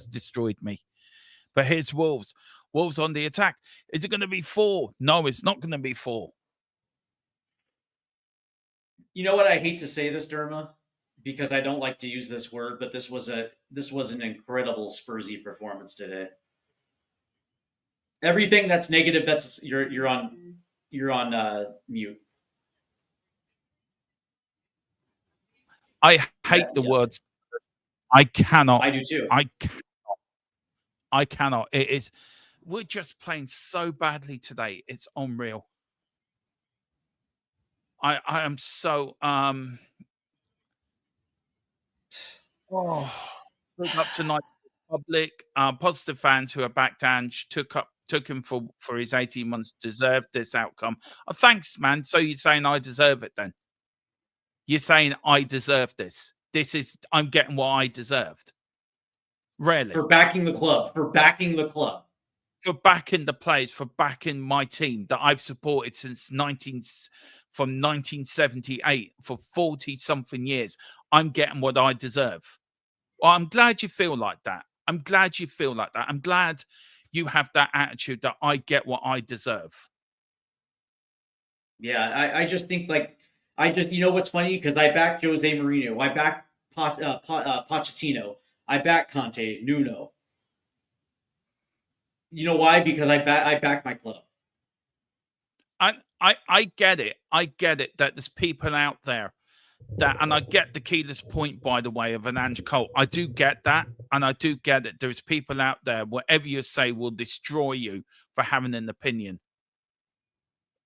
destroyed me. But here's Wolves. Wolves on the attack. Is it going to be 4? No, it's not going to be 4. You know what? I hate to say this, Derma, because I don't like to use this word, but this was an incredible Spursy performance today. Everything that's negative, that's you're on mute. I hate the words. I cannot. I do too. I cannot. It is. We're just playing so badly today. It's unreal. I am so up tonight. Public positive fans who are back down took him for his 18 months, deserved this outcome. Thanks, man. So you're saying I deserve it then? You're saying I deserve this. I'm getting what I deserved. Really? For backing the club. For backing the players, for backing my team that I've supported since 1978 for 40 something years. I'm getting what I deserve. Well, I'm glad you feel like that. I'm glad you have that attitude that I get what I deserve. Yeah, I just think you know what's funny? Because I back Jose Mourinho. I back Pochettino. I back Conte, Nuno. You know why? Because I back my club. I get it. I get it that there's people out there that, and I get the Keeler's point, by the way, of an Ange Cole. I do get that, and I do get it. There's people out there, whatever you say will destroy you for having an opinion.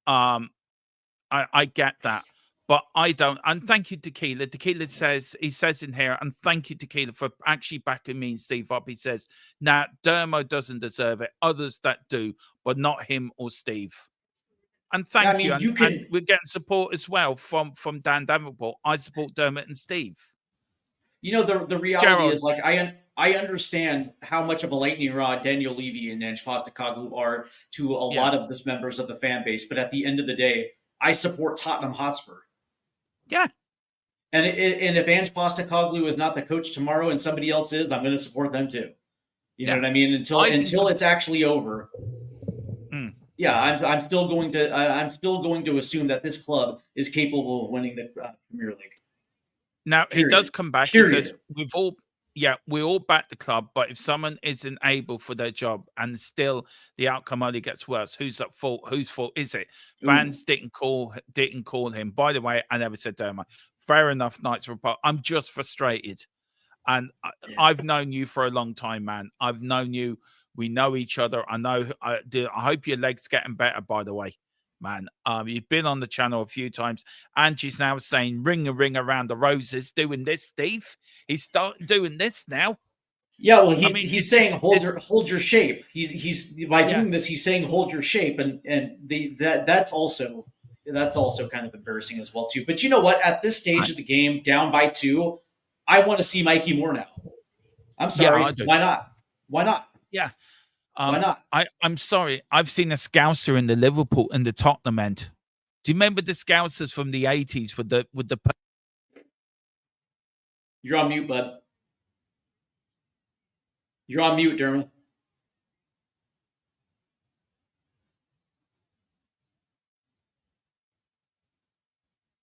I get that, but I don't. And thank you, Tequila. Tequila says, he says in here, and thank you, Tequila, for actually backing me and Steve up. He says, "Now, Dermo doesn't deserve it. Others that do, but not him or Steve." And thank you. And we're getting support as well from Dan Davenport. I support Dermot and Steve. You know, the reality Gerald. is, like, I understand how much of a lightning rod Daniel Levy and Ange Postecoglou are to a lot of the members of the fan base, but at the end of the day, I support Tottenham Hotspur. Yeah. And if Ange Postecoglou is not the coach tomorrow and somebody else is, I'm going to support them too. You know what I mean? Until it's actually over. Yeah, I'm still going to assume that this club is capable of winning the Premier League. Now he does come back. He says we all back the club, but if someone isn't able for their job and still the outcome only gets worse, who's at fault? Whose fault is it? Fans didn't call him. By the way, I never said Dermo. Fair enough, Knights Report. I'm just frustrated, and I've known you for a long time, man. I've known you. We know each other. I know. I hope your leg's getting better, by the way, man. You've been on the channel a few times. Angie's now saying ring a ring around the roses, doing this, Steve. He's starting doing this now. Yeah, well, he's saying hold your shape. He's by doing this, he's saying hold your shape, and that's also kind of embarrassing as well too. But you know what? At this stage of the game, down by 2, I want to see Mikey more now. I'm sorry. Why not? Why not? Yeah. Why not? I'm sorry. I've seen a Scouser in the Liverpool and the Tottenham end. Do you remember the Scousers from the 80s with the? You're on mute, bud. You're on mute, Dermot.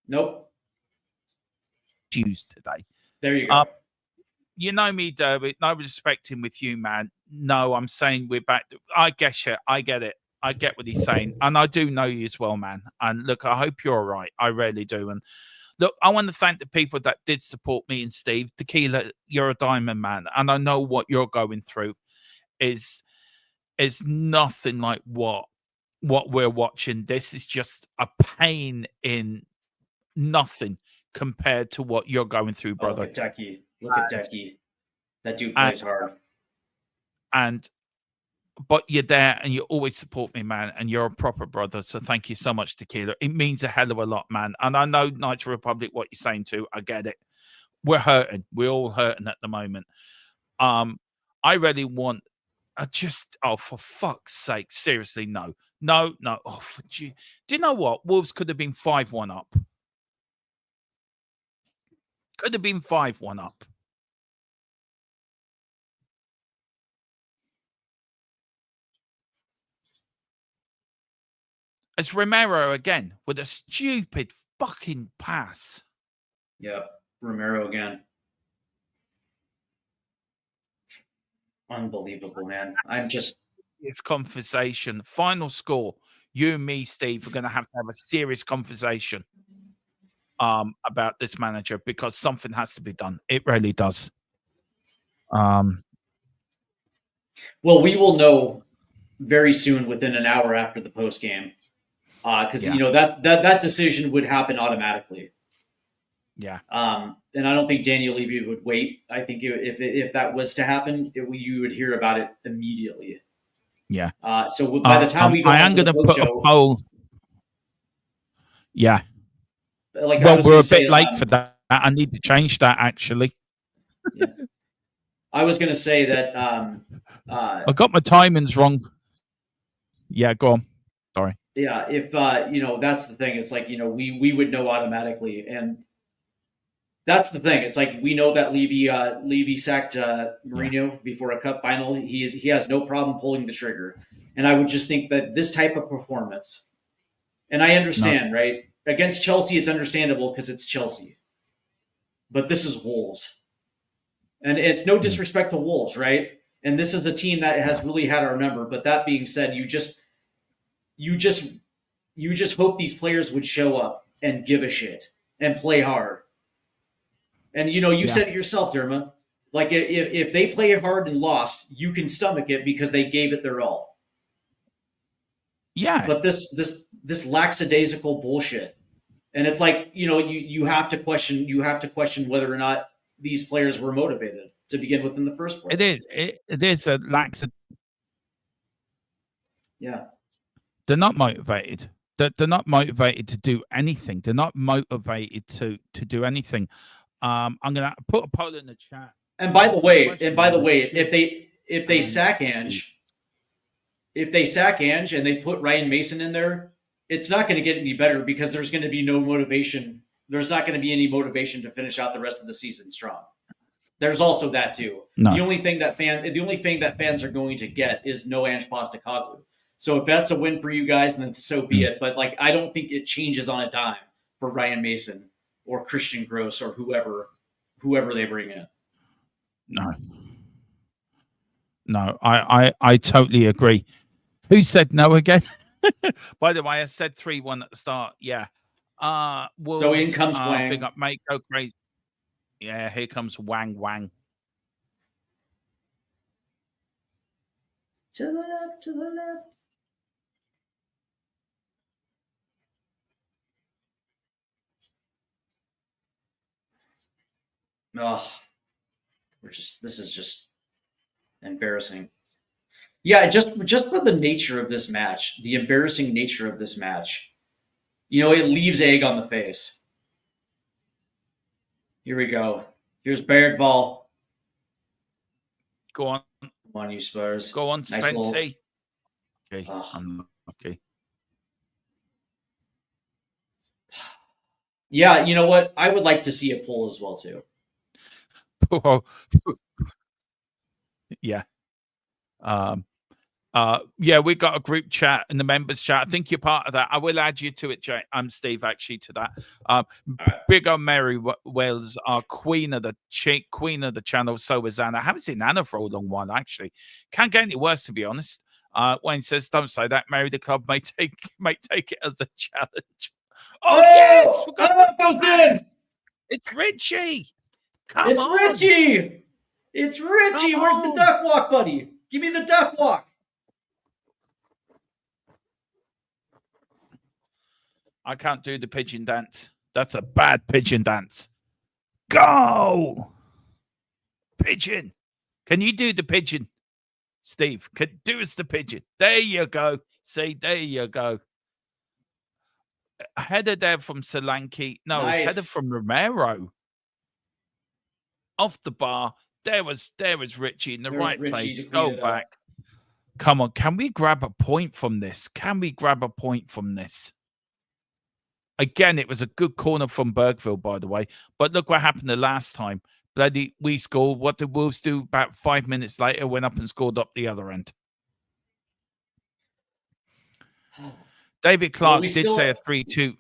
Nope. Used today. There you go. You know me, Derby. No respecting with you, man. No, I'm saying we're back. I guess you. I get it. I get what he's saying. And I do know you as well, man. And look, I hope you're all right. I really do. And look, I want to thank the people that did support me and Steve. Tequila, you're a diamond, man. And I know what you're going through is nothing like what we're watching. This is just a pain in nothing compared to what you're going through, brother. Look at Decky. Look at Decky. That dude plays hard. But you're there and you always support me, man. And you're a proper brother. So thank you so much, Tequila. It means a hell of a lot, man. And I know Knights Republic, what you're saying too. I get it. We're hurting. We're all hurting at the moment. I really want for fuck's sake. Seriously, no. Oh, do you know what? Wolves could have been 5-1 up. Could have been 5-1 up. It's Romero again with a stupid fucking pass. Yeah, Romero again. Unbelievable, man. It's conversation. Final score. You and me, Steve, are going to have a serious conversation about this manager because something has to be done. It really does. Well, we will know very soon, within an hour after the post game, because you know that decision would happen automatically. Yeah. And I don't think Daniel Levy would wait. I think if that was to happen, you would hear about it immediately. Yeah. So by the time we go, I am going to put a poll. Yeah. Like, well, we're a bit late for that. I need to change that, actually. Yeah. I was going to say that I got my timings wrong. Yeah, go on. Sorry. Yeah, if that's the thing. It's like, we would know automatically, and that's the thing. It's like, we know that Levy sacked Molineux before a cup final. He has no problem pulling the trigger, and I would just think that this type of performance, and I understand, right? Against Chelsea, it's understandable because it's Chelsea, but this is Wolves, and it's no disrespect to Wolves, right? And this is a team that has really had our number. But that being said, you just hope these players would show up and give a shit and play hard. And you said it yourself, Derma. Like if they play hard and lost, you can stomach it because they gave it their all. Yeah. But this lackadaisical bullshit, and it's like you have to question whether or not these players were motivated to begin with in the first place. It is a lax. Yeah. They're not motivated. They're not motivated to do anything. They're not motivated to do anything. I'm gonna put a poll in the chat. And by the way, if they sack Ange, and they put Ryan Mason in there, it's not going to get any better because there's going to be no motivation. There's not going to be any motivation to finish out the rest of the season strong. There's also that too. No. The only thing that fans are going to get is no Ange Postecoglou. So if that's a win for you guys, then so be it. But I don't think it changes on a dime for Ryan Mason or Christian Gross or whoever they bring in. No, I totally agree. Who said no again? By the way, I said 3-1 at the start. Yeah. Wolves, so in comes Wang. Big up, mate. Go crazy. Yeah, here comes Wang. To the left, to the left. Oh, this is just embarrassing. Yeah, just for the nature of this match, the embarrassing nature of this match, it leaves egg on the face. Here we go. Here's Bergvall. Go on. Come on, you Spurs. Go on, nice Spency. little... Okay. Okay. Yeah, you know what? I would like to see a poll as well too. Yeah. Yeah, we got a group chat in the members chat. I think you're part of that. I will add you to it, Jay. I'm Steve, actually, to that. Big on Mary Wells, our queen of the channel. So is Anna. I haven't seen Anna for a long while, actually. Can't get any worse, to be honest. Wayne says, "Don't say that, Mary. The club may take it as a challenge." Oh yes, goes in. It's Richie. It's Richie. It's Richie. Where's the duck walk, buddy? Give me the duck walk. I can't do the pigeon dance. That's a bad pigeon dance. Go! Pigeon. Can you do the pigeon? Steve, do us the pigeon. There you go. See, there you go. A header there from Solanke. No, nice. It's header from Romero. Off the bar. There was Richie in the right place. Go back. Come on. Can we grab a point from this? Again, it was a good corner from Bergville, by the way. But look what happened the last time. Bloody, we scored. What did Wolves do? About 5 minutes later, went up and scored up the other end. David Clark did say a 3-2.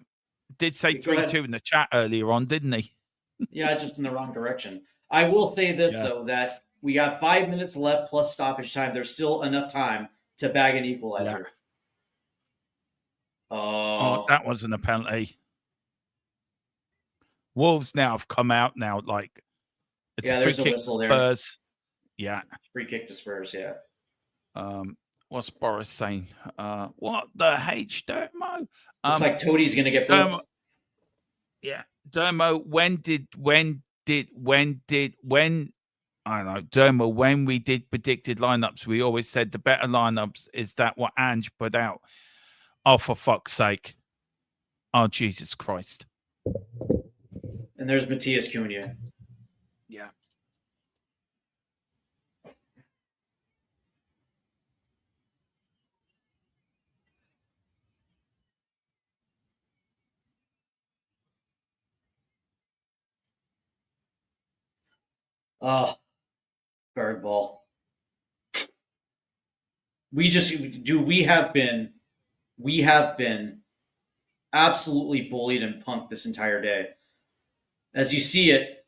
Did say 3-2 in the chat earlier on, didn't he? Yeah, just in the wrong direction. I will say this, though, that we got 5 minutes left plus stoppage time. There's still enough time to bag an equalizer. Yeah. Oh, that wasn't a penalty. Wolves now have come out now like it's a free kick to Spurs. Yeah. Free kick to Spurs, yeah. What's Boris saying? What the H, Dermo? Looks like Toadie's gonna get booked. Yeah. Dermo, when I don't know, Dermo, when we did predicted lineups, we always said the better lineups is that what Ange put out. Oh, for fuck's sake. Oh, Jesus Christ. And there's Matthias Cunha. Yeah. Oh, Bergvall. We have been absolutely bullied and punked this entire day. As you see it,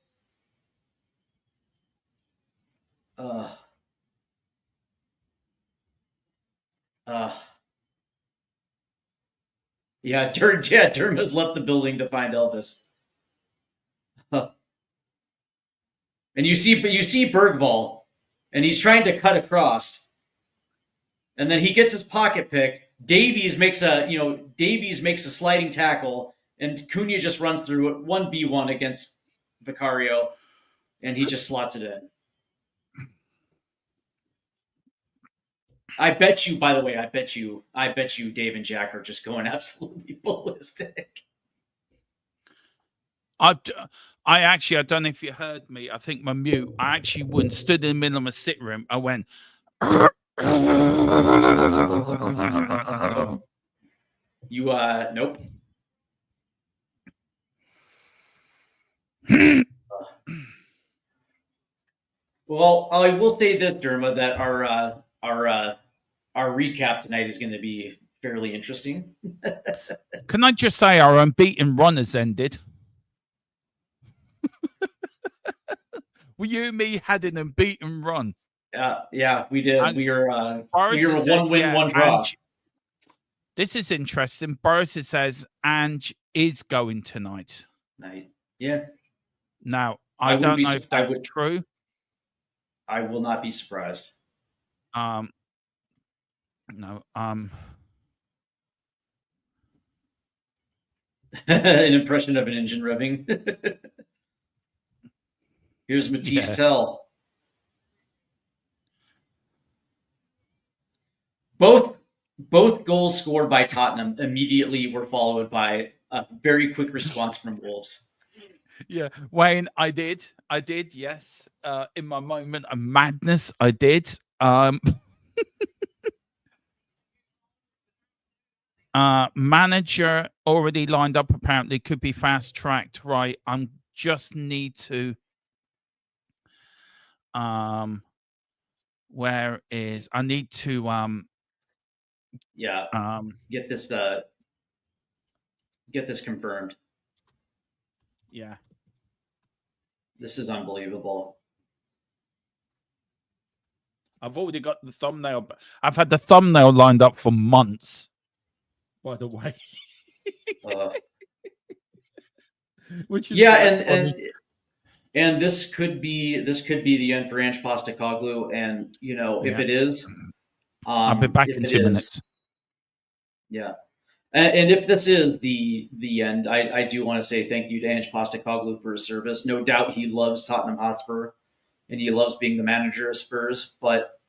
Yeah, Durham has left the building to find Elvis. Huh. And you see Bergvall, and he's trying to cut across, and then he gets his pocket picked. Davies makes a sliding tackle, and Cunha just runs through it 1v1 against Vicario, and he just slots it in. I bet you, by the way, I bet you Dave and Jack are just going absolutely ballistic. I actually, I don't know if you heard me. I think my mute. I actually went, stood in the middle of my sit room. I went. You nope. Well, I will say this, Derma, that our recap tonight is going to be fairly interesting. Can I just say our unbeaten run has ended? Well, you and me had an unbeaten run. Yeah, we did. And we were a said, one win, one draw. This is interesting. Boris says Ange is going tonight. Night. Yeah. Now, I don't know if that's true. I will not be surprised. No. An impression of an engine revving. Here's Matisse Tell. Both goals scored by Tottenham immediately were followed by a very quick response from Wolves. Yeah, Wayne, I did, yes. In my moment of madness, I did. Manager already lined up, apparently, could be fast-tracked, right? I just need to... where is... I need to... get this confirmed. Yeah. This is unbelievable. I've already got the thumbnail. I've had the thumbnail lined up for months, by the way. Which is and this could be the end for Ange Postecoglou, and if it is, I'll be back in 2 minutes. Yeah. And if this is the end, I do want to say thank you to Ange Postecoglou for his service. No doubt he loves Tottenham Hotspur and he loves being the manager of Spurs, but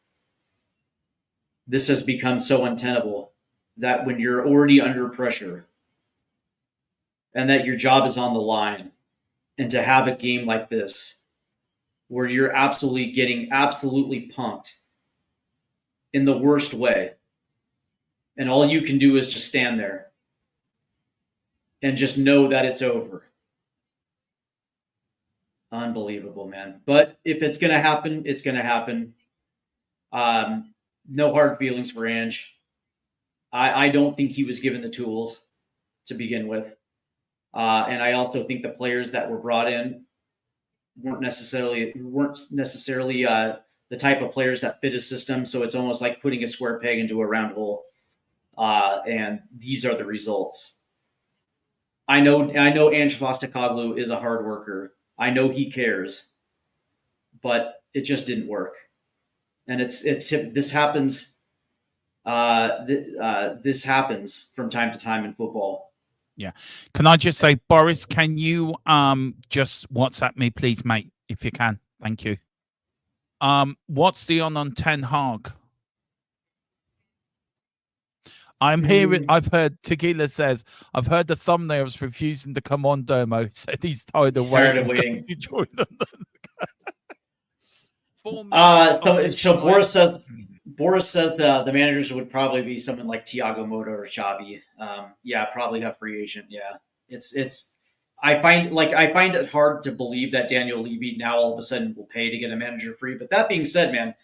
this has become so untenable that when you're already under pressure and that your job is on the line, and to have a game like this where you're getting absolutely punked in the worst way, and all you can do is just stand there and just know that it's over. Unbelievable, man. But if it's going to happen, it's going to happen. No hard feelings for Ange. I don't think he was given the tools to begin with. And I also think the players that were brought in weren't necessarily the type of players that fit his system. So it's almost like putting a square peg into a round hole. And these are the results. I know Ange Postecoglou is a hard worker. I know he cares, but it just didn't work. And this happens. This happens from time to time in football. Yeah. Can I just say, Boris, can you just WhatsApp me, please, mate, if you can? Thank you. What's the on Ten Hag? I'm hearing. I've heard Tequila says. I've heard the thumbnails refusing to come on. Domo said he's tired of waiting. So Boris says the managers would probably be someone like Thiago Motta or Xavi. Probably a free agent. Yeah, it's. I find it hard to believe that Daniel Levy now all of a sudden will pay to get a manager free. But that being said, man,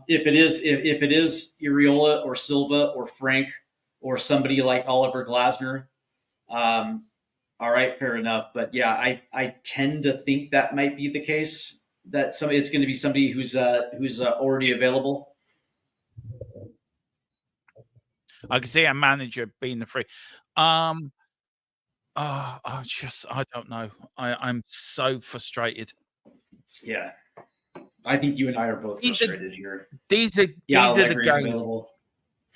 if it is Iriola or Silva or Frank or somebody like Oliver Glasner, all right, fair enough. But yeah, I tend to think that might be the case. That it's going to be somebody who's already available. I can see a manager being the free. I don't know. I'm so frustrated. Yeah, I think you and I are both These are frustrated here. these are Yeah, these are the Allegri's games. available.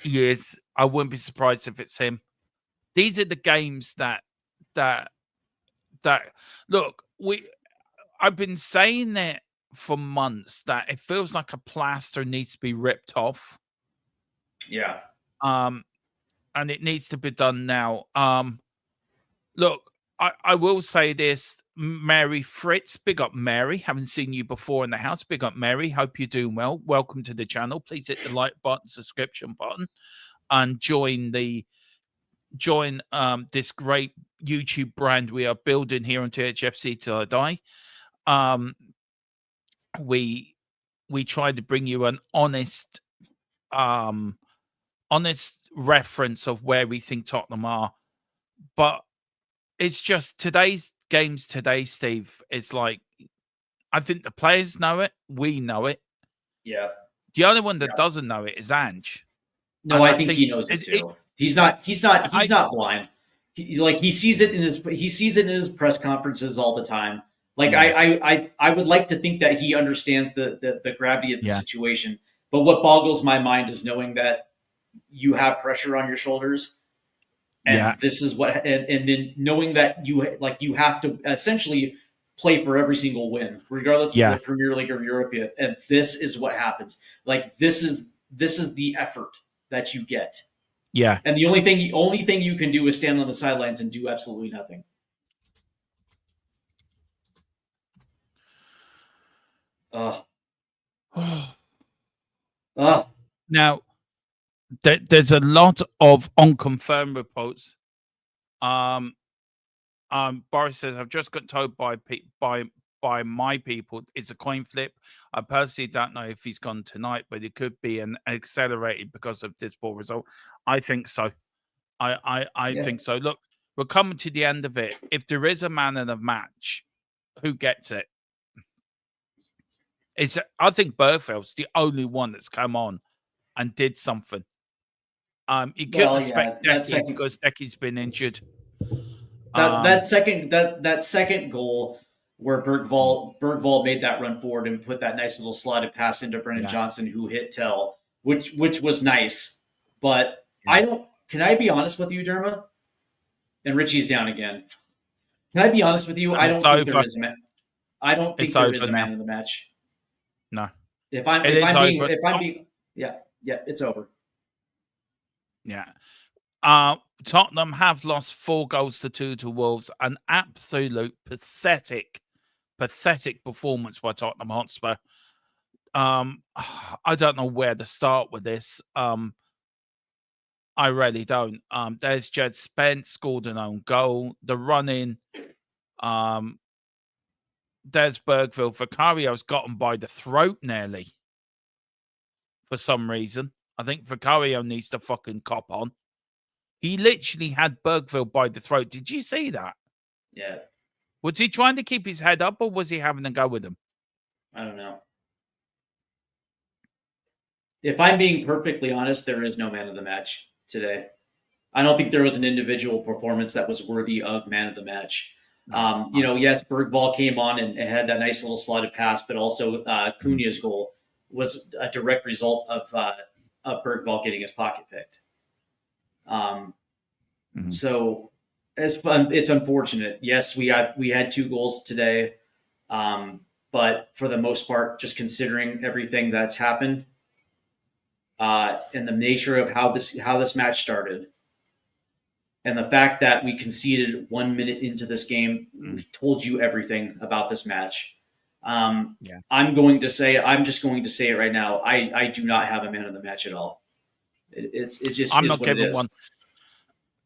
Yes, I wouldn't be surprised if it's him. These are the games that look. I've been saying that for months that it feels like a plaster needs to be ripped off. Yeah. And it needs to be done now. Look, I will say this, Mary Fritz, big up Mary. Haven't seen you before in the house. Big up Mary. Hope you're doing well. Welcome to the channel. Please hit the like button, subscription button, and join this great YouTube brand we are building here on THFC Till I Die. We try to bring you an honest reference of where we think Tottenham are, but it's just today's games today, Steve. It's like I think the players know it, we know it. Yeah. The only one that doesn't know it is Ange. No, I think he knows it too. He's not blind. He sees it in his press conferences all the time. Like I would like to think that he understands the gravity of the situation. But what boggles my mind is knowing that you have pressure on your shoulders, and this is what, and then knowing that you have to essentially play for every single win, regardless of the Premier League or Europe. And this is what happens. Like this is the effort that you get. Yeah. And the only thing you can do is stand on the sidelines and do absolutely nothing. Now, there's a lot of unconfirmed reports. Boris says, I've just got told by my people it's a coin flip. I personally don't know if he's gone tonight, but it could be an accelerated because of this poor result. I think so. I think so. Look, we're coming to the end of it. If there is a man of the match, who gets it? I think Bergfeld's the only one that's come on and did something. You couldn't expect Decky because Decky's been injured. That second goal where Bergvall made that run forward and put that nice little slotted pass into Brennan Johnson, who hit Tell, which was nice. But can I be honest with you, Derma? And Richie's down again. Can I be honest with you? I don't think there is a man in the match. No. If I'm being it's over. Yeah. Tottenham have lost 4-2 to Wolves. An absolute pathetic performance by Tottenham Hotspur. I don't know where to start with this. I really don't. There's Jed Spence scored an own goal. The run-in. There's Bergville. Vicario's got him by the throat nearly. For some reason. I think Vicario needs to fucking cop on. He literally had Bergville by the throat. Did you see that? Yeah. Was he trying to keep his head up or was he having a go with him? I don't know. If I'm being perfectly honest, there is no man of the match today. I don't think there was an individual performance that was worthy of man of the match. Yes, Bergvall came on and had that nice little slotted pass, but also Cunha's goal was a direct result of Bergvall getting his pocket picked. So it's unfortunate. Yes, we had 2 goals today, but for the most part, just considering everything that's happened and the nature of how this match started, and the fact that we conceded 1 minute into this game, told you everything about this match. I'm just going to say it right now. I do not have a man of the match at all. It's just I'm not giving one.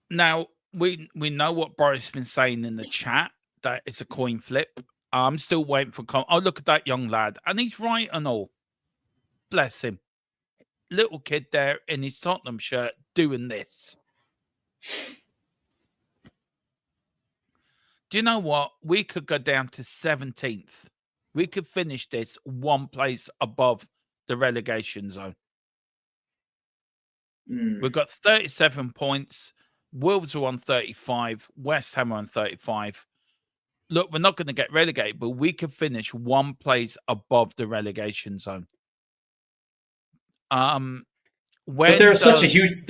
Now we know what Boris has been saying in the chat, that it's a coin flip. I'm still waiting for look at that young lad, and he's right and all. Bless him, little kid there in his Tottenham shirt doing this. Do you know what? We could go down to 17th. We could finish this one place above the relegation zone. We've got 37 points. Wolves are on 35. West Ham are on 35. Look, we're not going to get relegated, but we could finish one place above the relegation zone. But there is such a huge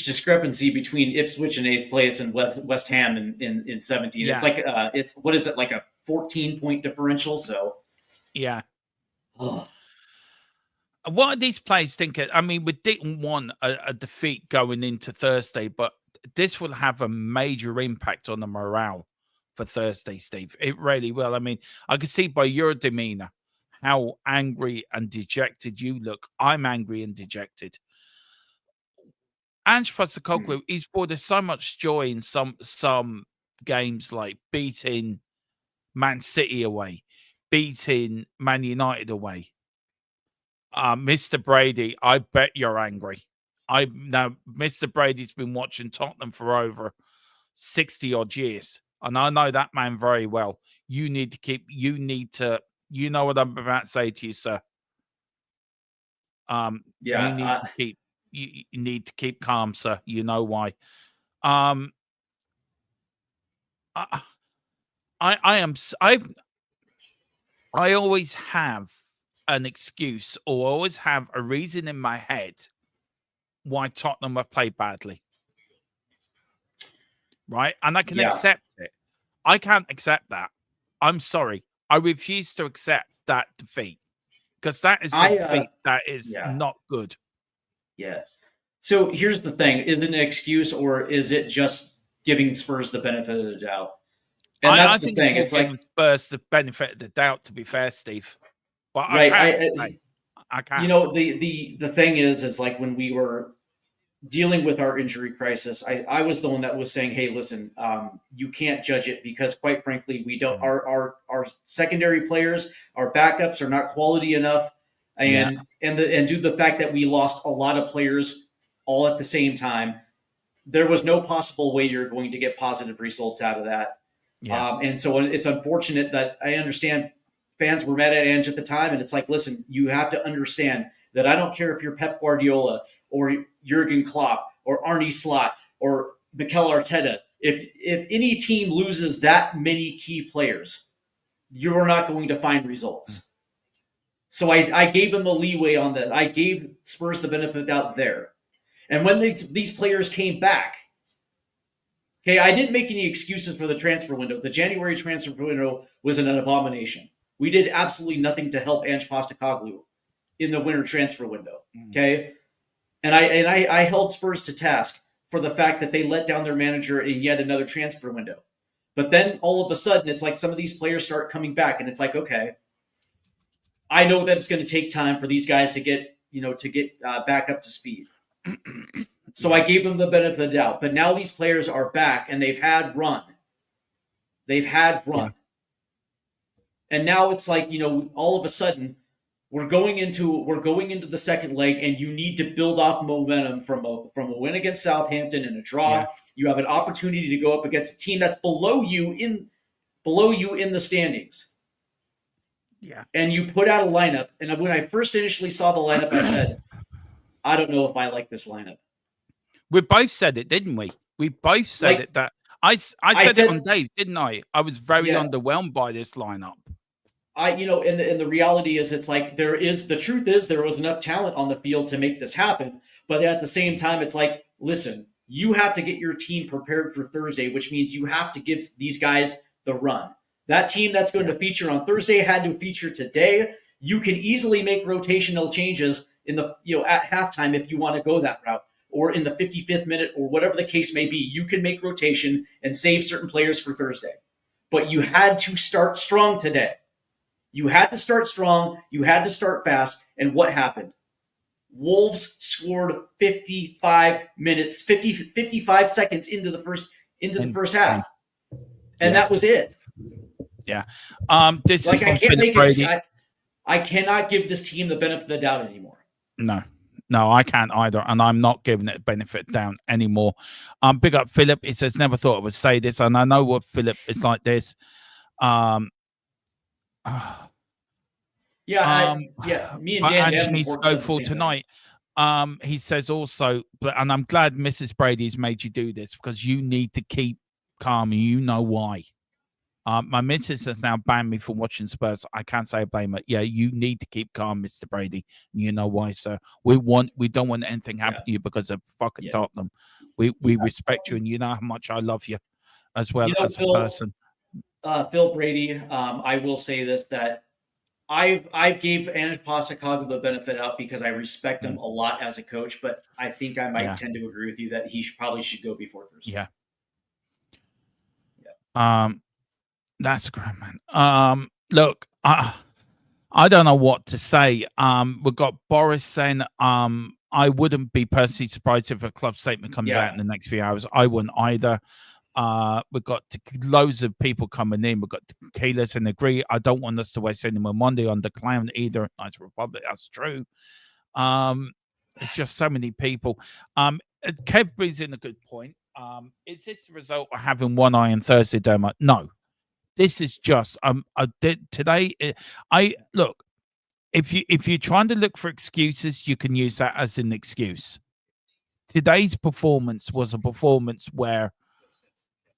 discrepancy between Ipswich in 8th place and West Ham in 17. Yeah. It's like it's what is it, like a 14-point differential? So yeah. Ugh. What are these players thinking? I mean, we didn't want a defeat going into Thursday, but this will have a major impact on the morale for Thursday, Steve. It really will. I mean, I can see by your demeanor how angry and dejected you look. I'm angry and dejected. Ange Postecoglou, he's brought us so much joy in some games, like beating Man City away, beating Man United away. Mr. Brady, I bet you're angry. Now Mr. Brady's been watching Tottenham for over 60 odd years, and I know that man very well. You need to you know what I'm about to say to you, sir. You need to keep calm, sir. You know why. I always have an excuse or always have a reason in my head why Tottenham have played badly. Right? And I can accept it. I can't accept that. I'm sorry. I refuse to accept that defeat because that is a defeat that is not good. Yes. So here's the thing. Is it an excuse or is it just giving Spurs the benefit of the doubt? And that's the thing. It's like Spurs the benefit of the doubt, to be fair, Steve. But right. I can't. You know, the thing is like when we were dealing with our injury crisis, I was the one that was saying, hey, listen, you can't judge it because quite frankly, we don't, our secondary players, our backups are not quality enough. And due to the fact that we lost a lot of players all at the same time, there was no possible way you're going to get positive results out of that. Yeah. And so it's unfortunate that I understand fans were mad at Ange at the time. And it's like, listen, you have to understand that I don't care if you're Pep Guardiola or Jurgen Klopp or Arne Slot or Mikel Arteta. If any team loses that many key players, you're not going to find results. So I gave them a leeway on that. I gave Spurs the benefit of the doubt there. And when these players came back, okay, I didn't make any excuses for the transfer window. The January transfer window was an abomination. We did absolutely nothing to help Ange Postecoglou in the winter transfer window. Okay, and I held Spurs to task for the fact that they let down their manager in yet another transfer window. But then all of a sudden, it's like some of these players start coming back, and it's like, okay, I know that it's going to take time for these guys to get back up to speed. So I gave them the benefit of the doubt. But now these players are back, and they've had run. Yeah. And now it's like, all of a sudden we're going into the second leg, and you need to build off momentum from a win against Southampton and a draw. Yeah. You have an opportunity to go up against a team that's below you in the standings. Yeah. And you put out a lineup, and when I first initially saw the lineup, I said, I don't know if I like this lineup. We both said it, didn't we? We both said it. That I said it on Dave, didn't I? I was very underwhelmed by this lineup. And the reality is, it's like the truth is there was enough talent on the field to make this happen, but at the same time, it's like, listen, you have to get your team prepared for Thursday, which means you have to give these guys the run. That team that's going to feature on Thursday had to feature today. You can easily make rotational changes in the at halftime if you want to go that route, or in the 55th minute, or whatever the case may be. You can make rotation and save certain players for Thursday. But you had to start strong today. You had to start strong. You had to start fast. And what happened? Wolves scored 55 seconds into the first half. And that was it. Yeah. This is from Philip Brady. I cannot give this team the benefit of the doubt anymore. No, I can't either. And I'm not giving it a benefit down anymore. Big up Philip. He says, never thought I would say this. And I know what Philip is like this. Me and Dan Ange needs to go full tonight. He says also, and I'm glad Mrs. Brady's made you do this because you need to keep calm, and you know why. My missus has now banned me from watching Spurs. I can't say I blame her. Yeah, you need to keep calm, Mr. Brady. And you know why, sir. We don't want anything happen to you because of fucking Tottenham. We respect you, and you know how much I love you as well as a person. Phil Brady, I will say this, that I gave Ange Postecoglou the benefit out because I respect him a lot as a coach, but I think I might tend to agree with you that he probably should go before Thursday. Yeah. That's great, man. Look, I don't know what to say. We've got Boris saying, I wouldn't be personally surprised if a club statement comes out in the next few hours. I wouldn't either. We've got loads of people coming in. We've got Keyless and agree. I don't want us to waste any more Monday on the clown either. Nice Republic, that's true. It's just so many people. Kev brings in a good point. Is this the result of having one eye on Thursday, Dermot? No. This is just today. I look, if you're trying to look for excuses, you can use that as an excuse. Today's performance was a performance where,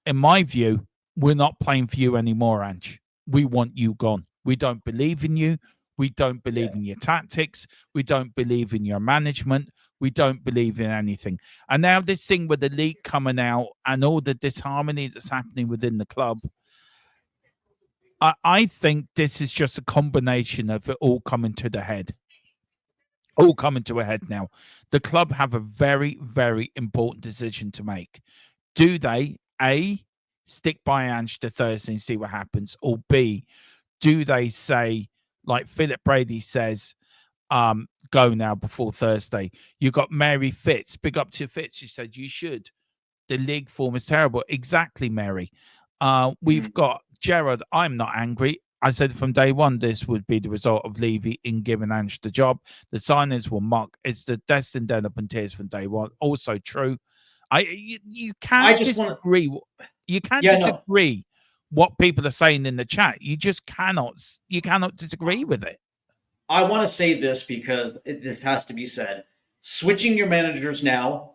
in my view, we're not playing for you anymore, Ange. We want you gone. We don't believe in you. We don't believe in your tactics. We don't believe in your management. We don't believe in anything. And now this thing with the league coming out and all the disharmony that's happening within the club, I think this is just a combination of it all coming to the head. All coming to a head now. The club have a very, very important decision to make. Do they, A, stick by Ange to Thursday and see what happens? Or B, do they say, like Philip Brady says, go now before Thursday? You got Mary Fitz. Big up to Fitz. She said, you should. The league form is terrible. Exactly, Mary. We've got Gerard. I'm not angry. I said from day one this would be the result of Levy in giving Ange the job. The signers will mock. It's the destined end up in tears from day one. Also true. You can't disagree. You can't disagree what people are saying in the chat. You just cannot. You cannot disagree with it. I want to say this because this has to be said. Switching your managers now,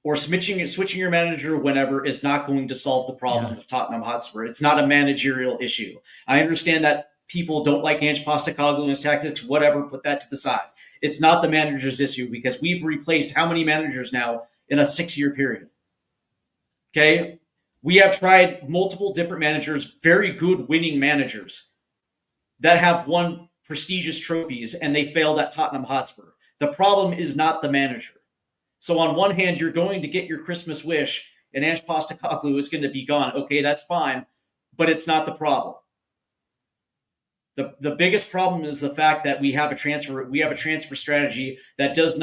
or switching your manager whenever, is not going to solve the problem of Tottenham Hotspur. It's not a managerial issue. I understand that people don't like Ange Postecoglou and his tactics, whatever, put that to the side. It's not the manager's issue because we've replaced how many managers now in a 6-year period? Okay? We have tried multiple different managers, very good winning managers that have won prestigious trophies, and they failed at Tottenham Hotspur. The problem is not the manager. So on one hand, you're going to get your Christmas wish, and Ange Postecoglou is going to be gone. Okay, that's fine, but it's not the problem. The biggest problem is the fact that we have a transfer strategy that is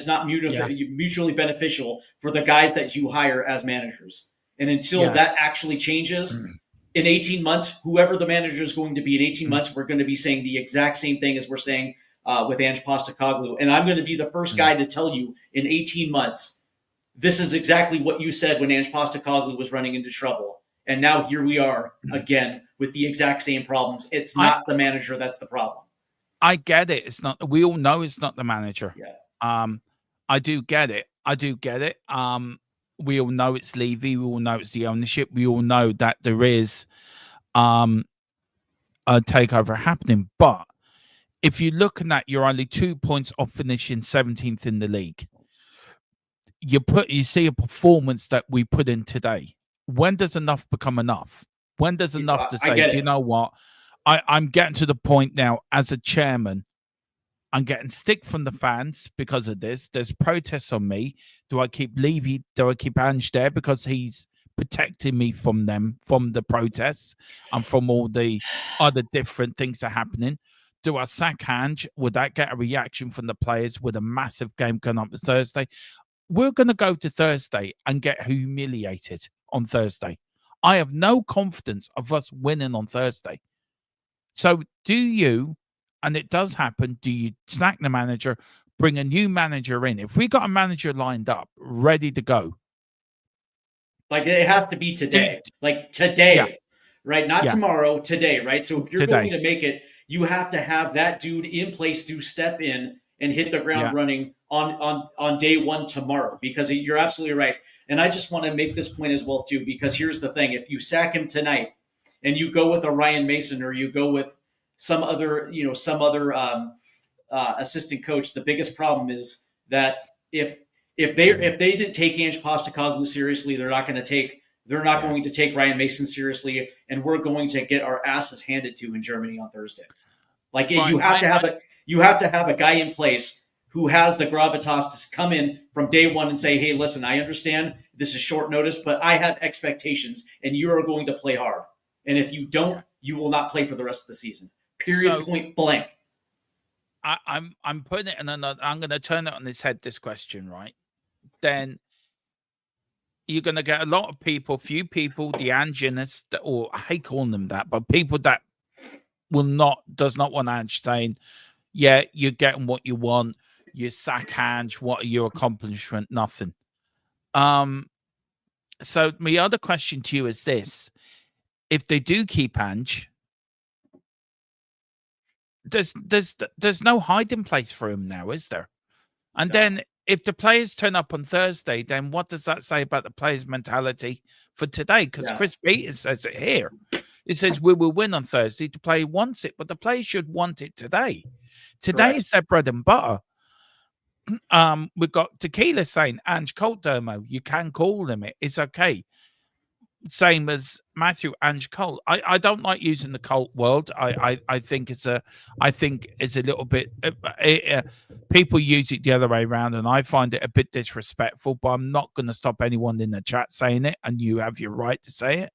not mutually beneficial for the guys that you hire as managers. And until that actually changes, in 18 months, whoever the manager is going to be in 18 months, we're going to be saying the exact same thing as we're saying with Ange Postecoglou. And I'm going to be the first guy to tell you in 18 months, this is exactly what you said when Ange Postecoglou was running into trouble. And now here we are again with the exact same problems. It's not the manager that's the problem. I get it. It's not. We all know it's not the manager. Yeah. I do get it. We all know it's Levy. We all know it's the ownership. We all know that there is a takeover happening. But if you're looking at, you're only 2 points off finishing 17th in the league. You see a performance that we put in today. When does enough become enough? When does enough to say, do you know what? I'm getting to the point now as a chairman. I'm getting stick from the fans because of this. There's protests on me. Do I keep Levy? Do I keep Ange there because he's protecting me from them, from the protests and from all the other different things that are happening? Do I sack Ange? Would that get a reaction from the players with a massive game coming up on Thursday? We're going to go to Thursday and get humiliated on Thursday. I have no confidence of us winning on Thursday. So do you, and it does happen, do you sack the manager, bring a new manager in? If we got a manager lined up, ready to go. Like it has to be today. Like today, right? Not tomorrow, today, right? So if you're going to make it, you have to have that dude in place to step in and hit the ground running on day one tomorrow, because you're absolutely right. And I just want to make this point as well too, because here's the thing: if you sack him tonight and you go with a Ryan Mason, or you go with some other assistant coach, the biggest problem is that if they didn't take Ange Postecoglou seriously, they're not going to take Ryan Mason seriously, and we're going to get our asses handed to in Germany on Thursday. Like, you have to have a guy in place who has the gravitas to come in from day one and say, hey, listen, I understand this is short notice, but I have expectations, and you are going to play hard. And if you don't, you will not play for the rest of the season. Period, point blank. I'm putting it in another. I'm going to turn it on its head. This question, right? Then you're going to get a lot of people, few people, the Anginists, or I hate calling them that, but people that does not want Ange, saying, yeah, you're getting what you want. You sack Ange. What are your accomplishment? Nothing. So my other question to you is this: if they do keep Ange, there's no hiding place for him now, is there? And then if the players turn up on Thursday, then what does that say about the players' mentality for today? Because Chris Peters says it here. It says we will win on Thursday. The player wants it, but the players should want it today. Today is their bread and butter. We've got Tequila saying, Ange Colt Dermo, you can call him it. It's okay. Same as Matthew, Ange Colt. I don't like using the Colt world. I think it's a little bit people use it the other way around, and I find it a bit disrespectful, but I'm not going to stop anyone in the chat saying it, and you have your right to say it.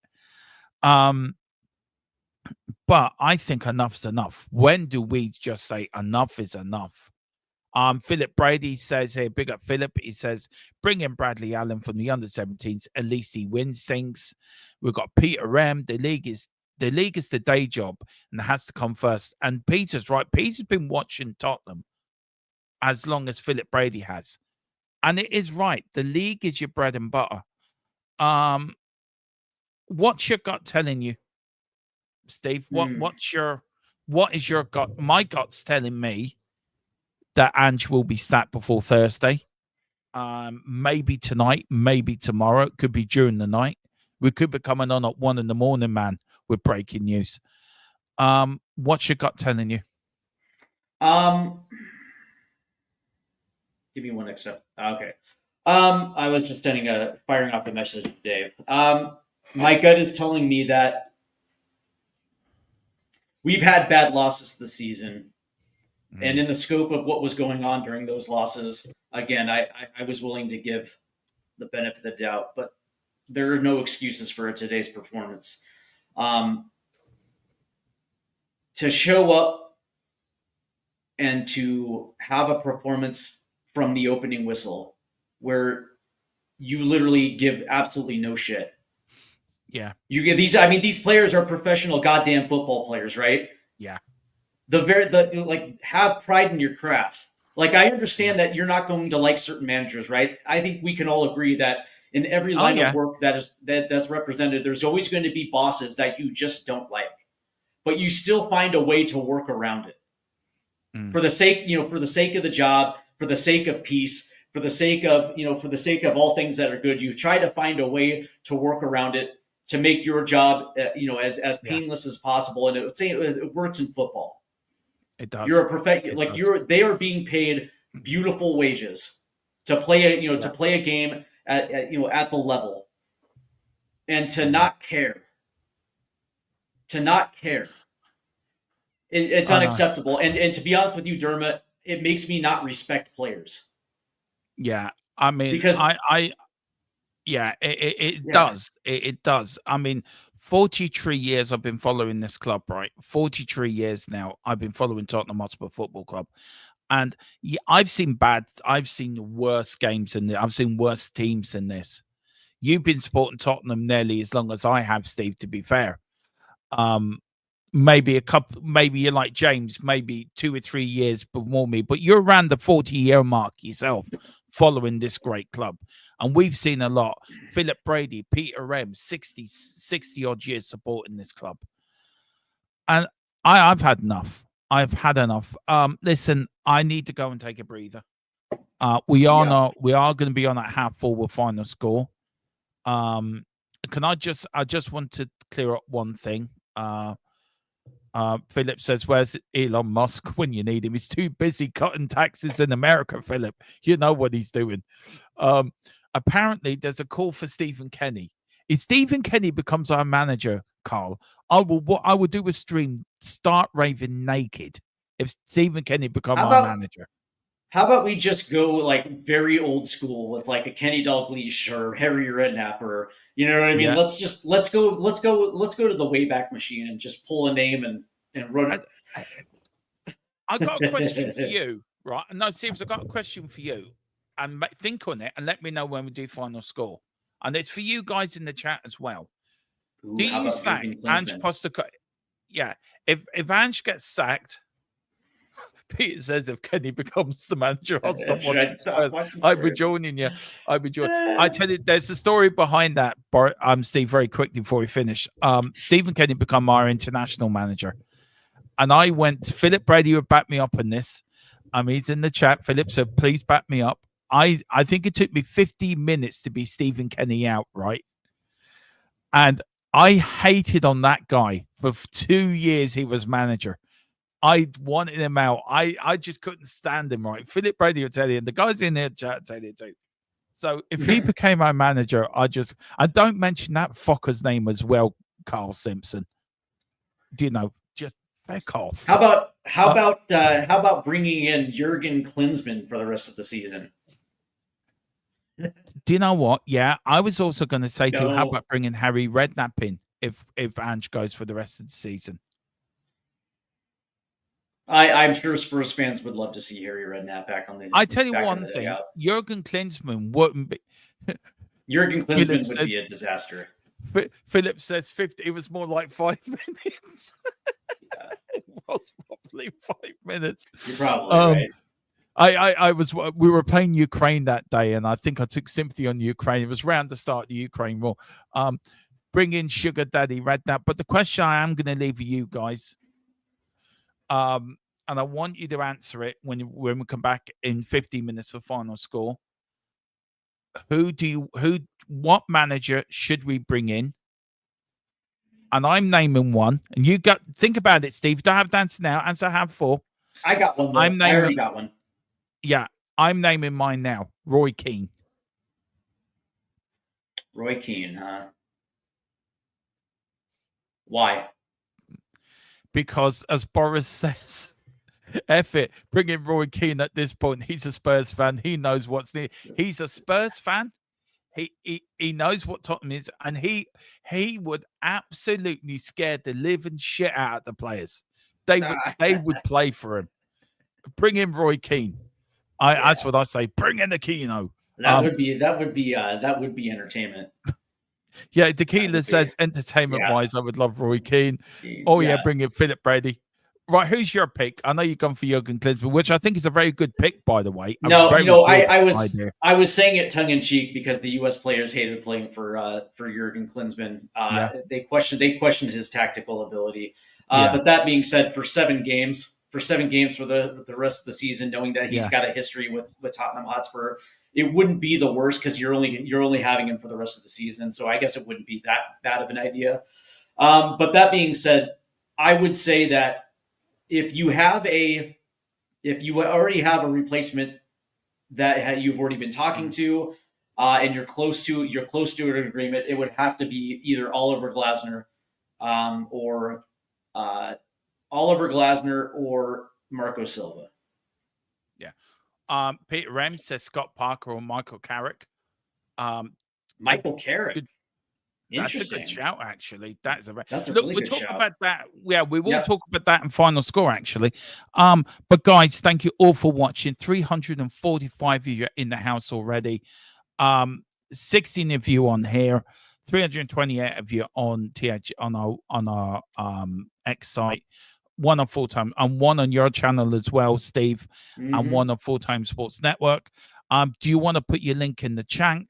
But I think enough's enough. When do we just say enough is enough? Philip Brady says here, big up Philip. He says, bring in Bradley Allen from the under-17s. At least he wins things. We've got Peter M. The league is the day job, and it has to come first. And Peter's right. Peter's been watching Tottenham as long as Philip Brady has. And it is right. The league is your bread and butter. What's your gut telling you, Steve? What is your gut? My gut's telling me that Ange will be sacked before Thursday. Maybe tonight, maybe tomorrow. It could be during the night. We could be coming on at 1 a.m, man, with breaking news. What's your gut telling you? Give me one except. Okay. I was just firing off a message to Dave. My gut is telling me that we've had bad losses this season. And in the scope of what was going on during those losses, again, I was willing to give the benefit of the doubt, but there are no excuses for today's performance. To show up and to have a performance from the opening whistle where you literally give absolutely no shit. Yeah. You get these players are professional goddamn football players, right? Yeah. Have pride in your craft. Like, I understand that you're not going to like certain managers, right? I think we can all agree that in every line of work that's represented, there's always going to be bosses that you just don't like, but you still find a way to work around it for the sake of the job, for the sake of peace, for the sake of all things that are good. You try to find a way to work around it to make your job, as painless as possible. And it works in football. It does. You're a perfect. They are being paid beautiful wages to play to play a game at the level, and to not care. It's unacceptable. And to be honest with you, Dermot, it makes me not respect players. Yeah, I mean, because it does. It does. I mean, 43 years I've been following this club, right? 43 years now I've been following Tottenham Hotspur Football Club. And I've seen worse games than this. I've seen worse teams than this. You've been supporting Tottenham nearly as long as I have, Steve, to be fair. Maybe you're like James, maybe 2 or 3 years before me, but you're around the 40-year mark yourself following this great club. And we've seen a lot. Philip Brady, Peter M, 60 odd years supporting this club. And I've had enough. Listen, I need to go and take a breather. We are not. We are going to be on at half forward final score. Can I just want to clear up one thing. Philip says, "Where's Elon Musk when you need him? He's too busy cutting taxes in America." Philip, you know what he's doing. Apparently, there's a call for Stephen Kenny. If Stephen Kenny becomes our manager, Carl, what I will do a stream, start raving naked. If Stephen Kenny become our manager. How about we just go like very old school with like a Kenny Dalglish or Harry Redknapp, or you know what I mean? Yeah. Let's go to the Wayback Machine and just pull a name and run it. I got a question for you, right? No, seriously, I got a question for you, and think on it and let me know when we do final score. And it's for you guys in the chat as well. Ooh, Do you sack Ange Postecoglou? Yeah, if Ange gets sacked. Peter says if Kenny becomes the manager, I'll stop watching Spurs. I'll be joining you. I'll be joining. I tell you, there's a story behind that. Steve, very quickly before we finish. Stephen Kenny become our international manager. And I went, Philip Brady would back me up on this. He's in the chat. Philip said, please back me up. I think it took me 15 minutes to be Stephen Kenny out, right? And I hated on that guy for 2 years he was manager. I wanted him out. I just couldn't stand him, right? Philip Brady will tell you, and the guys in there chat tell you too. So if he became my manager, I don't mention that fucker's name as well, Carl Simpson. Do you know? Just back off. How about bringing in Jurgen Klinsmann for the rest of the season? Do you know what? Yeah, I was also going to say to you, how about bringing Harry Redknapp in if Ange goes for the rest of the season? I'm sure Spurs fans would love to see Harry Redknapp back on the. I tell you one thing: Jurgen Klinsmann wouldn't be. Jurgen Klinsmann would be a disaster. Philip says 50. It was more like 5 minutes. It was probably 5 minutes. You're probably right. We were playing Ukraine that day, and I think I took sympathy on Ukraine. It was around the start of the Ukraine war. Bring in Sugar Daddy Redknapp. But the question I am going to leave for you guys. And I want you to answer it when we come back in 15 minutes for final score. What manager should we bring in? And I'm naming one. And you think about it, Steve. Don't have to answer now. Answer have four. I got one. I already got one. Yeah, I'm naming mine now. Roy Keane. Roy Keane, huh? Why? Because as Boris says, F it, bring in Roy Keane at this point. He's a Spurs fan. He knows what's needed. He's a Spurs fan. He knows what Tottenham is, and he would absolutely scare the living shit out of the players. They would play for him. Bring in Roy Keane. That's what I say. Bring in the Keano. That would be entertainment. Yeah, Tequila says entertainment-wise, I would love Roy Keane. Oh, yeah, bring in Philip Brady. Right, who's your pick? I know you've gone for Jurgen Klinsmann, which I think is a very good pick, by the way. I was saying it tongue in cheek because the U.S. players hated playing for Jurgen Klinsmann. They questioned his tactical ability. But that being said, for 7 games for the rest of the season, knowing that he's got a history with Tottenham Hotspur, it wouldn't be the worst because you're only having him for the rest of the season. So I guess it wouldn't be that bad of an idea. But that being said, I would say that if you already have a replacement that you've already been talking to, and you're close to an agreement, it would have to be either Oliver Glasner, or Marco Silva. Peter Rem says Scott Parker or Michael Carrick. Michael Carrick. Good. That's a good shout, actually. That's a really good talk shout. About that. Yeah, we will talk about that in final score, actually. But guys, thank you all for watching. 345 of you in the house already. 16 of you on here. 328 of you on our X site. 1 on Full Time and 1 on your channel as well, Steve, and 1 on Full Time Sports Network. Do you want to put your link in the chat?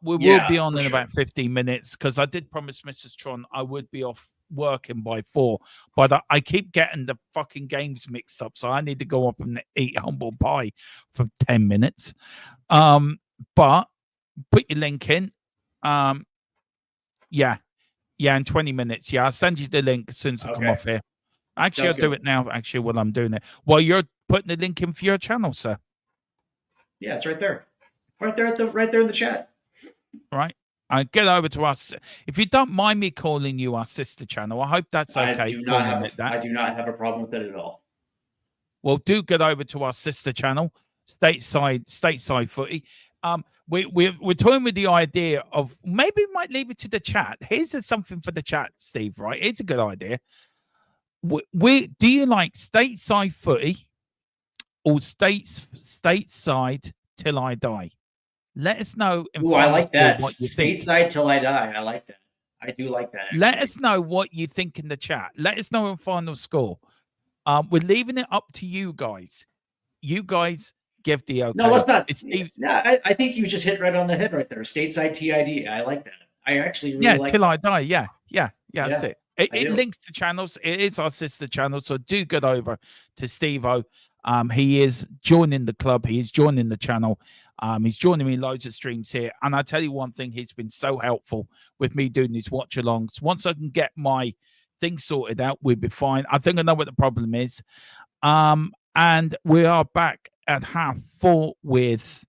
We will be on in about 15 minutes because I did promise Mrs. Tron I would be off working by 4. But I keep getting the fucking games mixed up, so I need to go up and eat humble pie for 10 minutes. But put your link in. Yeah, in 20 minutes. Yeah, I'll send you the link as soon as I come off here. Actually, I'll do it now. Actually, while I'm doing it, while you're putting the link in for your channel, sir. Yeah, it's right there, right there in the chat. Right. Get over to us. If you don't mind me calling you our sister channel, I hope that's okay. I do not have a problem with it at all. Well, do get over to our sister channel, stateside footy. We're toying with the idea of maybe we might leave it to the chat. Here's something for the chat, Steve. Right? It's a good idea. Do you like stateside footy or stateside till I die? Let us know. Ooh, I like that. Stateside till I die. I like that. I do like that. Actually. Let us know what you think in the chat. Let us know in final score. We're leaving it up to you guys. You guys give the okay. No, let's not. I think you just hit right on the head right there. Stateside TID. I like that. I actually really like till I die. Yeah. That's it. It links to channels. It is our sister channel. So do get over to Steve-O. He is joining the club. He is joining the channel. He's joining me loads of streams here. And I tell you one thing, he's been so helpful with me doing these watch alongs. Once I can get my thing sorted out, we'll be fine. I think I know what the problem is. And we are back at 4:30 with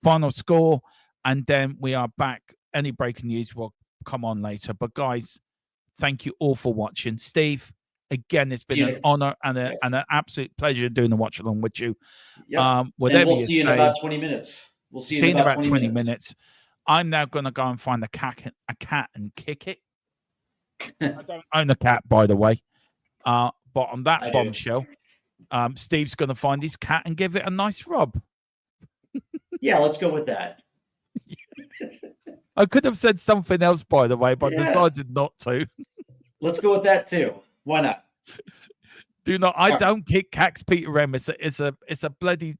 final score. And then we are back. Any breaking news will come on later. But guys, thank you all for watching. Steve, again, it's been an honor and an absolute pleasure doing the watch along with you. Yep. We'll see you in about 20 minutes. We'll see you in about 20 minutes. I'm now going to go and find a cat and kick it. I don't own a cat, by the way. But on that bombshell, Steve's going to find his cat and give it a nice rub. Yeah, let's go with that. I could have said something else, by the way, but decided not to. Let's go with that too. Why not? I don't kick cats, Peter M. It's a bloody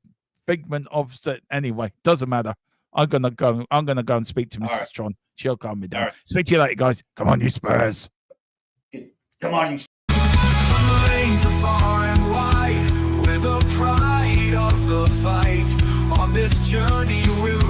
figment of anyway. Doesn't matter. I'm gonna go and speak to Mrs. Tron. She'll calm me down. Right. Speak to you later, guys. Come on, you Spurs. Come on, you. From lane to far and wide, with the pride of the fight. On this journey we'll